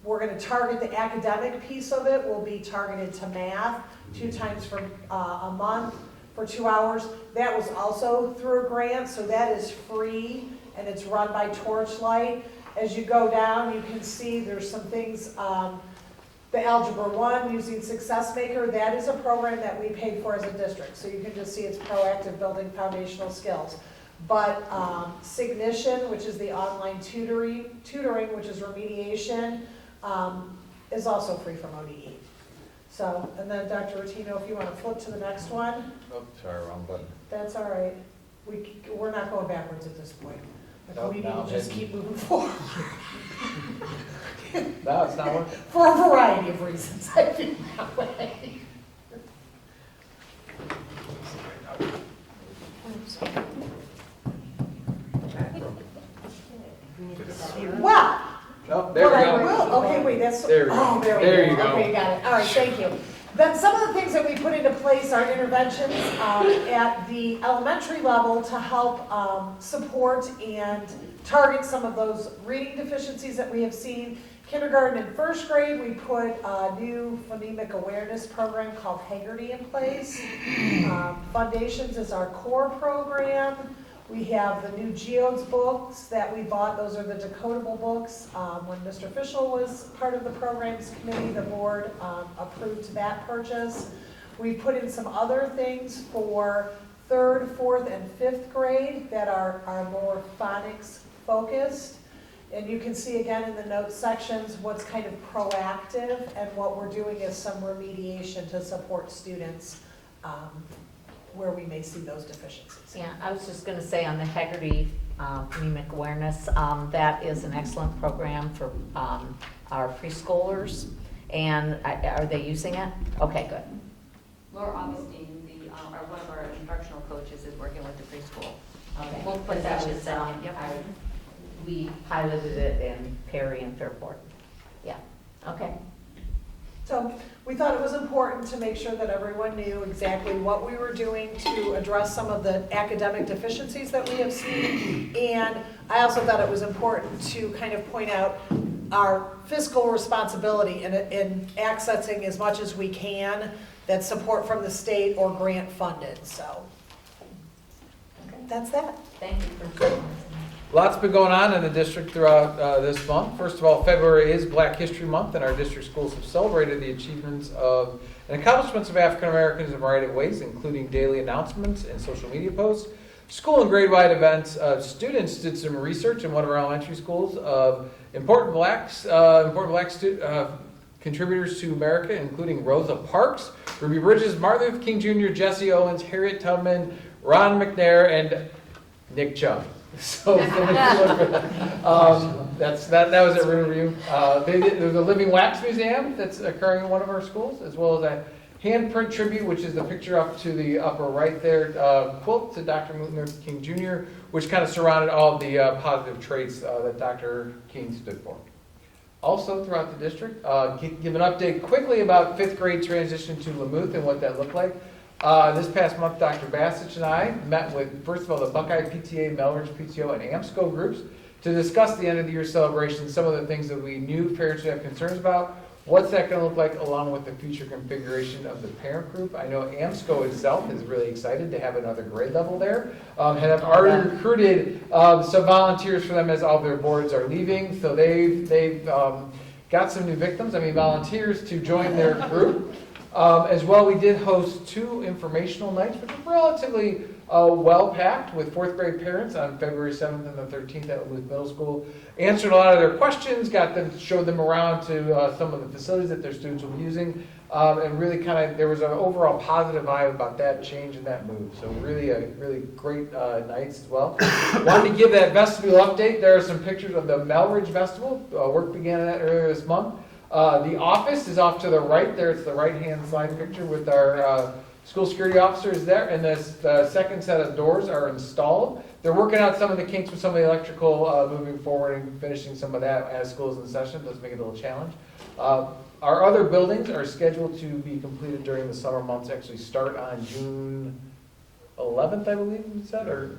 [SPEAKER 13] we're going to target the academic piece of it. Will be targeted to math 2 times for a month for 2 hours. That was also through a grant, so that is free, and it's run by Torchlight. As you go down, you can see there's some things, the Algebra 1 using Success Maker, that is a program that we paid for as a district, so you can just see it's proactive building foundational skills. But Signition, which is the online tutoring, which is remediation, is also free from ODE. So, and then Dr. Rotino, if you want to flip to the next one.
[SPEAKER 5] Oh, sorry, wrong button.
[SPEAKER 13] That's all right. We're not going backwards at this point.
[SPEAKER 5] Nope,
[SPEAKER 13] We need
[SPEAKER 5] now
[SPEAKER 13] to just
[SPEAKER 5] it's-
[SPEAKER 13] keep moving forward.
[SPEAKER 5] No, it's not working.
[SPEAKER 13] For a variety of reasons, I feel that way. Well,
[SPEAKER 5] Oh, there we
[SPEAKER 13] what I
[SPEAKER 5] go.
[SPEAKER 13] will, okay, wait, that's,
[SPEAKER 5] There we go.
[SPEAKER 13] oh, there we go.
[SPEAKER 5] There you go.
[SPEAKER 13] Okay, got it. All right, thank you. Then some of the things that we put into place are interventions at the elementary level to help support and target some of those reading deficiencies that we have seen. Kindergarten and 1st grade, we put a new phonemic awareness program called Haggerty in place. Foundations is our core program. We have the new Geodes books that we bought. Those are the decodable books. When Mr. Fischel was part of the programs committee, the board approved that purchase. We put in some other things for 3rd, 4th, and 5th grade that are more phonics focused. And you can see again in the notes sections what's kind of proactive, and what we're doing is some remediation to support students where we may see those deficiencies.
[SPEAKER 12] Yeah, I was just going to say on the Haggerty phonemic awareness, that is an excellent program for our preschoolers. And are they using it? Okay, good.
[SPEAKER 16] Laura Augustine, one of our instructional coaches, is working with the preschool.
[SPEAKER 12] Okay.
[SPEAKER 16] We'll put that with
[SPEAKER 12] Yep. We piloted it in Perry and Fairport. Yeah, okay.
[SPEAKER 13] So we thought it was important to make sure that everyone knew exactly what we were doing to address some of the academic deficiencies that we have seen. And I also thought it was important to kind of point out our fiscal responsibility in accessing as much as we can that support from the state or grant funded. So that's that.
[SPEAKER 12] Thank you for
[SPEAKER 5] Lots been going on in the district throughout this month. First of all, February is Black History Month, and our district schools have celebrated the achievements of and accomplishments of African Americans in a variety of ways, including daily announcements and social media posts, school and grade-wide events. Students did some research in one of our elementary schools of important black contributors to America, including Rosa Parks, Ruby Bridges, Martin Luther King Jr., Jesse Owens, Harriet Tubman, Ron McNair, and Nick Chubb. So that was at Riverview. There's a Living Wax Museum that's occurring in one of our schools, as well as a handprint tribute, which is the picture up to the upper right there, quilt to Dr. Martin Luther King Jr., which kind of surrounded all of the positive traits that Dr. King stood for. Also throughout the district, give an update quickly about 5th grade transition to Lamouth and what that looked like. This past month, Dr. Bassich and I met with, first of all, the Buckeye PTA, Melridge PTO, and AMSCO groups to discuss the end of the year celebration, some of the things that we knew parents would have concerns about, what's that going to look like, along with the future configuration of the parent group. I know AMSCO itself is really excited to have another grade level there, and have already recruited some volunteers for them as all their boards are leaving, so they've got some new volunteers to join their group. As well, we did host 2 informational nights, which were relatively well-packed with fourth grade parents on February 7th and the 13th at Luth Middle School. Answered a lot of their questions, showed them around to some of the facilities that their students will be using, and really there was an overall positive vibe about that change and that move. So really great nights as well. Wanted to give that vestibule update. There are some pictures of the Melridge Festival. Work began on that earlier this month. The office is off to the right there. It's the right-hand side picture with our school security officers there, and the second set of doors are installed. They're working out some of the kinks with some of the electrical moving forward and finishing some of that as school's in session. It does make it a little challenge. Our other buildings are scheduled to be completed during the summer months, actually start on June 11th, I believe you said, or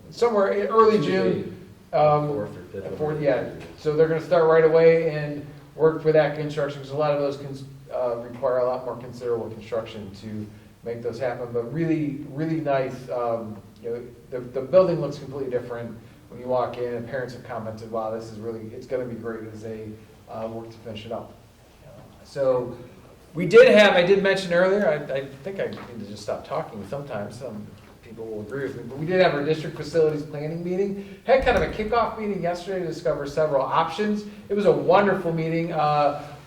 [SPEAKER 5] somewhere in early June.
[SPEAKER 2] 4th or 5th.
[SPEAKER 5] 4th, yeah. So they're going to start right away and work with that construction, because a lot of those require a lot more considerable construction to make those happen. But really nice. The building looks completely different when you walk in, and parents have commented, wow, it's going to be great as they work to finish it up. So I did mention earlier, I think I need to just stop talking sometimes. Some people will agree with me, but we did have our district facilities planning meeting. Had kind of a kickoff meeting yesterday to discover several options. It was a wonderful meeting.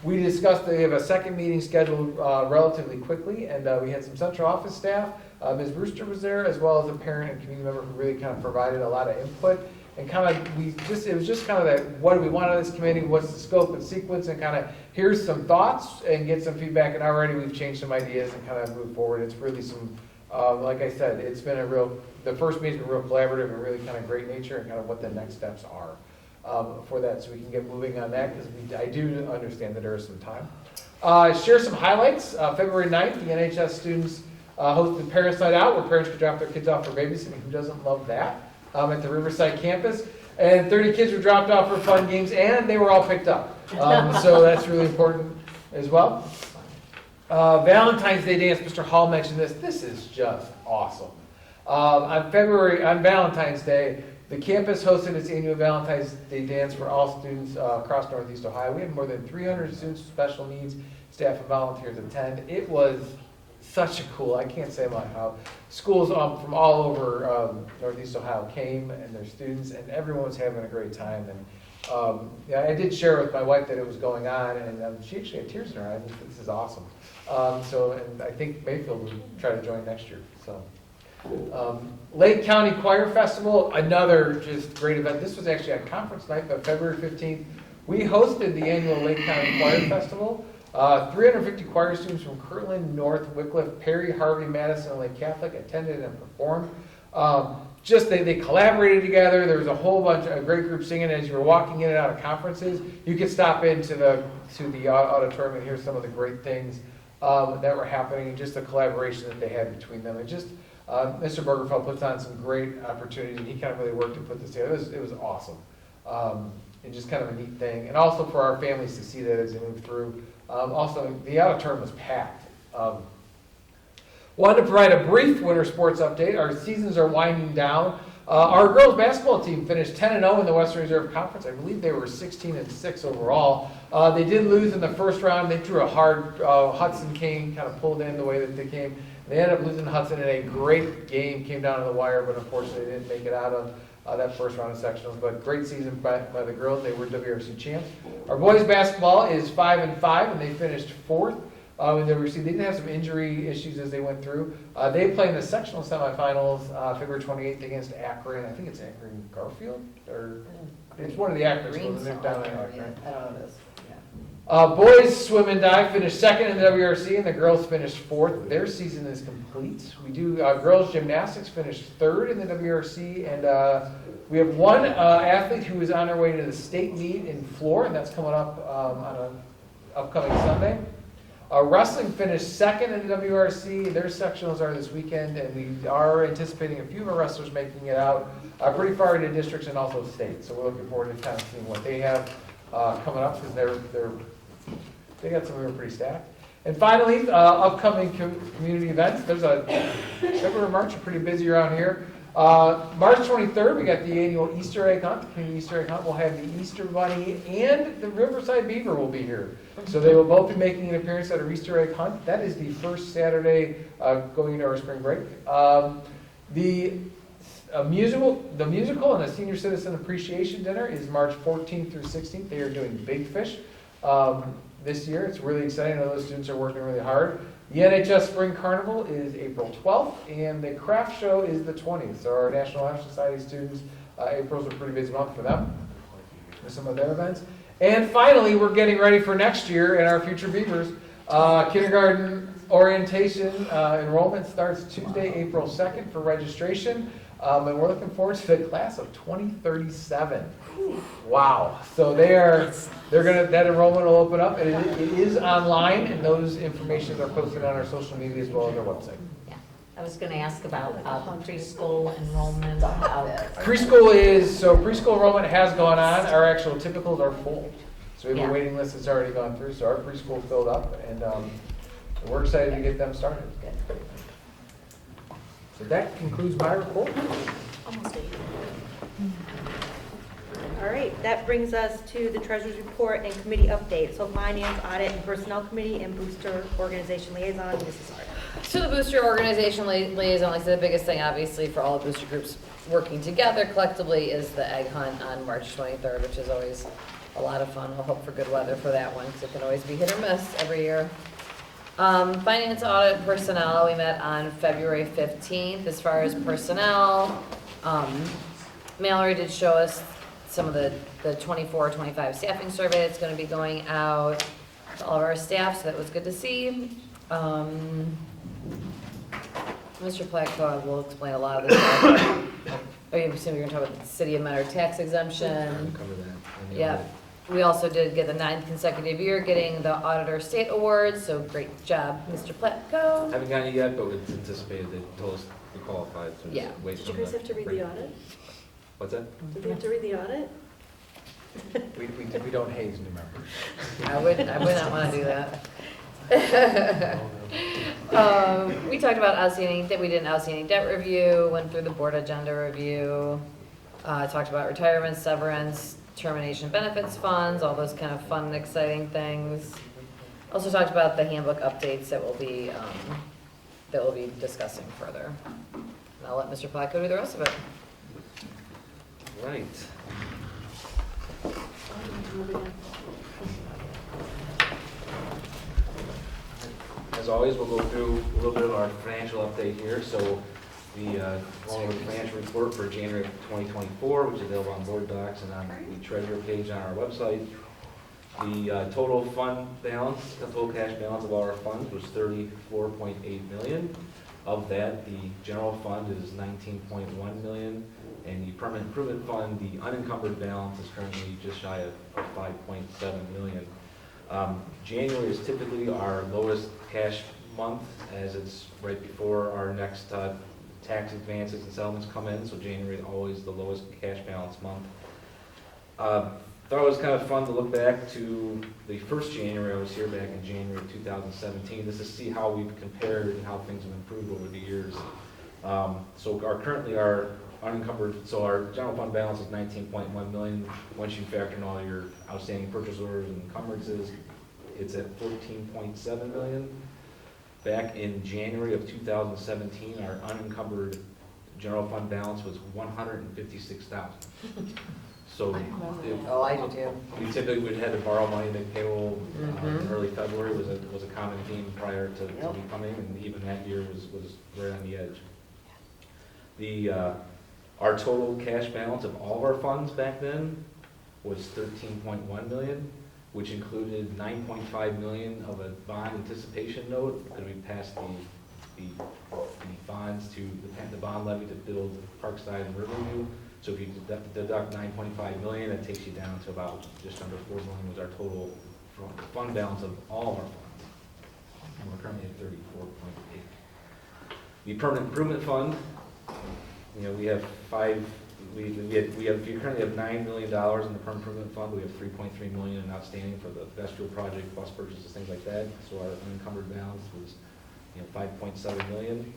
[SPEAKER 5] We discussed that we have a second meeting scheduled relatively quickly, and we had some central office staff. Ms. Brewster was there, as well as a parent and community member who really kind of provided a lot of input. And it was just kind of that, what do we want out of this committee? What's the scope and sequence? And kind of, here's some thoughts and get some feedback. And already we've changed some ideas and kind of moved forward. It's really some, like I said, it's been the first meeting's been real collaborative and really kind of great nature and kind of what the next steps are for that, so we can get moving on that, because I do understand that there is some time. Share some highlights. February 9th, the NHS students hosted Parents Night Out, where parents could drop their kids off for babysitting. Who doesn't love that? At the Riverside campus. And 30 kids were dropped off for fun games, and they were all picked up. So that's really important as well. Valentine's Day dance, Mr. Hall mentioned this. This is just awesome. On Valentine's Day, the campus hosted its annual Valentine's Day dance for all students across Northeast Ohio. We had more than 300 students with special needs, staff and volunteers attend. It was such a cool, I can't say about how schools from all over Northeast Ohio came, and their students, and everyone was having a great time. And I did share with my wife that it was going on, and she actually had tears in her eyes. This is awesome. And I think Mayfield will try to join next year. So, Lake County Choir Festival, another just great event. This was actually on conference night, but February 15th, we hosted the annual Lake County Choir Festival. 350 choir students from Kirtland, North, Wycliffe, Perry, Harvey, Madison, and Lake Catholic attended and performed. They collaborated together. There was a whole bunch of great group singing. As you were walking in and out of conferences, you could stop into the auditorium and hear some of the great things that were happening, and just the collaboration that they had between them. And just Mr. Bergerfeld puts on some great opportunities, and he kind of really worked to put this together. It was awesome. And just kind of a neat thing. And also for our families to see that as they move through. Also, the auditorium was packed. Wanted to provide a brief winter sports update. Our seasons are winding down. Our girls basketball team finished 10-0 in the Western Reserve Conference. I believe they were 16-6 overall. They did lose in the first round. They drew a hard Hudson King, kind of pulled in the way that they came. They ended up losing Hudson in a great game, came down to the wire, but unfortunately they didn't make it out of that first round of sectionals. But great season by the girls. They were WRC champs. Our boys basketball is 5-5, and they finished 4th. They didn't have some injury issues as they went through. They play in the sectional semifinals February 28th against Akron. I think it's Akron Garfield, or it's one of the Akron schools. They're down in Akron.
[SPEAKER 14] I don't know what it is.
[SPEAKER 5] Boys swim and dive finished 2nd in the WRC, and the girls finished 4th. Their season is complete. We do girls gymnastics finished 3rd in the WRC, and we have one athlete who is on her way to the state meet in Florida, and that's coming up on an upcoming Sunday. Wrestling finished 2nd in the WRC. Their sectionals are this weekend, and we are anticipating a few of our wrestlers making it out pretty far into districts and also state. So we're looking forward to kind of seeing what they have coming up, because they got some who are pretty stacked. And finally, upcoming community events. There's February, March are pretty busy around here. March 23rd, we got the annual Easter egg hunt. The community Easter egg hunt will have the Easter Bunny and the Riverside Beaver will be here. So they will both be making an appearance at our Easter egg hunt. That is the first Saturday going into our spring break. The musical and the Senior Citizen Appreciation Dinner is March 14th through 16th. They are doing Big Fish this year. It's really exciting. I know those students are working really hard. The NHS Spring Carnival is April 12th, and the craft show is the 20th. So our National Honor Society students, April's a pretty busy month for them with some of their events. And finally, we're getting ready for next year and our future Beavers. Kindergarten orientation enrollment starts Tuesday, April 2nd for registration. And we're looking forward to the class of 2037. Wow. So that enrollment will open up, and it is online, and those information are posted on our social media as well as our website.
[SPEAKER 12] Yeah. I was going to ask about preschool enrollment.
[SPEAKER 5] Preschool enrollment has gone on. Our actual typicals are full. So we have a waiting list that's already gone through, so our preschool filled up, and we're excited to get them started. So that concludes my report.
[SPEAKER 4] Almost 8.
[SPEAKER 1] All right, that brings us to the treasurer's report and committee update. So Finance, Audit, and Personnel Committee, and Booster Organization Liaison, Mrs. Hart.
[SPEAKER 14] So the Booster Organization Liaison, like I said, the biggest thing obviously for all the booster groups working together collectively is the egg hunt on March 23rd, which is always a lot of fun. We'll hope for good weather for that one because it can always be hit or miss every year. Finance, Audit, and Personnel, we met on February 15th. As far as personnel, Mallory did show us some of the 24-25 staffing survey that's going to be going out to all of our staff, so that was good to see. Mr. Platko will explain a lot of this stuff. I'm assuming you're going to talk about the City of Mentor tax exemption.
[SPEAKER 2] Cover that.
[SPEAKER 14] Yeah. We also did get the 9th consecutive year getting the Auditor State Award, so great job, Mr. Platko.
[SPEAKER 2] Haven't gotten it yet, but it's anticipated. They told us we qualified. So
[SPEAKER 14] Yeah.
[SPEAKER 2] wait
[SPEAKER 4] Did you
[SPEAKER 2] for
[SPEAKER 4] guys have to read the audit?
[SPEAKER 2] What's that?
[SPEAKER 4] Did they have to read the audit?
[SPEAKER 5] We don't haze new members.
[SPEAKER 14] I would not want to do that. We talked about we did an outstanding debt review, went through the board agenda review, talked about retirement, severance, termination benefits funds, all those kind of fun and exciting things. Also talked about the handbook updates that we'll be discussing further. And I'll let Mr. Platko do the rest of it.
[SPEAKER 2] Right. As always, we'll go through a little bit of our financial update here. So the financial report for January 2024, which is available on board docs and on the treasurer page on our website. The total fund balance, the total cash balance of all our funds was $34.8 million. Of that, the general fund is $19.1 million, and the permanent improvement fund, the unencumbered balance is currently just shy of $5.7 million. January is typically our lowest cash month, as it's right before our next tax advances and settlements come in, so January is always the lowest cash balance month. Thought it was kind of fun to look back to the first January I was here back in January of 2017, just to see how we've compared and how things have improved over the years. So currently our unencumbered, so our general fund balance is $19.1 million. Once you factor in all your outstanding purchase orders and encumbrances, it's at $14.7 million. Back in January of 2017, our unencumbered general fund balance was $156,000. So
[SPEAKER 14] I do too.
[SPEAKER 2] We typically would have to borrow money to payroll in early February was a common theme prior to me coming, and even that year was right on the edge. Our total cash balance of all of our funds back then was $13.1 million, which included $9.5 million of a bond anticipation note because we passed the bonds to the bond levy to build Parkside and Riverview. So if you deduct $9.5 million, that takes you down to about just under $4 million was our total fund balance of all of our funds. And we're currently at 34.8. The permanent improvement fund, we have we currently have $9 million in the permanent improvement fund. We have $3.3 million in outstanding for the vestibule project, bus purchases, things like that. So our unencumbered balance was $5.7 million.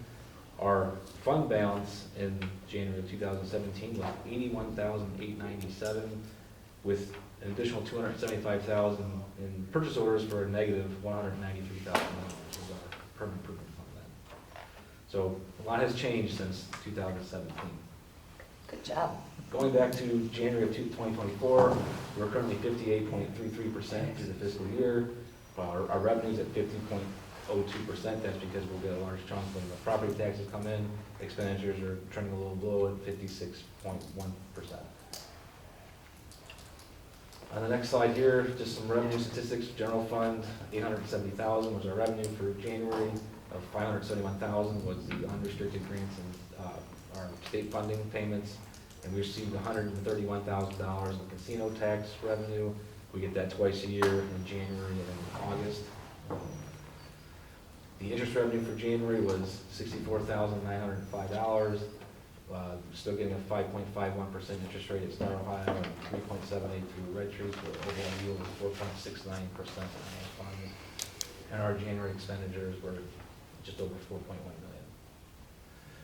[SPEAKER 2] Our fund balance in January of 2017 was $81,897, with an additional $275,000 in purchase orders for a negative $193,000, which was our permanent improvement fund then. So a lot has changed since 2017.
[SPEAKER 12] Good job.
[SPEAKER 2] Going back to January of 2024, we're currently 58.33% through the fiscal year. Our revenue's at 50.02%. That's because we'll get a large chunk when the property taxes come in. Expenditures are trending a little low at 56.1%. On the next slide here, just some revenue statistics. General fund, $870,000 was our revenue for January. Of $571,000 was the unrestricted grants and our state funding payments. And we received $131,000 in casino tax revenue. We get that twice a year in January and in August. The interest revenue for January was $64,905. Still getting a 5.51% interest rate at Star Ohio and 3.78 through Red Tree, so overall yield was 4.69% on those funds. And our January expenditures were just over $4.1 million.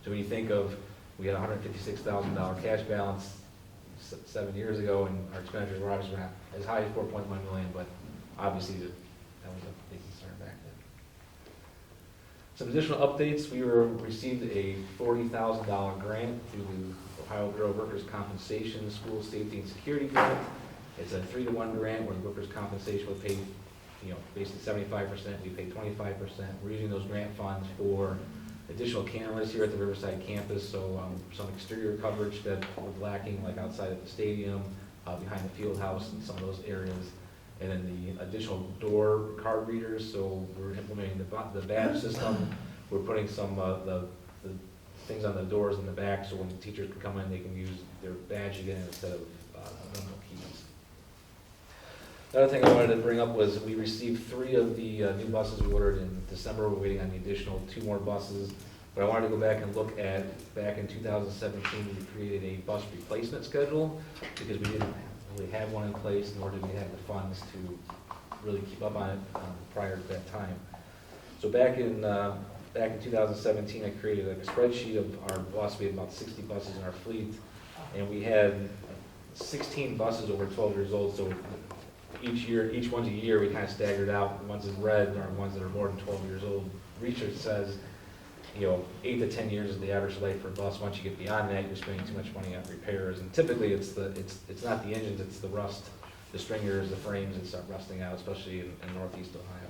[SPEAKER 2] So when you think of, we had a $156,000 cash balance 7 years ago, and our expenditures were obviously not as high as $4.1 million, but obviously that was a big concern back then. Some additional updates, we received a $40,000 grant through the Ohio Bureau of Workers' Compensation School Safety and Security Grant. It's a 3-to-1 grant where the workers' compensation will pay, basically 75%, we pay 25%. We're using those grant funds for additional cameras here at the Riverside campus, so some exterior coverage that was lacking, like outside of the stadium, behind the field house and some of those areas. And then the additional door card readers, so we're implementing the badge system. We're putting some the things on the doors in the back, so when the teachers can come in, they can use their badge again instead of normal keys. The other thing I wanted to bring up was we received 3 of the new buses we ordered in December. We're waiting on the additional 2 more buses. But I wanted to go back and look at, back in 2017, we created a bus replacement schedule because we didn't really have one in place, nor did we have the funds to really keep up on it prior to that time. So back in 2017, I created a spreadsheet of our bus. We had about 60 buses in our fleet, and we had 16 buses over 12 years old. So each one's a year, we kind of staggered out. The ones in red are ones that are more than 12 years old. Research says, 8 to 10 years is the average life for a bus. Once you get beyond that, you're spending too much money on repairs. And typically, it's not the engines, it's the rust, the stringers, the frames that start rusting out, especially in Northeast Ohio.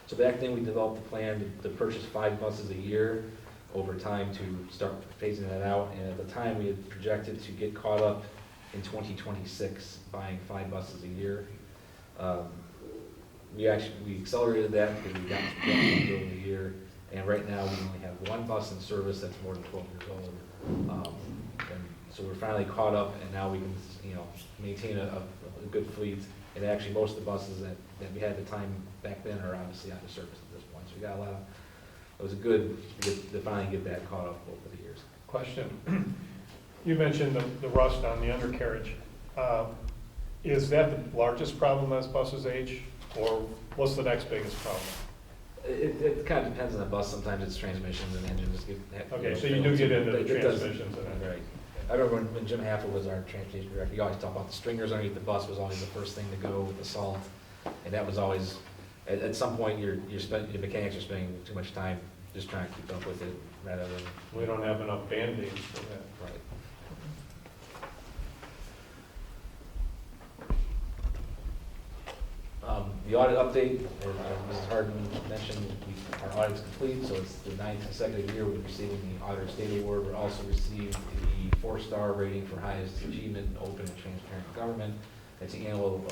[SPEAKER 2] So back then, we developed a plan to purchase 5 buses a year over time to start phasing that out. And at the time, we had projected to get caught up in 2026, buying 5 buses a year. We accelerated that because we got to projections over the year. And right now, we only have 1 bus in service that's more than 12 years old. And so we're finally caught up, and now we can, maintain a good fleet. And actually, most of the buses that we had at the time back then are obviously out of service at this point. So we got a lot of, it was good to finally get that caught up over the years.
[SPEAKER 6] Question. You mentioned the rust on the undercarriage. Is that the largest problem as buses age, or what's the next biggest problem?
[SPEAKER 2] It kind of depends on the bus. Sometimes it's transmissions and engines.
[SPEAKER 6] Okay, so you do get into the transmissions.
[SPEAKER 2] Right. I remember when Jim Haffel was our transportation director, he always talked about the stringers underneath the bus was always the first thing to go with the salt. And that was always, at some point, your mechanics are spending too much time just trying to keep up with it rather than.
[SPEAKER 6] We don't have enough Band-Aids for that.
[SPEAKER 2] Right. The audit update, as Mrs. Harden mentioned, our audit's complete, so it's the 9th consecutive year we're receiving the Auditor State Award. We also received the 4-star rating for highest achievement in open and transparent government. It's an annual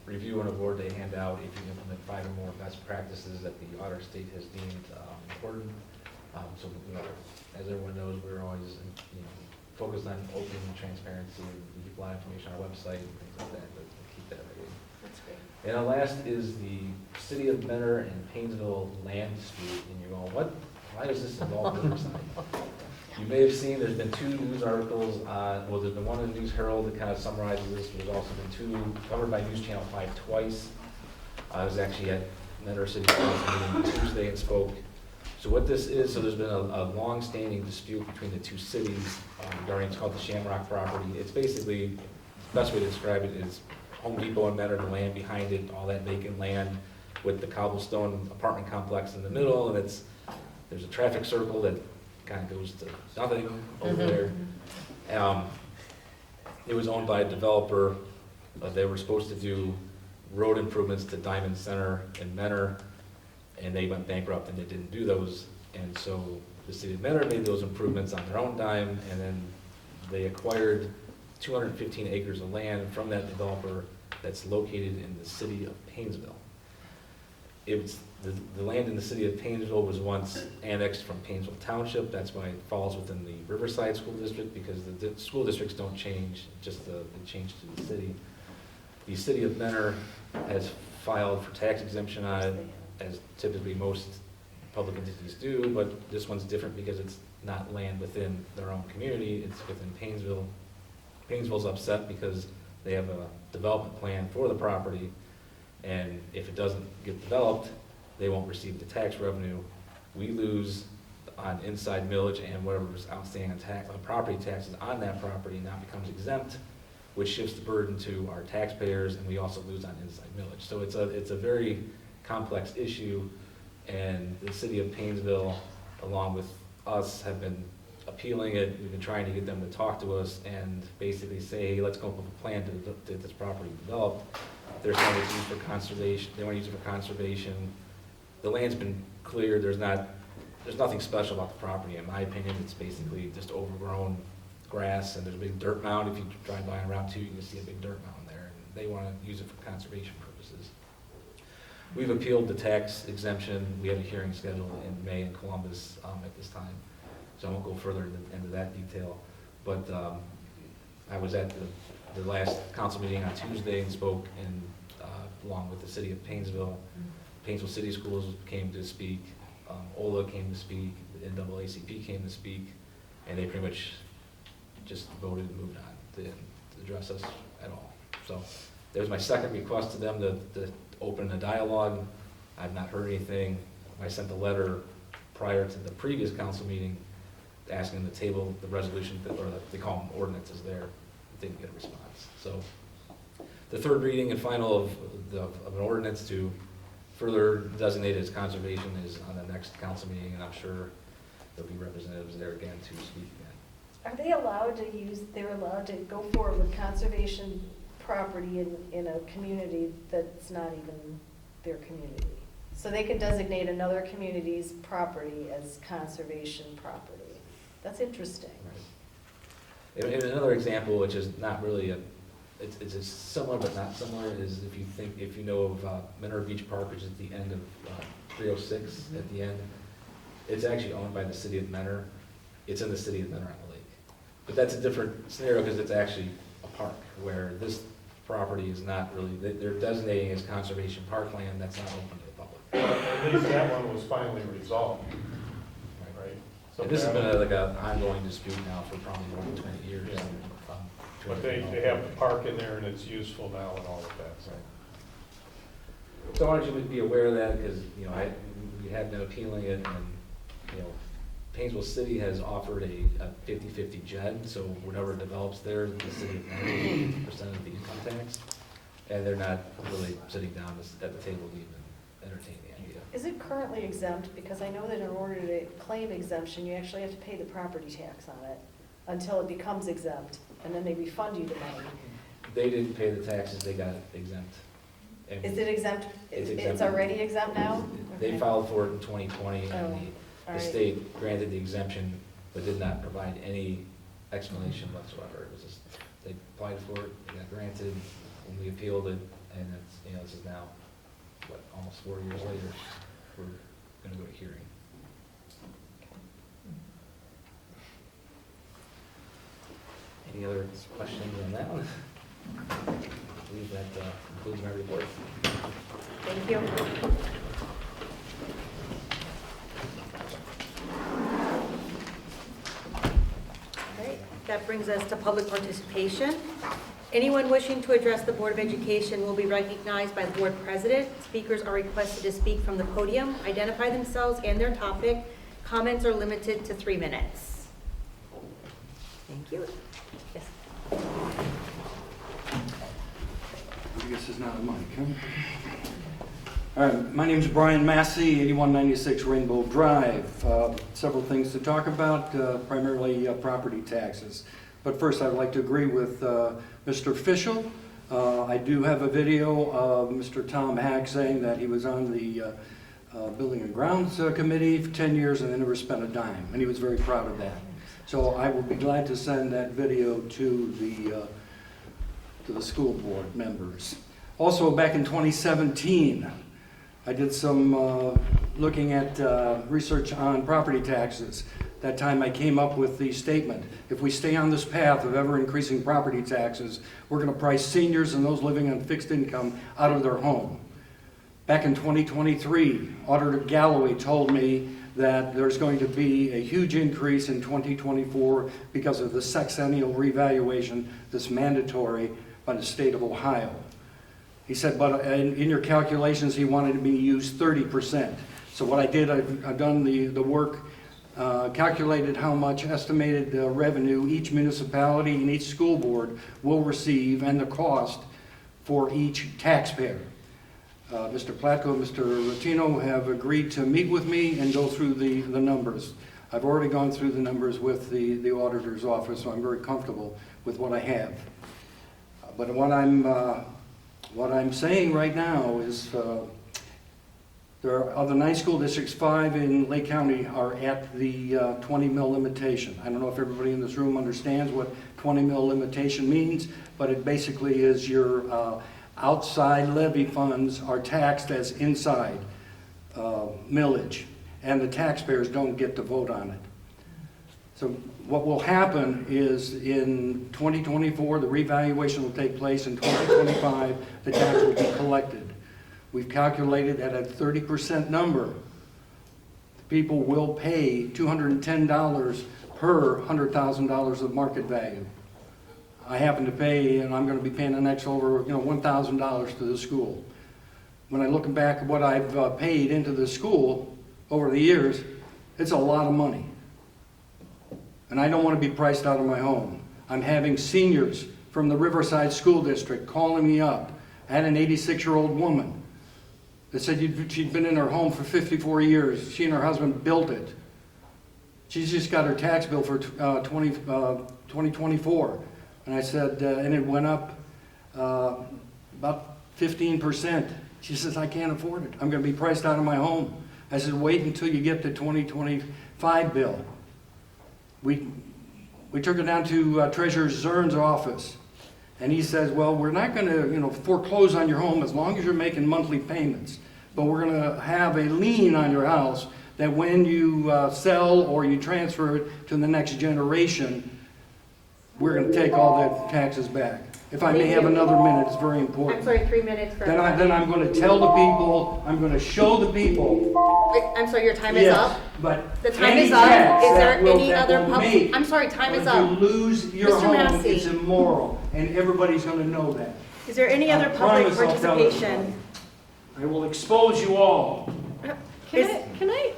[SPEAKER 2] review and award they hand out if you implement 5 or more best practices that the Auditor State has deemed important. So, as everyone knows, we're always focused on open transparency, and we keep a lot of information on our website and things like that to keep that rating.
[SPEAKER 4] That's great.
[SPEAKER 2] And the last is the City of Mentor and Painesville land dispute. And you're going, why does this involve Riverside? You may have seen there's been 2 news articles on, well, there's been one in the News Herald that kind of summarizes this. There's also been 2 covered by News Channel 5 twice. I was actually at Mentor City Council meeting Tuesday and spoke. So what this is, so there's been a long-standing dispute between the 2 cities regarding, it's called the Shamrock property. It's basically, the best way to describe it is Home Depot and Mentor, the land behind it, all that vacant land with the cobblestone apartment complex in the middle, and it's There's a traffic circle that kind of goes to nothing over there. It was owned by a developer. They were supposed to do road improvements to Diamond Center and Menor, and they went bankrupt and they didn't do those. And so the city of Menor made those improvements on their own dime, and then they acquired 215 acres of land from that developer that's located in the city of Paynesville. It was, the land in the city of Paynesville was once annexed from Paynesville Township. That's why it falls within the Riverside School District, because the school districts don't change, just the change to the city. The city of Menor has filed for tax exemption on it, as typically most public entities do, but this one's different because it's not land within their own community, it's within Paynesville. Paynesville's upset because they have a development plan for the property, and if it doesn't get developed, they won't receive the tax revenue. We lose on inside millage, and whatever's outstanding on property taxes on that property now becomes exempt, which shifts the burden to our taxpayers, and we also lose on inside millage. So it's a very complex issue, and the city of Paynesville, along with us, have been appealing it. We've been trying to get them to talk to us and basically say, hey, let's come up with a plan to get this property developed. They're saying it's used for conservation. They want to use it for conservation. The land's been cleared. There's nothing special about the property, in my opinion. It's basically just overgrown grass, and there's a big dirt mound. If you drive by on Route 2, you can see a big dirt mound there, and they want to use it for conservation purposes. We've appealed the tax exemption. We have a hearing scheduled in May in Columbus at this time, so I won't go further into that detail. But I was at the last council meeting on Tuesday and spoke, and along with the city of Paynesville. Paynesville City Schools came to speak, OLA came to speak, the NAACP came to speak, and they pretty much just voted and moved on. They didn't address us at all. So there's my second request to them to open a dialogue. I've not heard anything. I sent a letter prior to the previous council meeting asking them to table the resolution, or they call them ordinances there. Didn't get a response. So the third reading and final of an ordinance to further designate as conservation is on the next council meeting, and I'm sure there'll be representatives there again to speak again.
[SPEAKER 13] Are they allowed to they're allowed to go forward with conservation property in a community that's not even their community? So they can designate another community's property as conservation property. That's interesting.
[SPEAKER 2] Right. And another example, which is not really it's similar but not similar, is if you know of Menor Beach Park, which is at the end of 306 at the end. It's actually owned by the city of Menor. It's in the city of Menor on the lake. But that's a different scenario because it's actually a park, where this property is not really, they're designating as conservation parkland that's not open to the public.
[SPEAKER 6] At least that one was finally resolved, right? So
[SPEAKER 2] And this has been like an ongoing dispute now for probably more than 20 years.
[SPEAKER 6] Yeah. But they have the park in there and it's useful now and all of that, so.
[SPEAKER 2] So I want you to be aware of that, because, we have been appealing it, and, Paynesville City has offered a 50-50 JED, so whatever develops there, the city pays 50% of the income tax, and they're not really sitting down at the table to even entertain the idea.
[SPEAKER 13] Is it currently exempt? Because I know that in order to claim exemption, you actually have to pay the property tax on it until it becomes exempt, and then they refund you the money.
[SPEAKER 2] They didn't pay the taxes, they got exempt. And
[SPEAKER 13] Is it exempt?
[SPEAKER 2] It's
[SPEAKER 13] It's
[SPEAKER 2] exempt.
[SPEAKER 13] already exempt now?
[SPEAKER 2] They
[SPEAKER 13] Okay.
[SPEAKER 2] filed for it in 2020,
[SPEAKER 13] Oh,
[SPEAKER 2] and
[SPEAKER 13] all
[SPEAKER 2] the
[SPEAKER 13] right.
[SPEAKER 2] state granted the exemption, but did not provide any explanation whatsoever. It was just, they applied for it, they got granted, and we appealed it, and it's, this is now, almost 4 years later, we're gonna go to hearing. Any other questions on that one? I believe that concludes my report.
[SPEAKER 1] Thank you. Okay, that brings us to public participation. Anyone wishing to address the Board of Education will be recognized by the Board President. Speakers are requested to speak from the podium, identify themselves and their topic. Comments are limited to 3 minutes. Thank you. Yes.
[SPEAKER 17] I guess it's not a mic, huh? All right, my name is Brian Massey, 8196 Rainbow Drive. Several things to talk about, primarily property taxes. But first, I'd like to agree with Mr. Fischel. I do have a video of Mr. Tom Hack saying that he was on the Building and Grounds Committee for 10 years and never spent a dime, and he was very proud of that. So I will be glad to send that video to the school board members. Also, back in 2017, I did some looking at research on property taxes. That time I came up with the statement, if we stay on this path of ever increasing property taxes, we're going to price seniors and those living on fixed income out of their home. Back in 2023, Auditor Galloway told me that there's going to be a huge increase in 2024 because of the sexennial revaluation that's mandatory by the state of Ohio. He said, but in your calculations, he wanted me to use 30%. So what I did, I've done the work, calculated how much estimated revenue each municipality and each school board will receive and the cost for each taxpayer. Mr. Platko and Mr. Rotino have agreed to meet with me and go through the numbers. I've already gone through the numbers with the auditor's office, so I'm very comfortable with what I have. But what I'm saying right now is there are of the 9 school districts, 5 in Lake County are at the 20 mil limitation. I don't know if everybody in this room understands what 20 mil limitation means, but it basically is your outside levy funds are taxed as inside millage, and the taxpayers don't get to vote on it. So what will happen is in 2024, the revaluation will take place. In 2025, the tax will be collected. We've calculated that at 30% number, people will pay $210 per $100,000 of market value. I happen to pay, and I'm going to be paying the next over $1,000 to the school. When I look back at what I've paid into the school over the years, it's a lot of money. And I don't want to be priced out of my home. I'm having seniors from the Riverside School District calling me up. I had an 86-year-old woman that said she'd been in her home for 54 years. She and her husband built it. She's just got her tax bill for 2024. And I said, and it went up about 15%. She says, I can't afford it. I'm going to be priced out of my home. I said, wait until you get the 2025 bill. We took it down to Treasurer Zern's office, and he says, well, we're not going to foreclose on your home as long as you're making monthly payments, but we're going to have a lien on your house that when you sell or you transfer it to the next generation, we're going to take all the taxes back. If I may have another minute, it's very important.
[SPEAKER 1] I'm sorry, 3 minutes for...
[SPEAKER 17] Then I'm going to tell the people, I'm going to show the people.
[SPEAKER 1] I'm sorry, your time is up?
[SPEAKER 17] But
[SPEAKER 1] the time
[SPEAKER 17] any
[SPEAKER 1] is up.
[SPEAKER 17] tax
[SPEAKER 1] Is there
[SPEAKER 17] that will-
[SPEAKER 1] any
[SPEAKER 17] that
[SPEAKER 1] other
[SPEAKER 17] will
[SPEAKER 1] public?
[SPEAKER 17] make-
[SPEAKER 1] I'm sorry, time is
[SPEAKER 17] When
[SPEAKER 1] up.
[SPEAKER 17] you lose your
[SPEAKER 1] Mr.
[SPEAKER 17] home,
[SPEAKER 1] Massey.
[SPEAKER 17] it's immoral, and everybody's going to know that.
[SPEAKER 1] Is there any other
[SPEAKER 17] I
[SPEAKER 1] public
[SPEAKER 17] promise I'll tell
[SPEAKER 1] participation?
[SPEAKER 17] I will expose you all.
[SPEAKER 4] Can I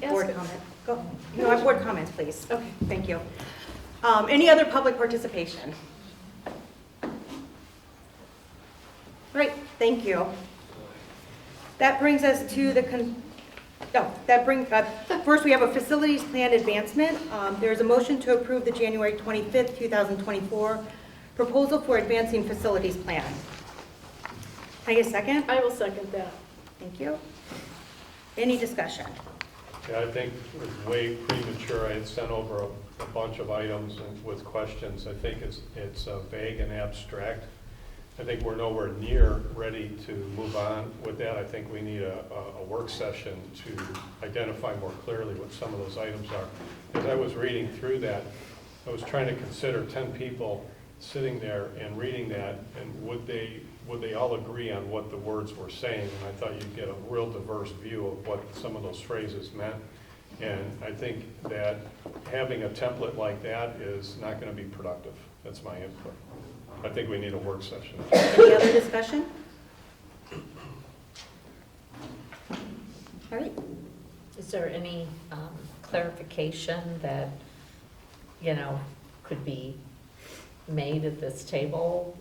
[SPEAKER 1] Board comment. Go. No, I have board comments, please.
[SPEAKER 4] Okay.
[SPEAKER 1] Thank you. Any other public participation? Great, thank you. That brings us to the, first we have a facilities plan advancement. There's a motion to approve the January 25th, 2024 proposal for advancing facilities plan. Can I get a second?
[SPEAKER 4] I will second that.
[SPEAKER 1] Thank you. Any discussion?
[SPEAKER 6] Yeah, I think it was way premature. I had sent over a bunch of items and with questions. I think it's vague and abstract. I think we're nowhere near ready to move on with that. I think we need a work session to identify more clearly what some of those items are. As I was reading through that, I was trying to consider 10 people sitting there and reading that, and would they all agree on what the words were saying? And I thought you'd get a real diverse view of what some of those phrases meant. And I think that having a template like that is not going to be productive. That's my input. I think we need a work session.
[SPEAKER 1] Any other discussion? All right.
[SPEAKER 12] Is there any clarification that, could be made at this table?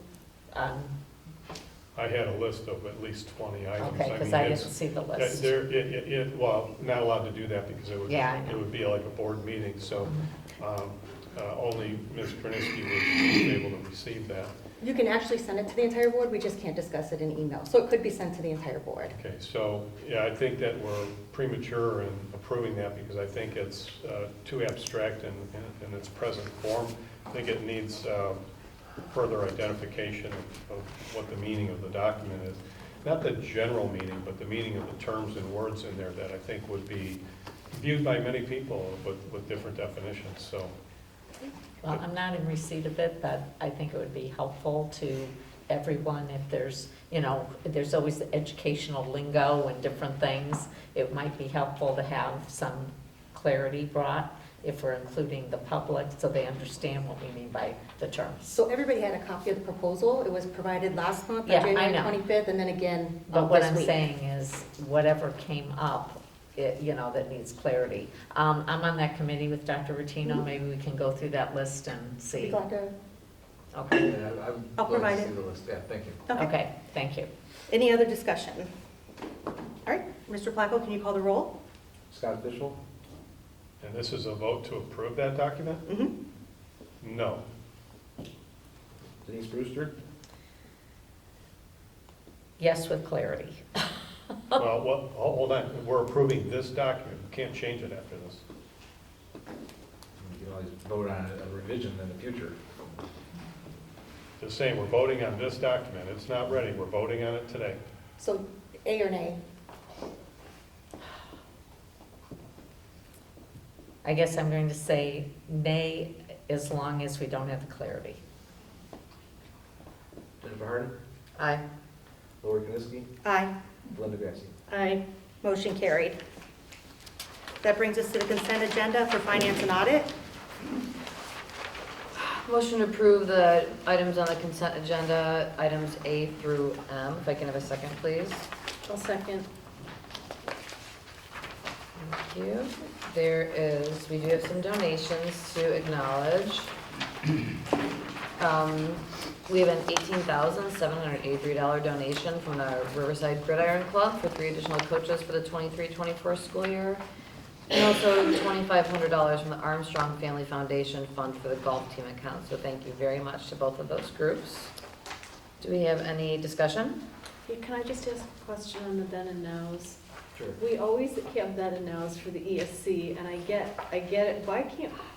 [SPEAKER 6] I had a list of at least 20 items.
[SPEAKER 12] Okay, because
[SPEAKER 6] mean,
[SPEAKER 12] I
[SPEAKER 6] it's-
[SPEAKER 12] didn't see the list.
[SPEAKER 6] Well, not allowed to do that because
[SPEAKER 12] Yeah, I know.
[SPEAKER 6] it would be like a board meeting, so only Ms. Krasinski would be able to receive that.
[SPEAKER 1] You can actually send it to the entire board, we just can't discuss it in email. So it could be sent to the entire board.
[SPEAKER 6] Okay, so, yeah, I think that we're premature in approving that because I think it's too abstract in its present form. I think it needs further identification of what the meaning of the document is. Not the general meaning, but the meaning of the terms and words in there that I think would be viewed by many people with different definitions, so.
[SPEAKER 12] Well, I'm not in receipt of it, but I think it would be helpful to everyone if there's, there's always the educational lingo and different things. It might be helpful to have some clarity brought if we're including the public so they understand what we mean by the terms.
[SPEAKER 1] So everybody had a copy of the proposal. It was provided last month on
[SPEAKER 12] Yeah, I
[SPEAKER 1] January
[SPEAKER 12] know.
[SPEAKER 1] 25th, and then again
[SPEAKER 12] But what
[SPEAKER 1] this
[SPEAKER 12] I'm
[SPEAKER 1] week.
[SPEAKER 12] saying is, whatever came up, that needs clarity. I'm on that committee with Dr. Rotino, maybe we can go through that list and
[SPEAKER 1] Be
[SPEAKER 12] see.
[SPEAKER 1] glad to-
[SPEAKER 12] Okay,
[SPEAKER 2] Yeah,
[SPEAKER 1] I'll
[SPEAKER 2] I'd like
[SPEAKER 1] provide
[SPEAKER 2] to
[SPEAKER 1] it.
[SPEAKER 2] see the list. Yeah, thank you.
[SPEAKER 12] okay, thank you.
[SPEAKER 1] Any other discussion? All right, Mr. Placco, can you call the roll?
[SPEAKER 2] Scott Fishel?
[SPEAKER 6] And this is a vote to approve that document?
[SPEAKER 1] Mm-hmm.
[SPEAKER 6] No.
[SPEAKER 2] Denise Brewster?
[SPEAKER 12] Yes, with clarity.
[SPEAKER 6] Well, hold on, we're approving this document, we can't change it after this.
[SPEAKER 2] You can always vote on a revision in the future.
[SPEAKER 6] Just saying, we're voting on this document, it's not ready, we're voting on it today.
[SPEAKER 1] So A or nay?
[SPEAKER 12] I guess I'm going to say nay as long as we don't have the clarity.
[SPEAKER 2] Jennifer Harden?
[SPEAKER 14] Aye.
[SPEAKER 2] Lori Kniske?
[SPEAKER 1] Aye.
[SPEAKER 2] Linda Grassi?
[SPEAKER 1] Aye. Motion carried. That brings us to the consent agenda for finance and audit.
[SPEAKER 14] Motion to approve the items on the consent agenda, items A through M. If I can have a second, please.
[SPEAKER 4] I'll second.
[SPEAKER 14] Thank you. We do have some donations to acknowledge. We have an $18,783 donation from the Riverside Gridiron Club for 3 additional coaches for the 23-24 school year. And also $2,500 from the Armstrong Family Foundation Fund for the golf team account. So thank you very much to both of those groups. Do we have any discussion?
[SPEAKER 4] Yeah, can I just ask a question on the then and nows?
[SPEAKER 2] Sure.
[SPEAKER 4] We always have then and nows for the ESC, and I get it.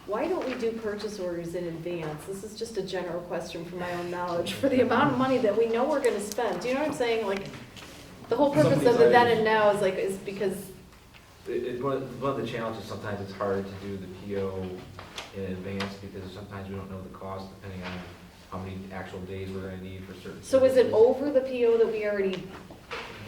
[SPEAKER 4] Why don't we do purchase orders in advance? This is just a general question from my own knowledge, for the amount of money that we know we're gonna spend. Do you know what I'm saying? Like, the whole
[SPEAKER 2] Some of
[SPEAKER 4] purpose
[SPEAKER 2] these
[SPEAKER 4] of the then
[SPEAKER 2] items-
[SPEAKER 4] and now is because,
[SPEAKER 2] One of the challenges, sometimes it's hard to do the PO in advance because sometimes we don't know the cost depending on how many actual days we're gonna need for certain.
[SPEAKER 4] so is it
[SPEAKER 2] services.
[SPEAKER 4] over the PO that we already,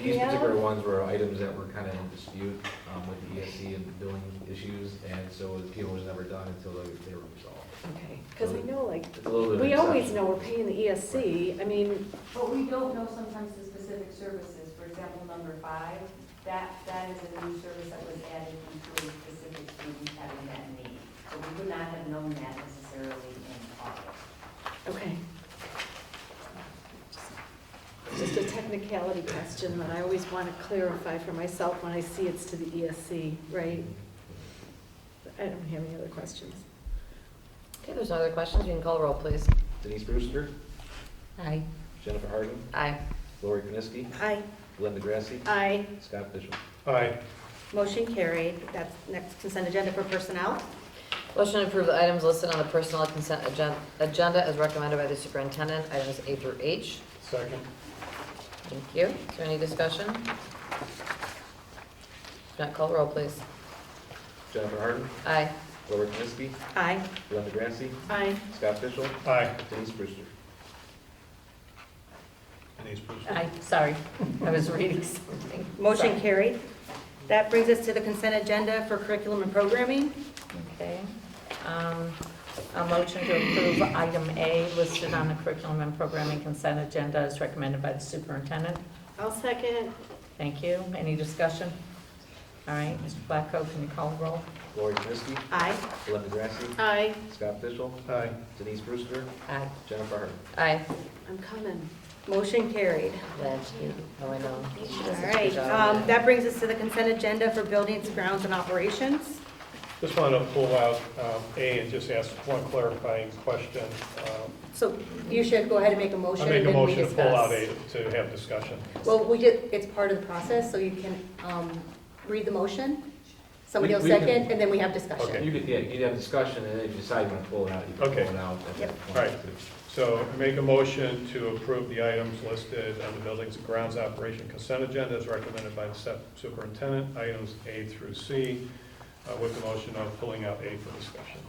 [SPEAKER 2] These
[SPEAKER 4] Yeah.
[SPEAKER 2] particular ones were items that were kind of in dispute with the ESC and billing issues, and so the PO was never done until they were resolved.
[SPEAKER 4] okay, because I know, like,
[SPEAKER 2] It's a little bit of
[SPEAKER 4] we
[SPEAKER 2] an
[SPEAKER 4] always
[SPEAKER 2] exception.
[SPEAKER 4] know we're paying the ESC. I mean,
[SPEAKER 16] But we don't know sometimes the specific services. For example, number 5, that is a new service that was added into a specific student having that need. So we would not have known that necessarily in August.
[SPEAKER 4] okay. Just a technicality question that I always want to clarify for myself when I see it's to the ESC, right? I don't have any other questions.
[SPEAKER 14] Okay, there's no other questions. You can call the roll, please.
[SPEAKER 2] Denise Brewster?
[SPEAKER 12] Aye.
[SPEAKER 2] Jennifer Harden?
[SPEAKER 14] Aye.
[SPEAKER 2] Lori Kniske?
[SPEAKER 1] Aye.
[SPEAKER 2] Linda Grassi?
[SPEAKER 1] Aye.
[SPEAKER 2] Scott Fishel?
[SPEAKER 6] Aye.
[SPEAKER 1] Motion carried. That's next consent agenda for personnel.
[SPEAKER 14] Motion to approve the items listed on the personnel consent agenda as recommended by the superintendent, items A through H.
[SPEAKER 6] Second.
[SPEAKER 14] Thank you. Is there any discussion? If not, call the roll, please.
[SPEAKER 2] Jennifer Harden?
[SPEAKER 14] Aye.
[SPEAKER 2] Lori Kniske?
[SPEAKER 1] Aye.
[SPEAKER 2] Linda Grassi?
[SPEAKER 4] Aye.
[SPEAKER 2] Scott Fishel?
[SPEAKER 6] Aye.
[SPEAKER 2] Denise Brewster?
[SPEAKER 6] Denise Brewster?
[SPEAKER 12] Aye, sorry, I was reading something.
[SPEAKER 1] Motion
[SPEAKER 12] Sorry.
[SPEAKER 1] carried. That brings us to the consent agenda for curriculum and programming.
[SPEAKER 12] Okay. A motion to approve item A listed on the curriculum and programming consent agenda as recommended by the superintendent.
[SPEAKER 4] I'll second.
[SPEAKER 12] Thank you. Any discussion? All right, Mr. Blacko, can you call the roll?
[SPEAKER 2] Lori Kniske?
[SPEAKER 1] Aye.
[SPEAKER 2] Linda Grassi?
[SPEAKER 4] Aye.
[SPEAKER 2] Scott Fishel?
[SPEAKER 6] Aye.
[SPEAKER 2] Denise Brewster?
[SPEAKER 12] Aye.
[SPEAKER 2] Jennifer Harden?
[SPEAKER 14] Aye.
[SPEAKER 4] I'm coming.
[SPEAKER 1] Motion carried.
[SPEAKER 14] Last year, oh, I know. She does
[SPEAKER 1] All
[SPEAKER 14] such a good
[SPEAKER 1] right,
[SPEAKER 14] job.
[SPEAKER 1] that brings us to the consent agenda for buildings, grounds, and operations.
[SPEAKER 6] Just want to pull out A and just ask one clarifying question.
[SPEAKER 1] So you should go ahead and make a motion.
[SPEAKER 6] I make
[SPEAKER 1] and
[SPEAKER 6] a
[SPEAKER 1] then we
[SPEAKER 6] motion to pull out A
[SPEAKER 1] discuss.
[SPEAKER 6] to have discussion.
[SPEAKER 1] Well, it's part of the process, so you can read the motion. Somebody will
[SPEAKER 2] We can-
[SPEAKER 1] second, and then we have discussion.
[SPEAKER 6] Okay.
[SPEAKER 2] You could, yeah, you could have discussion, and then if you decide you want to pull it out, you can
[SPEAKER 6] Okay.
[SPEAKER 2] pull it out at
[SPEAKER 1] Yep.
[SPEAKER 2] that point.
[SPEAKER 6] All right. So make a motion to approve the items listed on the buildings and grounds operation consent agenda as recommended by the superintendent, items A through C, with the motion of pulling out A for discussion.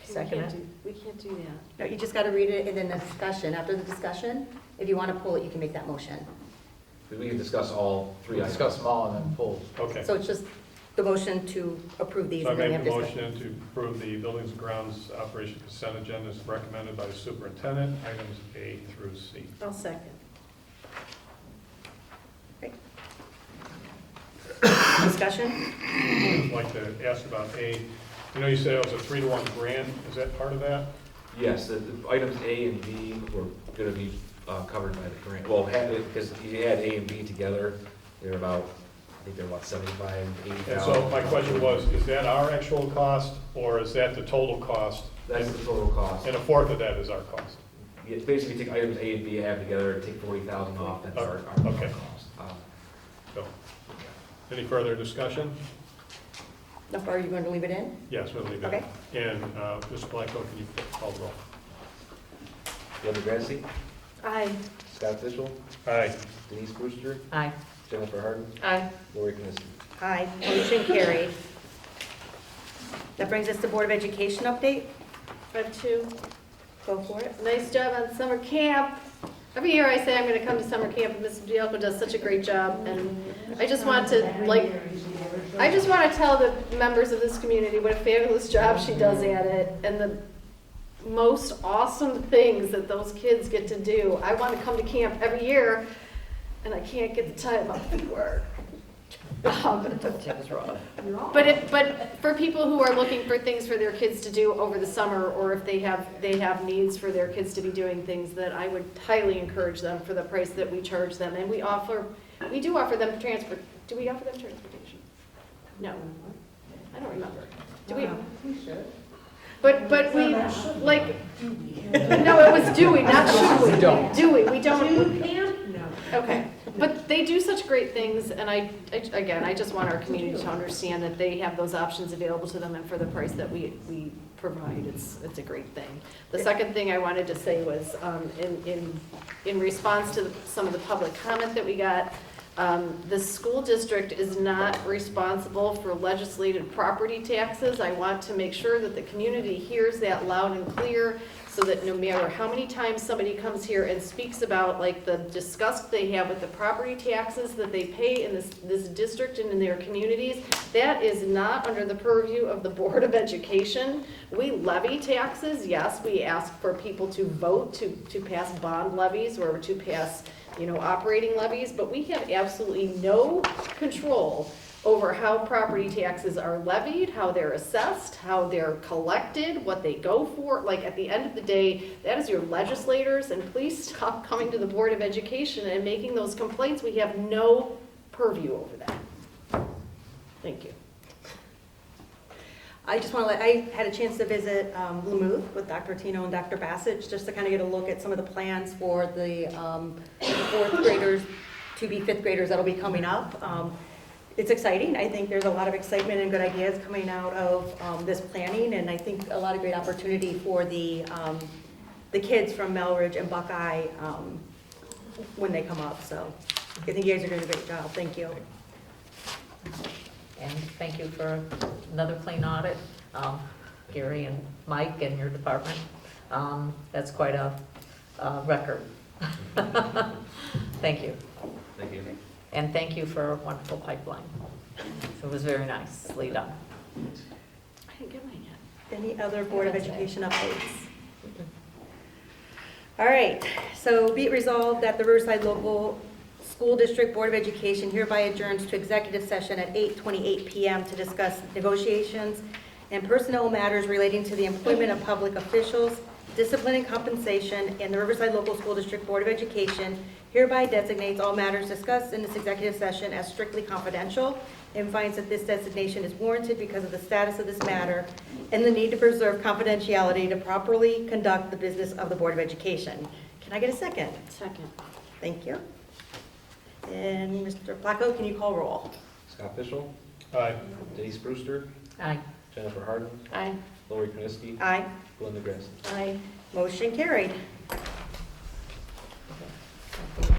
[SPEAKER 12] Second it.
[SPEAKER 4] We can't do that.
[SPEAKER 1] No, you just got to read it, and then the discussion. After the discussion, if you want to pull it, you can make that motion.
[SPEAKER 2] We can discuss all three
[SPEAKER 5] We'll
[SPEAKER 2] items.
[SPEAKER 5] discuss them all and then pull.
[SPEAKER 6] Okay.
[SPEAKER 1] So it's just the motion to approve these,
[SPEAKER 6] So I
[SPEAKER 1] and then we
[SPEAKER 6] make
[SPEAKER 1] have
[SPEAKER 6] a
[SPEAKER 1] discussion.
[SPEAKER 6] motion to approve the buildings and grounds operation consent agenda as recommended by the superintendent, items A through C.
[SPEAKER 4] I'll second.
[SPEAKER 1] Discussion?
[SPEAKER 6] I'd like to ask about A. You know, you said it was a 3-to-1 grant. Is that part of that?
[SPEAKER 2] Yes, the items A and B were going to be covered by the grant. Well, because you had A and B together, they're about, I think they're about 75, 80,000.
[SPEAKER 6] And so my question was, is that our actual cost, or is that the total cost?
[SPEAKER 2] That's the total cost.
[SPEAKER 6] And a fourth of that is our cost?
[SPEAKER 2] You basically take items A and B have together, take 40,000 off, that's our
[SPEAKER 6] Okay.
[SPEAKER 2] cost.
[SPEAKER 6] So, any further discussion?
[SPEAKER 1] No, are you going to leave it in?
[SPEAKER 6] Yes, we'll leave it.
[SPEAKER 1] Okay.
[SPEAKER 6] And Mr. Blanco, can you call the roll?
[SPEAKER 2] Deborah Grassi,
[SPEAKER 4] Aye.
[SPEAKER 2] Scott Fishel,
[SPEAKER 6] Aye.
[SPEAKER 2] Denise Brewster,
[SPEAKER 12] Aye.
[SPEAKER 2] Jennifer Harden,
[SPEAKER 4] Aye.
[SPEAKER 2] Lori Kniske.
[SPEAKER 1] Aye, motion carried. That brings us to Board of Education update.
[SPEAKER 4] I have two.
[SPEAKER 1] Go for it.
[SPEAKER 4] Nice job on summer camp. Every year I say I'm going to come to summer camp, and Mrs. Bielko does such a great job, and I just want to, I just want to tell the members of this community what a fabulous job she does at it, and the most awesome things that those kids get to do. I want to come to camp every year, and I can't get the time off of work. But for people who are looking for things for their kids to do over the summer, or if they have needs for their kids to be doing things, that I would highly encourage them for the price that we charge them. And we do offer them transport. Do we offer them transportation? No, I don't remember. Do we?
[SPEAKER 13] We should.
[SPEAKER 4] But we, like, no, it was Dewey, not should we.
[SPEAKER 5] We don't.
[SPEAKER 4] Dewey, we don't.
[SPEAKER 13] You can't? No.
[SPEAKER 4] Okay, but they do such great things, and I just want our community to understand that they have those options available to them, and for the price that we provide, it's a great thing. The second thing I wanted to say was, in response to some of the public comment that we got, the school district is not responsible for legislated property taxes. I want to make sure that the community hears that loud and clear, so that no matter how many times somebody comes here and speaks about like the disgust they have with the property taxes that they pay in this district and in their communities, that is not under the purview of the Board of Education. We levy taxes, yes, we ask for people to vote to pass bond levies or to pass, operating levies, but we have absolutely no control over how property taxes are levied, how they're assessed, how they're collected, what they go for. Like, at the end of the day, that is your legislators, and please stop coming to the Board of Education and making those complaints. We have no purview over that. Thank you.
[SPEAKER 1] I just want to I had a chance to visit Lamouth with Dr. Tino and Dr. Bassett, just to kind of get a look at some of the plans for the fourth graders to be fifth graders that'll be coming up. It's exciting. I think there's a lot of excitement and good ideas coming out of this planning, and I think a lot of great opportunity for the kids from Melridge and Buckeye when they come up. So I think you guys are doing a great job. Thank you.
[SPEAKER 12] And thank you for another clean audit, Gary and Mike and your department. That's quite a record. Thank you.
[SPEAKER 2] Thank you.
[SPEAKER 12] And thank you for a wonderful pipeline. It was very nicely done.
[SPEAKER 4] I didn't get mine yet.
[SPEAKER 1] Any other Board of Education updates? All right, so be it resolved that the Riverside Local School District Board of Education hereby adjourns to executive session at 8:28 p.m. to discuss negotiations and personnel matters relating to the employment of public officials Discipline and Compensation, and the Riverside Local School District Board of Education hereby designates all matters discussed in this executive session as strictly confidential and finds that this designation is warranted because of the status of this matter and the need to preserve confidentiality to properly conduct the business of the Board of Education. Can I get a second?
[SPEAKER 4] Second.
[SPEAKER 1] Thank you. And Mr. Placco, can you call roll?
[SPEAKER 2] Scott Fishel,
[SPEAKER 6] Aye.
[SPEAKER 2] Denise Brewster,
[SPEAKER 12] Aye.
[SPEAKER 2] Jennifer Harden,
[SPEAKER 4] Aye.
[SPEAKER 2] Lori Kniske,
[SPEAKER 1] Aye.
[SPEAKER 2] Belinda Grassi.
[SPEAKER 4] Aye.
[SPEAKER 1] Motion carried.